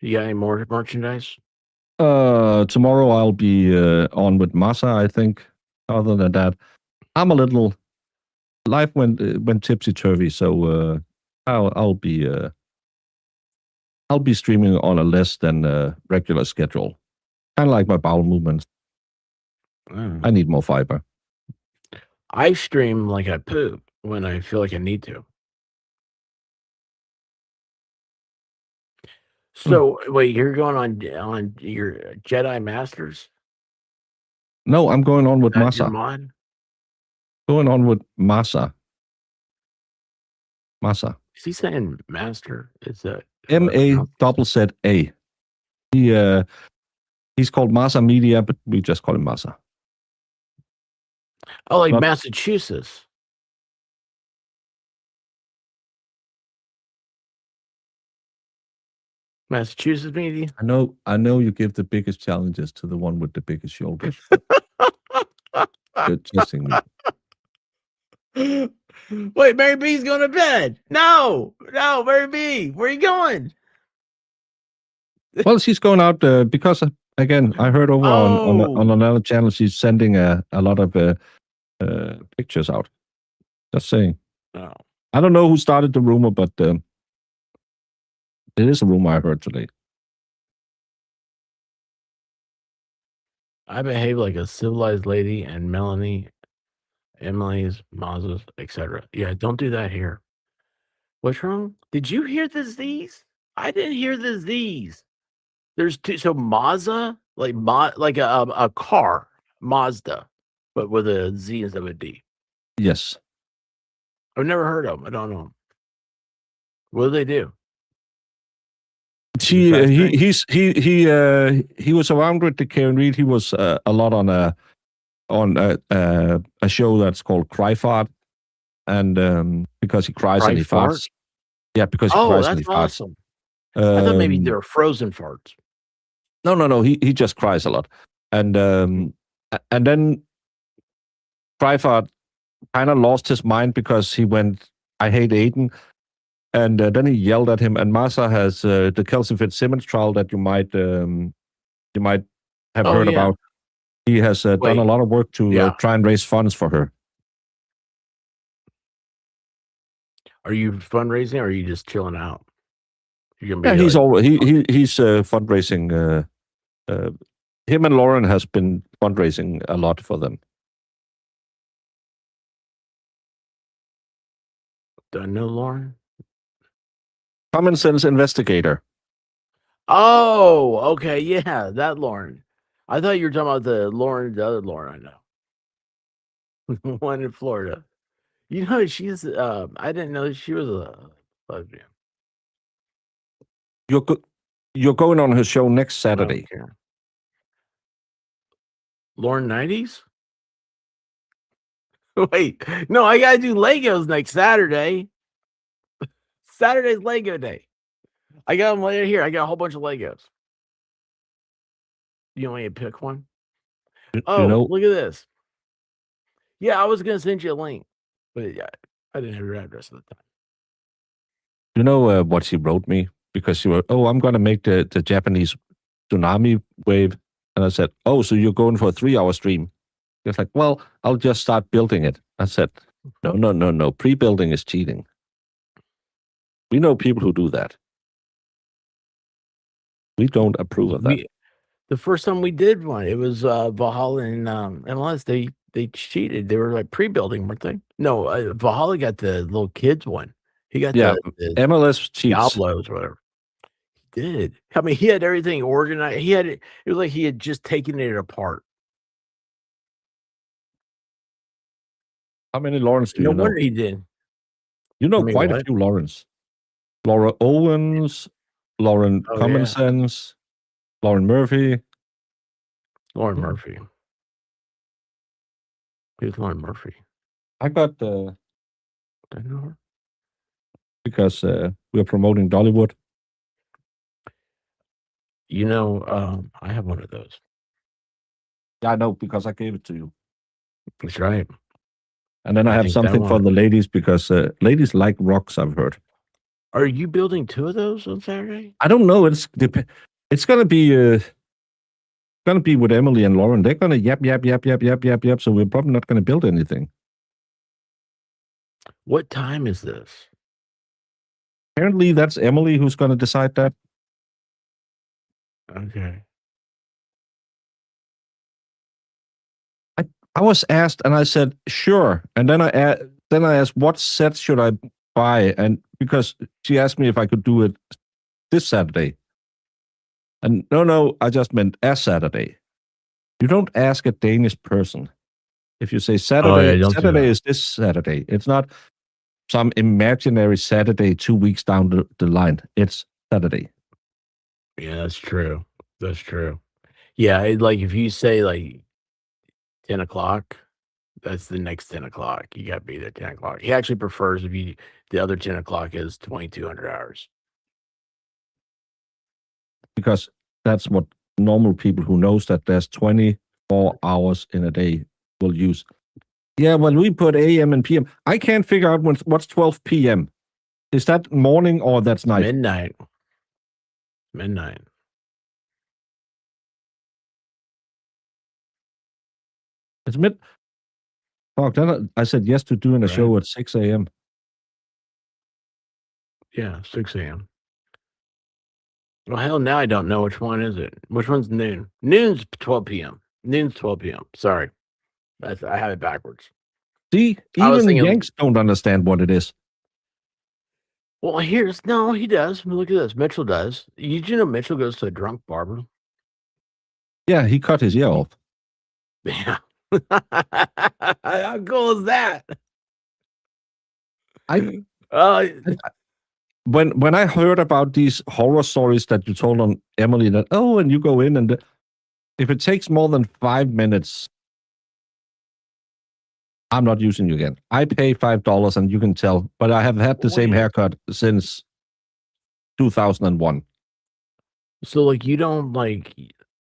You got any more merchandise? Tomorrow I'll be on with Masa, I think. Other than that, I'm a little. Life went tipsy turvy, so I'll be streaming on a less than regular schedule. Kind of like my bowel movements. I need more fiber. I stream like I poop when I feel like I need to. So wait, you're going on your Jedi Masters? No, I'm going on with That's your Masa. mod? Going on with Masa. Masa. Is he saying master? Is that MAZZA. He's called Masa Media, but we just call him Masa. Oh, like Not- Massachusetts. Massachusetts media? I know you give the biggest challenges to the one with the biggest shoulders. You're testing me. Wait, Mary B's going to bed. No, Mary B, where are you going? Well, she's going out because again, I heard over on another channel she's sending a lot of pictures out. Just saying. Oh. I don't know who started the rumor, but it is a rumor I heard today. I behave like a civilized lady, and Melanie, Emily's, Maz's, etc. Yeah, don't do that here. What's wrong? Did you hear the Z's? I didn't hear the Z's. There's two. So Mazda, like a car, Mazda, but with a Z instead of a D. Yes. I've never heard of them. I don't know 'em. What do they do? He was around with the Karen Reed. He was a lot on a show that's called Cry Fart, and because he cries Cry and he Fart? farts. Yeah, because he cries and he That's farts. awesome. I thought maybe they were frozen farts. No. He just cries a lot, and then Cry Fart kind of lost his mind because he went, "I hate Aiden," and then he yelled at him. And Massa has the Kelsey Fitzsimmons trial that you might have Oh, heard yeah. about. He has done Wait. a lot of work to Yeah. try and raise funds for her. Are you fundraising or are you just chilling out? You're Yeah, gonna be he's like, all he's fundraising. Him and Lauren has been fundraising a lot for them. do I know Lauren? Common sense investigator. Oh, okay, yeah, that Lauren. I thought you were talking about the other Lauren I know. One in Florida. You know, she's I didn't know she was a lesbian. You're going on her show next I don't Saturday. care. Lauren 90s? Wait, no, I gotta do Legos next Saturday. Saturday's Lego day. I got them right here. I got a whole bunch of Legos. You want me to pick one? Oh, You know, look at this. Yeah, I was gonna send you a link, but yeah, I didn't have your address at the time. you know what she wrote me because she wrote, "Oh, I'm going to make the Japanese tsunami wave," and I said, "Oh, so you're going for a 3-hour stream?" It's like, "Well, I'll just start building it." I said, "No. Pre-building is cheating. We know people who do that. We don't approve of that." The first time we did one, it was Valhalla and MLS. They cheated. They were like pre-building, weren't they? No, Valhalla got the little kids one. He got Yeah, the MLS cheats. Diablos, whatever. He did. I mean, he had everything organized. He had it. It was like he had just taken it apart. How many Lawrence do No you know? wonder he did. You know I mean, quite a what? few Lawrence. Laura Owens, Lauren Oh, Common yeah. Sense, Lauren Murphy. Lauren Murphy. Who's Lauren Murphy? I got Do I know her? because we're promoting Dollywood. You know, I have one of those. Yeah, I know because I gave it to you. That's right. And then I have think that something for one- the ladies because ladies like rocks, I've heard. Are you building 2 of those on Saturday? I don't know. It's gonna be with Emily and Lauren. They're gonna yap. So we're probably not gonna build anything. What time is this? Apparently, that's Emily who's gonna decide that. Okay. I was asked, and I said sure. And then I asked, what set should I buy? And because she asked me if I could do it this Saturday. And no, I just meant a Saturday. You don't ask a Danish person. If you say Saturday, don't do Saturday that. is this Saturday. It's not some imaginary Saturday 2 weeks down the line. It's Saturday. Yeah, that's true. That's true. Yeah, like if you say like 10 o'clock, that's the next 10 o'clock. You got to be there 10 o'clock. He actually prefers if the other 10 o'clock is 2,200 hours. Because that's what normal people who knows that there's 24 hours in a day will use. Yeah, when we put AM and PM, I can't figure out what's 12 PM. Is that morning or that's night? Midnight. Midnight. It's mid. Fuck, then I said yes to doing a show at 6 AM. Yeah, 6 a.m. Well, hell, now I don't know which one is it. Which one's noon? Noon's 12 p.m. Noon's 12 p.m. Sorry. I have it backwards. See, I was even thinking- Yanks don't understand what it is. Well, he does. Look at this. Mitchell does. You know Mitchell goes to a drunk barber? Yeah, he cut his ear off. Yeah. How cool is that? When I heard about these horror stories that you told on Emily, that and you go in and if it takes more than 5 minutes, I'm not using you again. I pay $5 and you can tell, but I have had the same haircut since 2001. So like you don't like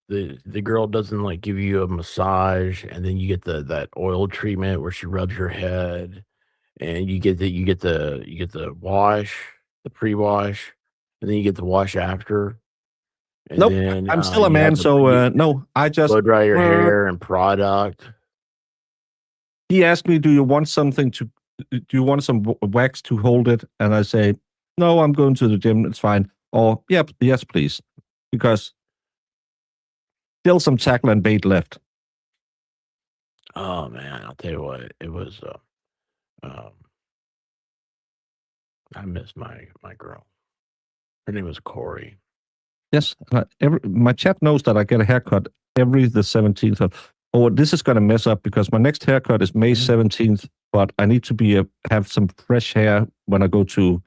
the girl doesn't like give you a massage and then you get that oil treatment where she rubs your head and you get the wash the pre-wash, and then you get the wash after. And Nope, then I'm still a you have man, the so no, I just blow dry your uh, hair and product. he asked me, "Do you want something to? Do you want some wax to hold it?" And I say, "No, I'm going to the gym. It's fine." Or, "Yep, yes, please," because still some tackle and bait left. Oh man, I'll tell you what, it was. I miss my girl. Her name was Corey. Yes, my chat knows that I get a haircut every the 17th of. Oh, this is going to mess up because my next haircut is May 17th, but I need to be have some fresh hair when I go to.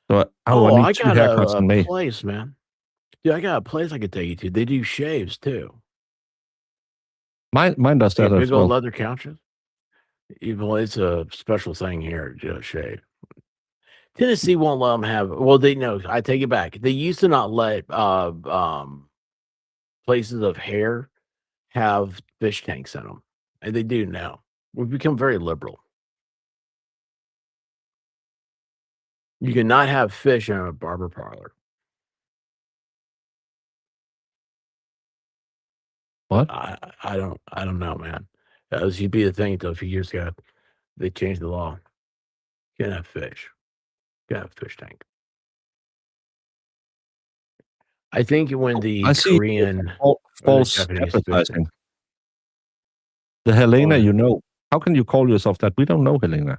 So I I need two got haircuts in a May. place, man. Dude, I got a place I could take you to. They do shaves too. Mine does They that got as big old well. leather couches. Even though it's a special thing here, just shave. Tennessee won't let them have. Well, they know. I take it back. They used to not let places of hair have fish tanks in them, and they do now. We've become very liberal. You cannot have fish in a barber parlor. What? I don't know, man. That used to be the thing until a few years ago. They changed the law. You can't have fish. You can't have a fish tank. I think when the I see Korean or the false Japanese fish tank. advertising. The Helena, What? you know. How can you call yourself that? We don't know Helena.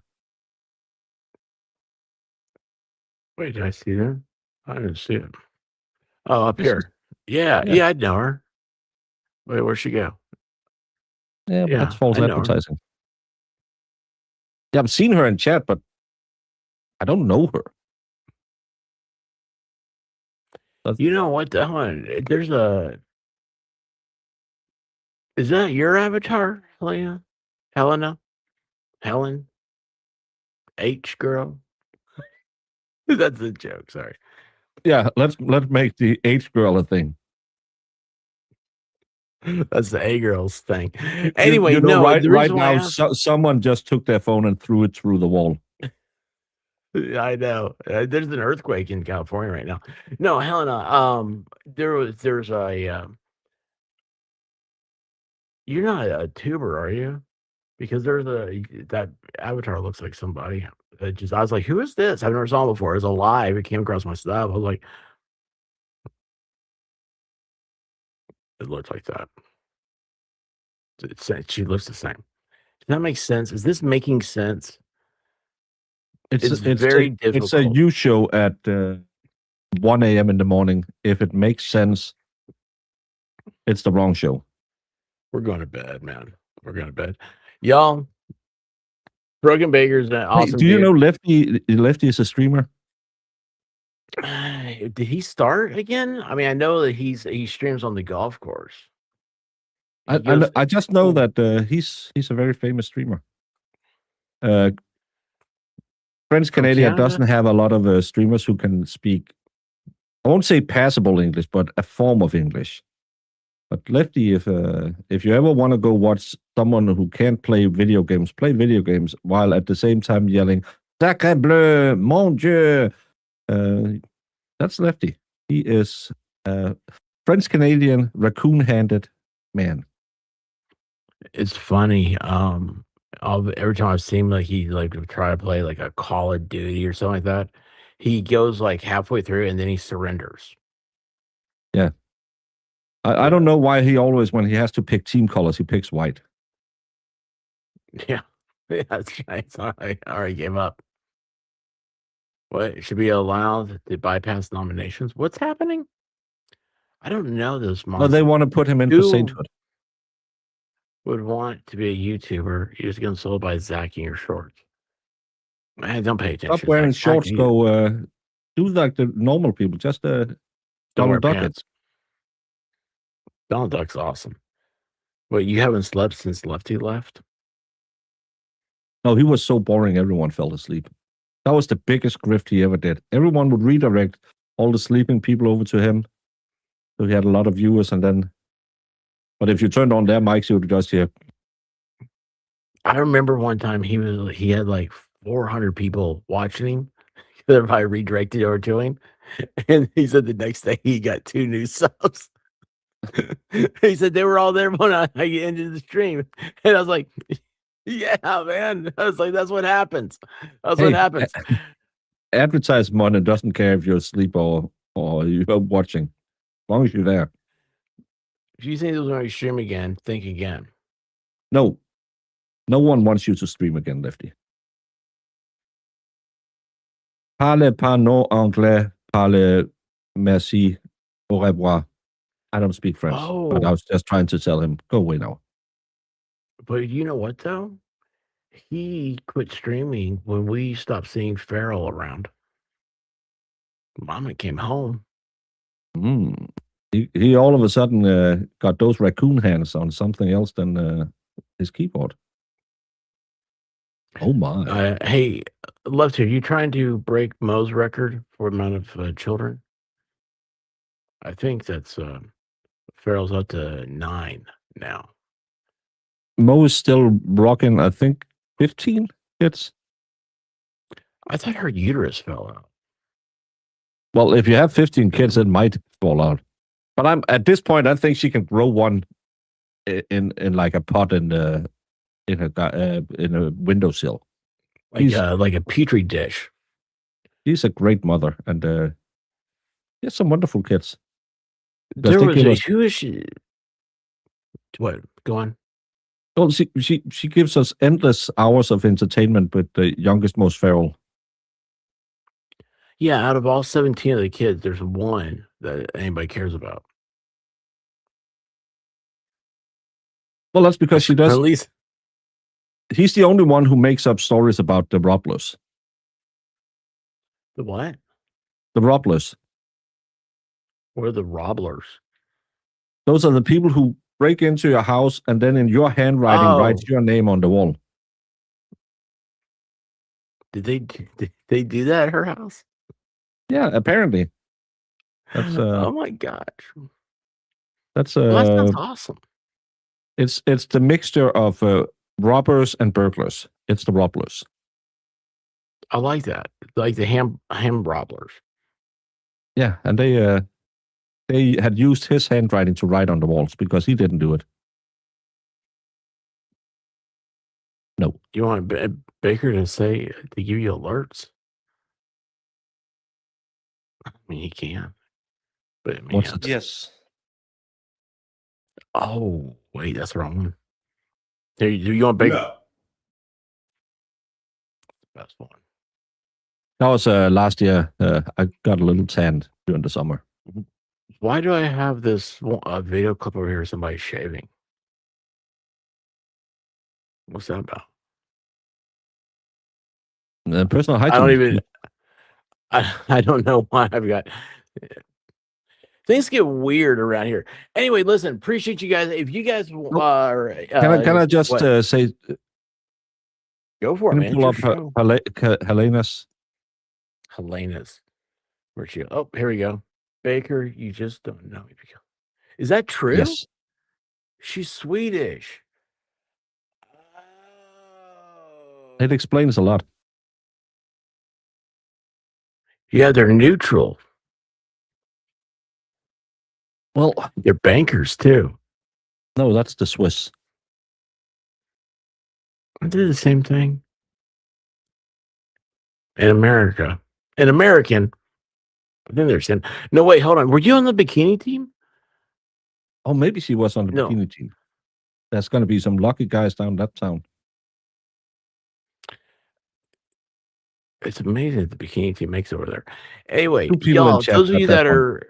Wait, did I see that? I didn't see it. Oh, up This is- here. Yeah, yeah. yeah, I know her. Wait, where'd she go? Yeah, but that's Yeah, false I know her. advertising. Yeah, I've seen her in chat, but I don't know her. You know what? Hold on. There's a. Is that your avatar, Helena? Helena? Helen? H girl? That's a joke. Sorry. Yeah, let's make the H girl a thing. That's the A girls thing. Anyway, you know, no, right the right reason why I now, asked- someone just took their phone and threw it through the wall. I know. There's an earthquake in California right now. No, Helena, there's a you're not a tuber, are you? Because there's that avatar looks like somebody. I was like, who is this? I've never saw him before. It was alive. It came across my stuff. I was like, it looked like that. She looks the same. Does that make sense? Is this making sense? It's very difficult. It's a you show at 1 a.m. in the morning. If it makes sense, it's the wrong show. We're going to bed, man. We're going to bed. Y'all, Broken Baker's an awesome Do you dude. know Lefty is a streamer? Did he start again? I mean, I know that he streams on the golf course. I just know that he's a very famous streamer. French Canadian Canada? doesn't have a lot of streamers who can speak. I won't say passable English, but a form of English. But Lefty, if you ever want to go watch someone who can't play video games while at the same time yelling "Sacre bleu, mon Dieu," that's Lefty. He is a French Canadian raccoon-handed man. It's funny. Every time I've seen him, like he would try to play like a Call of Duty or something like that, he goes like halfway through and then he surrenders. Yeah. I don't know why he always, when he has to pick team colors, he picks white. Yeah, yeah, that's right. I already gave up. What should be allowed to bypass nominations? What's happening? I don't know this. No, they want to put him in for Who sainthood. would want to be a YouTuber? You're just getting sold by Zach in your shorts. Man, don't pay attention. Stop wearing Zach, shorts. you- Go do like the normal people. Just Don't wear Donald Duck it. pants. Donald Duck's awesome. Wait, you haven't slept since Lefty left? No, he was so boring. Everyone fell asleep. That was the biggest grift he ever did. Everyone would redirect all the sleeping people over to him. So he had a lot of viewers, and then. But if you turned on their mics, you would just hear. I remember one time he had like 400 people watching him they're probably redirected over to him. And he said the next day he got 2 new subs. He said they were all there when I ended the stream. And I was like, yeah, man. I was like, that's what happens. That's what Hey, happens. Advertise money doesn't care if you're asleep or you're watching, as long as you're there. If you think this was going to stream again, think again. No, no one wants you to stream again, Lefty. Parle pas non anglais, parle merci, au revoir. I don't speak French, but I Oh. was just trying to tell him, go away now. But you know what, though? He quit streaming when we stopped seeing Farrell around. Mama came home. Mm. He all of a sudden got those raccoon hands on something else than his keyboard. Oh my. Hey, Lefty, are you trying to break Mo's record for amount of children? I think that's Farrell's up to 9 now. Mo is still rocking, I think, 15 kids. I thought her uterus fell out. Well, if you have 15 kids, it might fall out. But I'm at this point, I think she can grow one in like a pot in a windowsill. Like a petri dish. She's a great mother, and she has some wonderful kids. There was who is she? What? Go on. Well, she gives us endless hours of entertainment with the youngest, most feral. Yeah, out of all 17 of the kids, there's one that anybody cares about. Well, that's because she does. At least he's the only one who makes up stories about the Roblers. The what? The Roblers. What are the Roblers? Those are the people who break into your house and then in your handwriting write your name on the wall. Did they do that at her house? Yeah, apparently. That's oh my gosh. That's Well, that sounds awesome. It's the mixture of robbers and burglars. It's the Roblers. I like that. Like the ham Roblers. Yeah, and they had used his handwriting to write on the walls because he didn't do it. No. You want Baker to say to give you alerts? I mean, he can. But I mean, What's it? Yes. Oh, wait, that's the wrong one. Here, you want Baker? No. Best one. That was last year. I got a little tan during the summer. Why do I have this video clip over here of somebody shaving? What's that about? Personal hygiene. I don't even. I don't know why I've got. Things get weird around here. Anyway, listen. Appreciate you guys. If you guys are, Can I just what? say? Go for it, Can man. you It's pull your up show. Helena's? Helena's. Where'd she go? Oh, here we go. Baker, you just don't know. Is that true? Yes. She's Swedish. It explains a lot. Yeah, they're neutral. Well, they're bankers too. No, that's the Swiss. Aren't they the same thing? In America. An American. I think they're saying. No, wait, hold on. Were you on the bikini team? Oh, maybe she was on the No. bikini team. There's going to be some lucky guys down that town. It's amazing that the bikini team makes it over there. Anyway, 2 people in y'all, chat those of at you that that point. are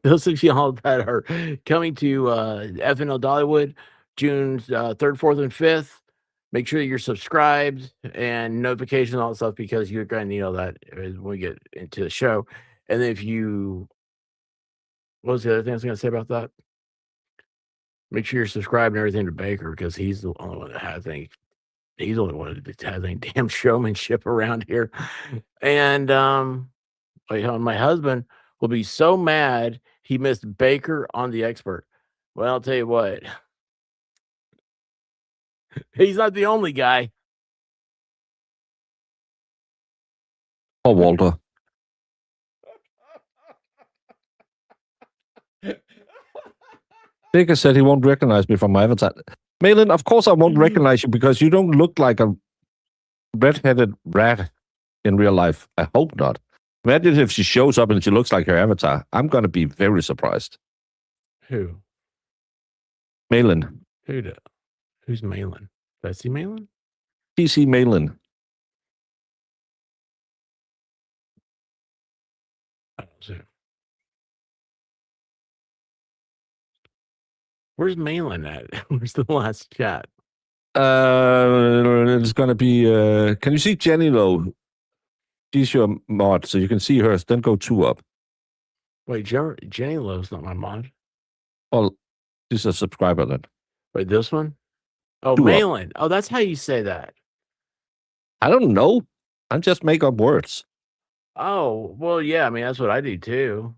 those of y'all that are coming to FNL Dollywood June 3rd, 4th, and 5th, make sure that you're subscribed and notifications and all that stuff because you're going to need all that when we get into the show. And then if you, what was the other thing I was going to say about that? Make sure you're subscribed and everything to Baker because he's the only one that has any. He's the only one that has any damn showmanship around here. And wait, hold on, my husband will be so mad he missed Baker on The Expert. Well, I'll tell you what. He's not the only guy. Poor Walter. Baker said he won't recognize me from my avatar. Malin, of course I won't recognize you because you don't look like a red-headed rat in real life. I hope not. Imagine if she shows up and she looks like her avatar. I'm going to be very surprised. Who? Malin. Who's Malin? Did I see Malin? PC Malin. I don't see. Where's Malin at? Where's the last chat? It's going to be... can you see Jenny, though? She's your mod, so you can see her. Then go 2 up. Wait, Jenny Lowe's not my mod. Well, she's a subscriber then. Wait, this one? Oh, 2 up. Malin. Oh, that's how you say that. I don't know. I just make up words. Oh, well, yeah. I mean, that's what I do too.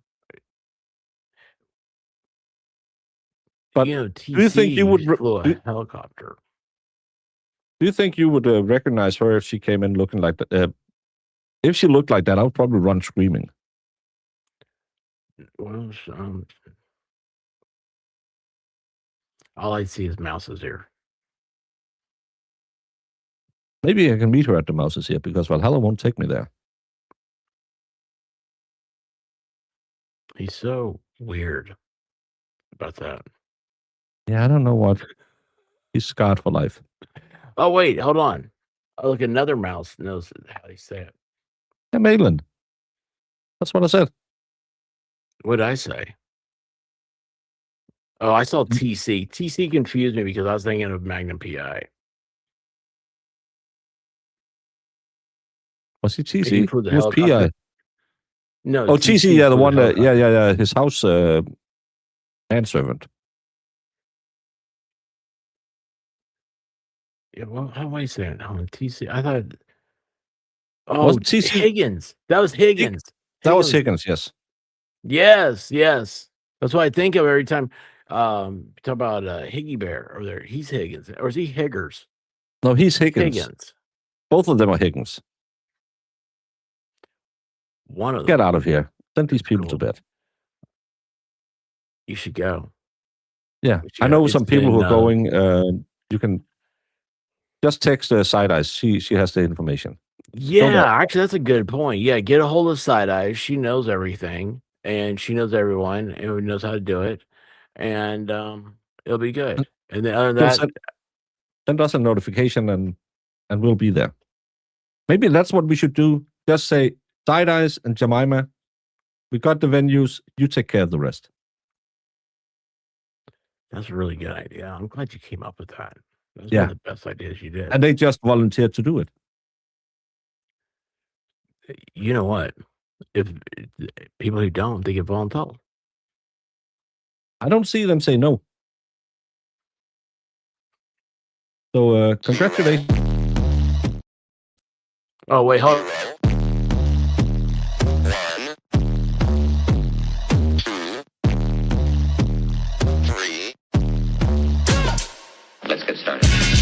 But you know, do you think you would flew a helicopter? Do you think you would recognize her if she came in looking like that? If she looked like that, I would probably run screaming. Well, all I see is mouses here. Maybe I can meet her at the Mouses here because Valhalla won't take me there. He's so weird about that. Yeah, I don't know what. He's scarred for life. Oh, wait, hold on. Oh, look, another mouse knows how you say it. Yeah, Maitland. That's what I said. What did I say? Oh, I saw TC. TC confused me because I was thinking of Magnum PI. Was he He TC? flew the Who's PI? helicopter. No, Oh, TC, yeah, the flew one that, helicopter. yeah, his house manservant. Yeah, well, how am I saying? Oh, TC. I thought. Oh, Was TC? Higgins. That was Higgins. That was Higgins, yes. Yes, yes. That's what I think of every time. Talk about Higgy Bear over there. He's Higgins, or is he Higgers? No, he's Higgins. Higgins. Both of them are Higgins. One of them. Get out of here. Send these people to bed. You should go. Yeah, But I yeah, know it's some people who been, are going. You can just text Side Eyes. She has the information. Yeah, actually, that's a good point. Yeah, get a hold of Side Eyes. She knows everything, and she knows everyone, and knows how to do it, and it'll be good. And then other than Just that, send us a notification, and we'll be there. Maybe that's what we should do. Just say Side Eyes and Jemima. We got the venues. You take care of the rest. that's a really good idea. I'm glad you came up with that. That's Yeah. one of the best ideas you did. And they just volunteered to do it. You know what? If people who don't, they get voluntold. I don't see them say no. So congratulations. Oh wait, hold on. Let's get started.